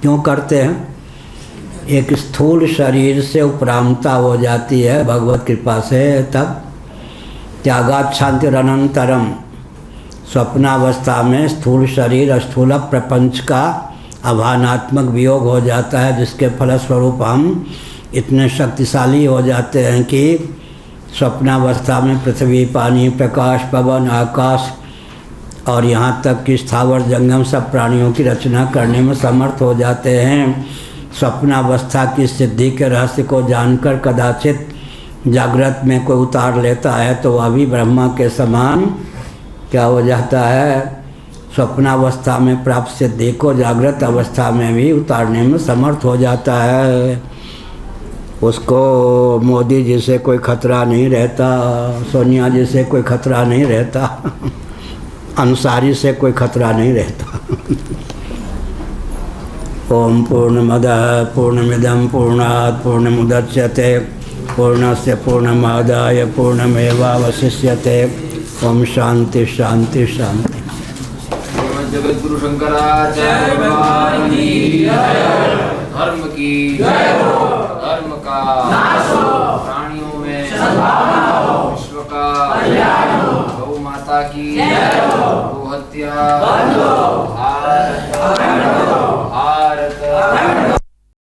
क्यों करते हैं? एक स्थूल शरीर से उपरामता हो जाती है भगवत कृपा से, तब त्यागात् शांतिरनंतरम। स्वप्नावस्था में स्थूल शरीर, स्थूल प्रपंच का आभानात्मक वियोग हो जाता है, जिसके फलस्वरूप हम इतने शक्तिशाली हो जाते हैं कि स्वप्नावस्था में पृथ्वी, पानी, प्रकाश, पवन, आकाश और यहाँ तक कि स्थावर जंगम सब प्राणियों की रचना करने में समर्थ हो जाते हैं। स्वप्नावस्था की सिद्धि के रहस्य को जानकर कदाचित जागृत में कोई उतार लेता है तो वह भी ब्रह्मा के समान क्या हो जाता है? स्वप्नावस्था में प्राप्त सिद्धि को जागृत अवस्था में भी उतारने में समर्थ हो जाता है। उसको मोदी जी से कोई खतरा नहीं रहता, सोनिया जी से कोई खतरा नहीं रहता, अंसारी से कोई खतरा नहीं रहता। ओम पूर्णमदः पूर्णमिदं पूर्णात् पूर्णमुदच्यते पूर्णस्य पूर्णमादाय पूर्णमेवावशिष्यते। ओम शांति शांति शांति। जगत गुरु शंकराचार्य भगवान की जय। धर्म की जय हो। धर्म का नाश हो। प्राणियों में सद्भावना हो। विश्व का कल्याण हो। गौ माता की की, गो हत्या